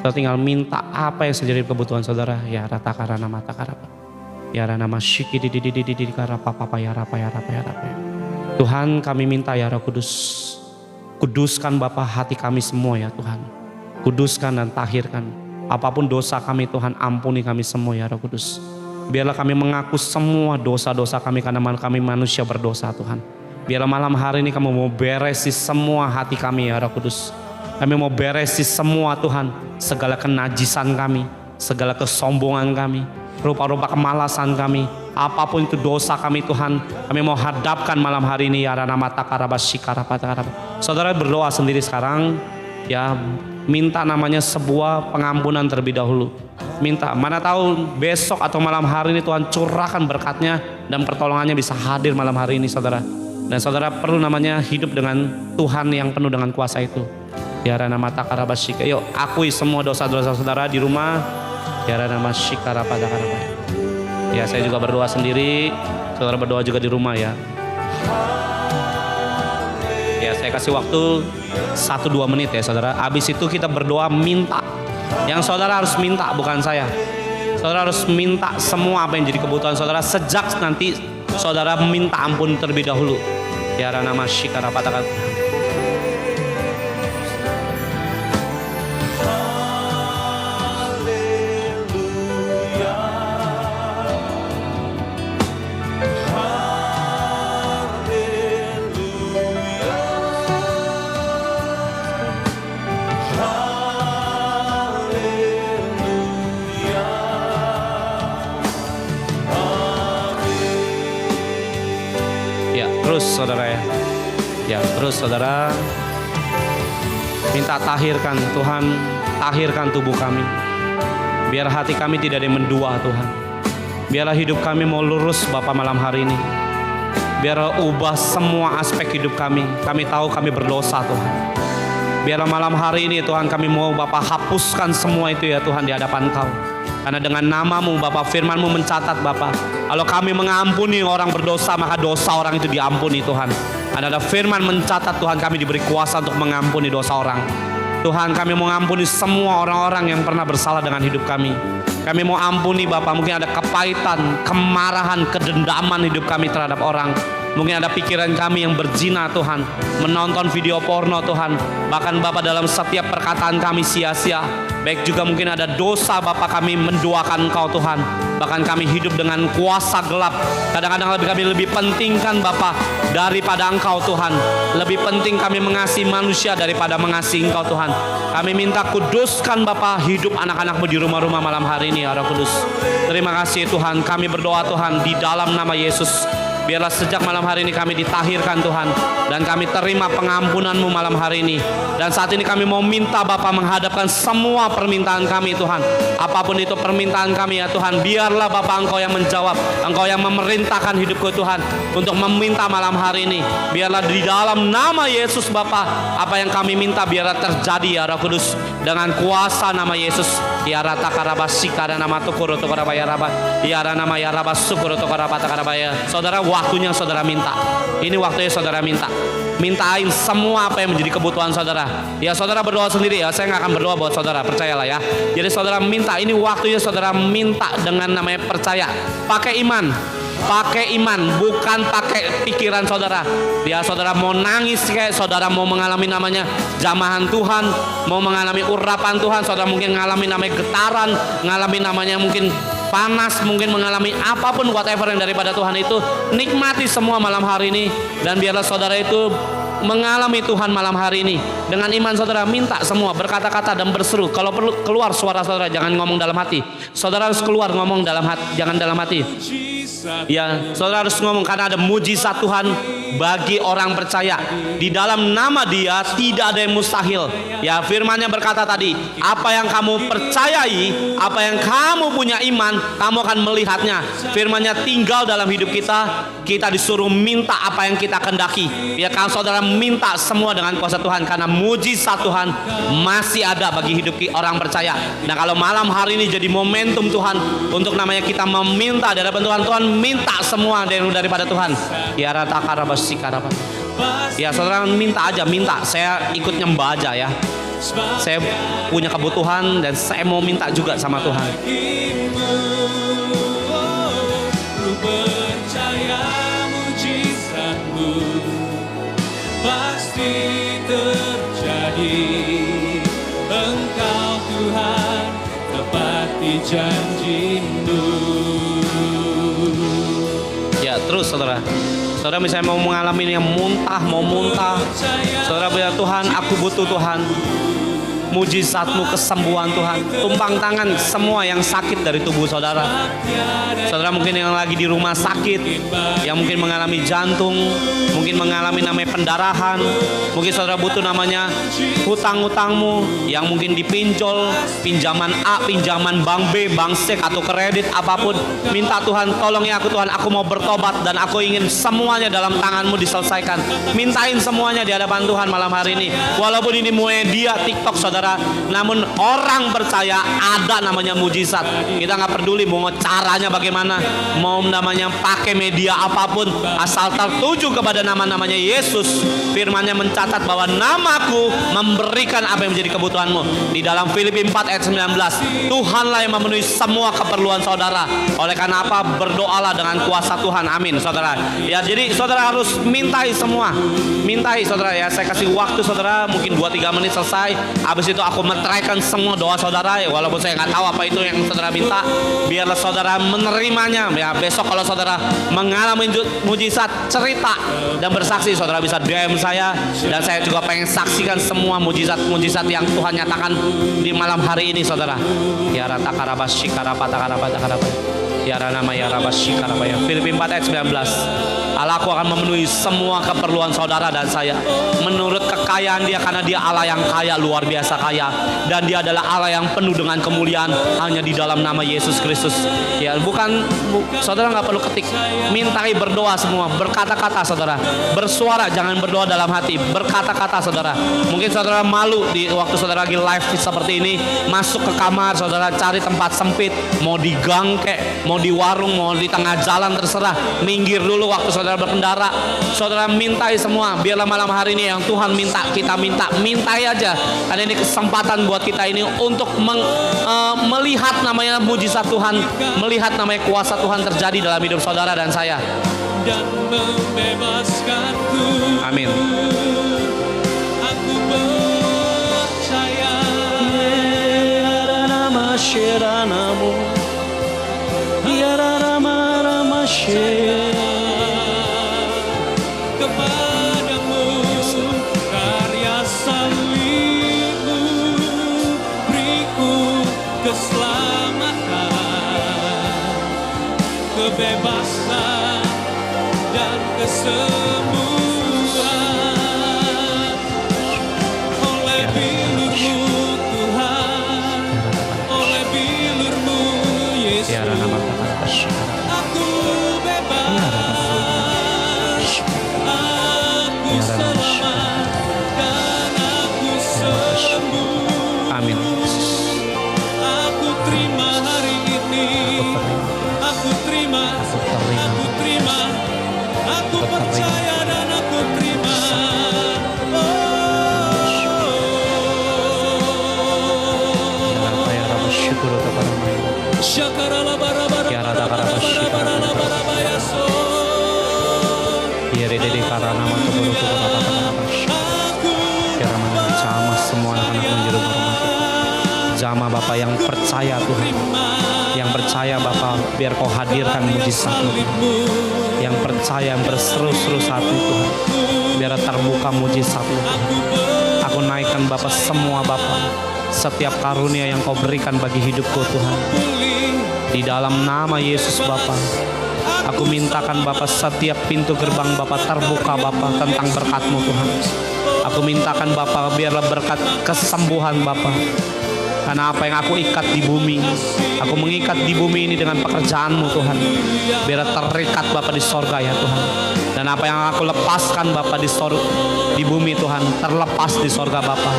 Saudara tinggal minta apa yang menjadi kebutuhan saudara. Ya rata karana mata karapa. Ya rana masyiki di karapa papa ya rapa. Tuhan kami minta ya Roh Kudus. Kuduskan Bapa hati kami semua ya Tuhan. Kuduskan dan tahirkan. Apapun dosa kami Tuhan, ampuni kami semua ya Roh Kudus. Biarlah kami mengaku semua dosa-dosa kami karena kami manusia berdosa Tuhan. Biarlah malam hari ini kamu mau beresi semua hati kami ya Roh Kudus. Kami mau beresi semua Tuhan. Segala kenajisan kami, segala kesombongan kami, rupa-rupa kemalasan kami. Apapun itu dosa kami Tuhan, kami mau hadapkan malam hari ini ya Rana Saudara berdoa sendiri sekarang ya. Minta namanya sebuah pengampunan terlebih dahulu. Minta, mana tahu besok atau malam hari ini Tuhan curahkan berkatnya dan pertolongannya bisa hadir malam hari ini saudara. Dan saudara perlu namanya hidup dengan Tuhan yang penuh dengan kuasa itu. Ya Rana Mata Karabashika. Yuk akui semua dosa-dosa saudara di rumah. Ya Rana Mashika Rapadakarabai. Ya saya juga berdoa sendiri. Saudara berdoa juga di rumah ya. Ya saya kasih waktu 1-2 menit ya saudara. Habis itu kita berdoa minta. Yang saudara harus minta bukan saya. Saudara harus minta semua apa yang jadi kebutuhan saudara sejak nanti saudara minta ampun terlebih dahulu. Biar nama Shikara Patakan. Terus saudara ya terus saudara minta tahirkan Tuhan, tahirkan tubuh kami, biar hati kami tidak ada yang mendua Tuhan, biarlah hidup kami mau lurus Bapa malam hari ini, biarlah ubah semua aspek hidup kami tahu kami berdosa Tuhan, biarlah malam hari ini Tuhan kami mau Bapa hapuskan semua itu ya Tuhan di hadapan Kau. Karena dengan namamu Bapak, firmanmu mencatat Bapak, kalau kami mengampuni orang berdosa maka dosa orang itu diampuni Tuhan. Ada firman mencatat Tuhan kami diberi kuasa untuk mengampuni dosa orang. Tuhan kami mau mengampuni semua orang-orang yang pernah bersalah dengan hidup kami. Kami mau ampuni Bapak, mungkin ada kepahitan, kemarahan, kedendaman hidup kami terhadap orang. Mungkin ada pikiran kami yang berzina Tuhan, menonton video porno Tuhan. Bahkan Bapak dalam setiap perkataan kami sia-sia. Baik juga mungkin ada dosa Bapak kami menduakan Engkau Tuhan. Bahkan kami hidup dengan kuasa gelap. Kadang-kadang kami lebih pentingkan Bapak daripada Engkau Tuhan. Lebih penting kami mengasihi manusia daripada mengasihi Engkau Tuhan. Kami minta kuduskan Bapak hidup anak-anak-Mu di rumah-rumah malam hari ini ya Roh Kudus. Terima kasih Tuhan, kami berdoa Tuhan di dalam nama Yesus. Biarlah sejak malam hari ini kami ditahirkan Tuhan, dan kami terima pengampunan-Mu malam hari ini. Dan saat ini kami mau minta Bapa menghadapkan semua permintaan kami Tuhan. Apapun itu permintaan kami ya Tuhan, biarlah Bapa Engkau yang menjawab, Engkau yang memerintahkan hidupku Tuhan untuk meminta malam hari ini. Biarlah di dalam nama Yesus Bapa, apa yang kami minta biarlah terjadi ya Roh Kudus. Dengan kuasa nama Yesus. Ya rata karabasi karena nama tukuru tukarabaya raba. Ya nama ya raba sukuru tukarabata karabaya. Saudara, waktunya saudara minta. Ini waktunya saudara minta. Mintain semua apa yang menjadi kebutuhan saudara. Ya saudara berdoa sendiri ya. Saya nggak akan berdoa buat saudara, percayalah ya. Jadi saudara minta, ini waktunya saudara minta dengan namanya percaya. Pakai iman. Pakai iman, bukan pakai pikiran saudara. Ya saudara mau nangis kayak saudara mau mengalami namanya jamahan Tuhan, mau mengalami urapan Tuhan, saudara mungkin mengalami namanya getaran, mengalami namanya mungkin panas, mungkin mengalami apapun whatever yang daripada Tuhan itu, nikmati semua malam hari ini. Dan biarlah saudara itu mengalami Tuhan malam hari ini. Dengan iman saudara minta semua, berkata-kata dan berseru. Kalau perlu keluar suara saudara, jangan ngomong dalam hati. Saudara harus keluar ngomong dalam hati, jangan dalam hati. Ya, saudara harus ngomong karena ada mujizat Tuhan bagi orang percaya. Di dalam nama Dia tidak ada yang mustahil. Ya, firman-Nya berkata tadi, apa yang kamu percayai, apa yang kamu punya iman, kamu akan melihatnya. Firman-Nya tinggal dalam hidup kita. Kita disuruh minta apa yang kita kehendaki. Ya kan saudara minta semua dengan kuasa Tuhan, karena mujizat Tuhan masih ada bagi hidup orang percaya. Nah, kalau malam hari ini jadi momentum Tuhan untuk namanya kita meminta di hadapan Tuhan. Tuhan minta semua daripada Tuhan. Ya rata karabasi karabat. Ya saudara minta aja, minta. Saya ikut nyembah aja ya. Saya punya kebutuhan dan saya mau minta juga sama Tuhan. Percaya mujizatmu pasti terjadi. Engkau Tuhan tepati janji-Mu. Ya terus saudara. Saudara misalnya mau mengalami yang mau muntah. Saudara bilang Tuhan, aku butuh Tuhan. Mujizat-Mu, kesembuhan Tuhan. Tumpang tangan semua yang sakit dari tubuh saudara. Saudara mungkin yang lagi di rumah sakit, yang mungkin mengalami jantung, mungkin mengalami namanya pendarahan. Mungkin saudara butuh namanya hutang-hutangmu yang mungkin dipinjol, pinjaman A, pinjaman bank B, bank C atau kredit apapun. Minta Tuhan, tolong ya aku Tuhan, aku mau bertobat dan aku ingin semuanya dalam tangan-Mu diselesaikan. Mintain semuanya di hadapan Tuhan malam hari ini. Walaupun ini media TikTok saudara saudara. Namun orang percaya ada namanya mujizat. Kita nggak peduli mau caranya bagaimana, mau namanya pakai media apapun, asal tertuju kepada namanya Yesus. Firman-Nya mencatat bahwa namaku memberikan apa yang menjadi kebutuhanmu. Di dalam Filipi 4 ayat 19, Tuhanlah yang memenuhi semua keperluan saudara. Oleh karena apa? Berdoalah dengan kuasa Tuhan. Amin, saudara. Ya, jadi saudara harus mintai semua. Mintai, saudara ya. Saya kasih waktu saudara mungkin 2-3 menit selesai. Habis itu aku meteraikan semua doa saudara ya, walaupun saya nggak tahu apa itu yang saudara minta. Biarlah saudara menerimanya. Ya, besok kalau saudara mengalami mujizat, cerita dan bersaksi, saudara bisa DM saya, dan saya juga pengen saksikan semua mujizat-mujizat yang Tuhan nyatakan di malam hari ini, saudara. Ya rata karabas shikarapa takarapa takarapa. Ya nama ya rabas shikarapa ya. Filipi 4 ayat 19. Allahku akan memenuhi semua keperluan saudara dan saya menurut kekayaan Dia, karena Dia Allah yang kaya, luar biasa kaya, dan Dia adalah Allah yang penuh dengan kemuliaan hanya di dalam nama Yesus Kristus. Ya, saudara nggak perlu ketik, mintai, berdoa semua, berkata-kata saudara, bersuara, jangan berdoa dalam hati, berkata-kata saudara. Mungkin saudara malu di waktu saudara lagi live seperti ini, masuk ke kamar saudara, cari tempat sempit, mau di gang kek, mau di warung, mau di tengah jalan, terserah, minggir dulu waktu saudara berkendara. Saudara mintai semua. Biarlah malam hari ini yang Tuhan minta, kita mintai aja. Karena ini kesempatan buat kita ini untuk melihat namanya mujizat Tuhan, melihat namanya kuasa Tuhan terjadi dalam hidup saudara dan saya. Dan membebaskanku. Amin. Aku percaya. Nama Shiranamu. Kepadamu karya salibmu, beriku keselamatan, kebebasan dan kesembuhan. Oleh bilur-Mu Tuhan, oleh bilur-Mu Yesus, aku bebas, aku selamat, dan aku sembuh. Amin. Aku terima hari ini, aku terima, aku percaya dan aku terima. Syakarala bara-bara bara-bara bara so. Semua anak-anak menjadi rumah kita. Jamah Bapa yang percaya Tuhan, yang percaya Bapa, biar Kau hadirkan mujizat-Mu. Yang percaya, yang berseru-seru hati Tuhan, biar terbuka mujizat-Mu. Aku naikkan Bapa semua Bapa, setiap karunia yang Kau berikan bagi hidupku Tuhan. Di dalam nama Yesus Bapa, aku mintakan Bapa setiap pintu gerbang Bapa terbuka Bapa tentang berkat-Mu Tuhan. Aku mintakan Bapa biarlah berkat kesembuhan Bapa. Karena apa yang aku ikat di bumi, aku mengikat di bumi ini dengan pekerjaan-Mu Tuhan. Biar terikat Bapa di sorga ya Tuhan. Dan apa yang aku lepaskan Bapa di bumi Tuhan, terlepas di sorga Bapa.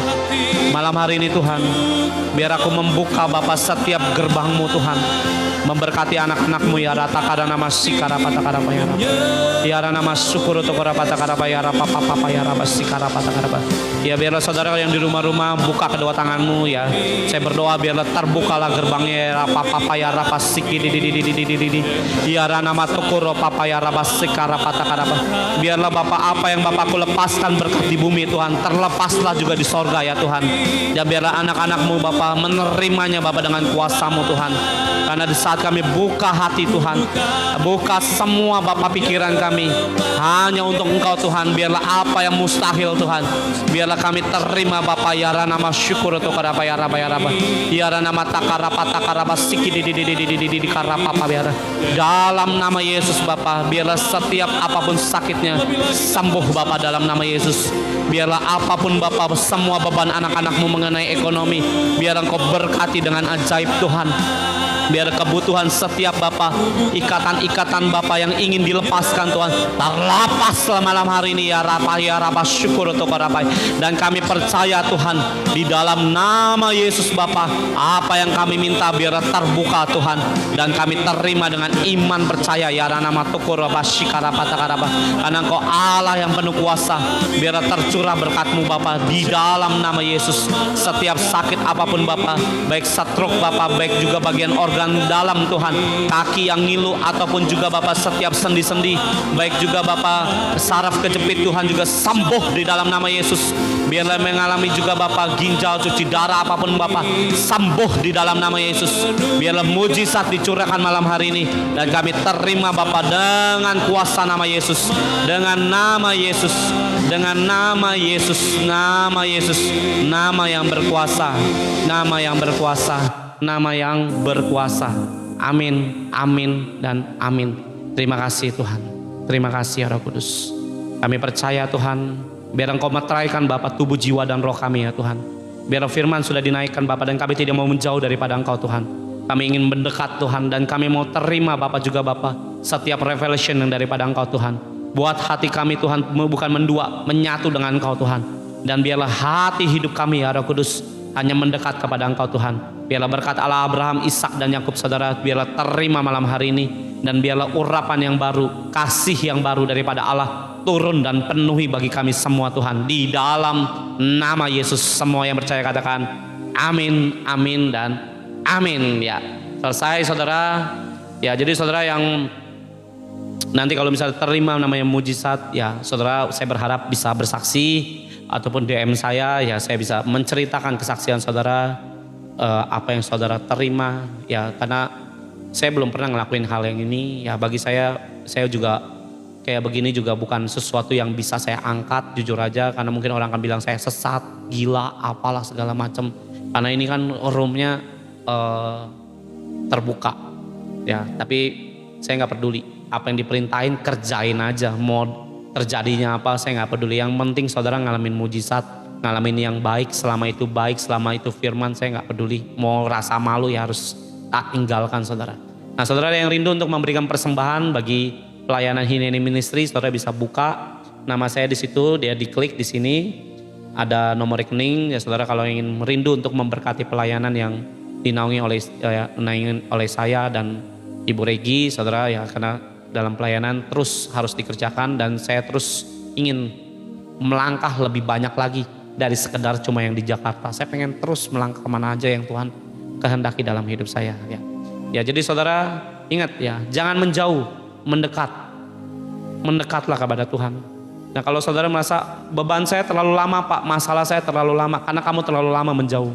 Malam hari ini Tuhan, biar aku membuka Bapa setiap gerbang-Mu Tuhan. Memberkati anak-anak-Mu ya rata kada nama sikara pata kada bayara. Ya nama syukur untuk pata kada bayara papa ya raba sikara pata kada. Ya biarlah saudara yang di rumah-rumah buka kedua tanganmu ya. Saya berdoa biarlah terbukalah gerbangnya ya papa ya raba siki di. Ya nama tukuro papa ya raba sikara pata kada. Biarlah Bapak apa yang Bapakku lepaskan berkat di bumi Tuhan, terlepaslah juga di sorga ya Tuhan. Ya biarlah anak-anak-Mu Bapak menerimanya Bapak dengan kuasa-Mu Tuhan. Karena di saat kami buka hati Tuhan, buka semua Bapak pikiran kami hanya untuk Engkau Tuhan, biarlah apa yang mustahil Tuhan, biarlah kami terima Bapak ya nama syukur untuk karapa ya raba ya nama takarapa siki di karapa biara. Dalam nama Yesus Bapak, biarlah setiap apapun sakitnya sembuh Bapak dalam nama Yesus. Biarlah apapun Bapa, semua beban anak-anakmu mengenai ekonomi, biar Engkau berkati dengan ajaib Tuhan. Biar kebutuhan setiap Bapa, ikatan-ikatan Bapa yang ingin dilepaskan Tuhan, terlepas malam hari ini ya Rapa syukur untuk Rapai. Dan kami percaya Tuhan, di dalam nama Yesus Bapa, apa yang kami minta biar terbuka Tuhan, dan kami terima dengan iman percaya ya nama tukur Rapa Shikarapa Takarapa. Karena Engkau Allah yang penuh kuasa, biar tercurah berkat-Mu Bapa di dalam nama Yesus. Setiap sakit apapun Bapa, baik stroke Bapa, baik juga bagian organ dalam Tuhan, kaki yang ngilu ataupun juga Bapa setiap sendi-sendi, baik juga Bapa saraf kejepit Tuhan juga sembuh di dalam nama Yesus. Biarlah mengalami juga Bapa ginjal cuci darah apapun Bapa, sembuh di dalam nama Yesus. Biarlah mujizat dicurahkan malam hari ini, dan kami terima Bapa dengan kuasa nama Yesus, dengan nama Yesus, dengan nama Yesus, nama Yesus, nama yang berkuasa, nama yang berkuasa, nama yang berkuasa. Amin, amin, dan amin. Terima kasih Tuhan. Terima kasih ya Roh Kudus. Kami percaya Tuhan, biar Engkau meteraikan Bapa tubuh, jiwa, dan roh kami ya Tuhan. Biar firman sudah dinaikkan Bapa, dan kami tidak mau menjauh daripada Engkau Tuhan. Kami ingin mendekat Tuhan, dan kami mau terima Bapa juga Bapa setiap revelation yang daripada Engkau Tuhan. Buat hati kami Tuhan bukan mendua, menyatu dengan Engkau Tuhan. Dan biarlah hati hidup kami ya Roh Kudus hanya mendekat kepada Engkau Tuhan. Biarlah berkat Allah Abraham, Ishak, dan Yakub saudara, biarlah terima malam hari ini. Dan biarlah urapan yang baru, kasih yang baru daripada Allah turun dan penuhi bagi kami semua Tuhan. Di dalam nama Yesus, semua yang percaya katakan amin, amin, dan amin ya. Selesai saudara. Ya jadi saudara yang nanti kalau misalnya terima namanya mujizat ya saudara, saya berharap bisa bersaksi ataupun DM saya ya, saya bisa menceritakan kesaksian saudara, apa yang saudara terima ya, karena saya belum pernah ngelakuin hal yang ini ya. Bagi saya juga kayak begini juga bukan sesuatu yang bisa saya angkat jujur aja, karena mungkin orang akan bilang saya sesat, gila, apalah segala macam. Karena ini kan roomnya terbuka ya, tapi saya nggak peduli apa yang diperintahin, kerjain aja. Mau terjadinya apa saya nggak peduli, yang penting saudara ngalamin mujizat, ngalamin yang baik. Selama itu baik, selama itu firman, saya nggak peduli. Mau rasa malu ya harus tak tinggalkan saudara. Nah saudara yang rindu untuk memberikan persembahan bagi pelayanan Hineni Ministry, saudara bisa buka nama saya di situ, dia diklik di sini ada nomor rekening ya saudara. Kalau ingin merindu untuk memberkati pelayanan yang dinaungi oleh saya dan Ibu Regi saudara ya, karena dalam pelayanan terus harus dikerjakan, dan saya terus ingin melangkah lebih banyak lagi dari sekedar cuma yang di Jakarta. Saya pengen terus melangkah kemana aja yang Tuhan kehendaki dalam hidup saya ya. Ya jadi saudara ingat ya, jangan menjauh, mendekatlah kepada Tuhan. Nah kalau saudara merasa beban saya terlalu lama Pak, masalah saya terlalu lama, karena kamu terlalu lama menjauh.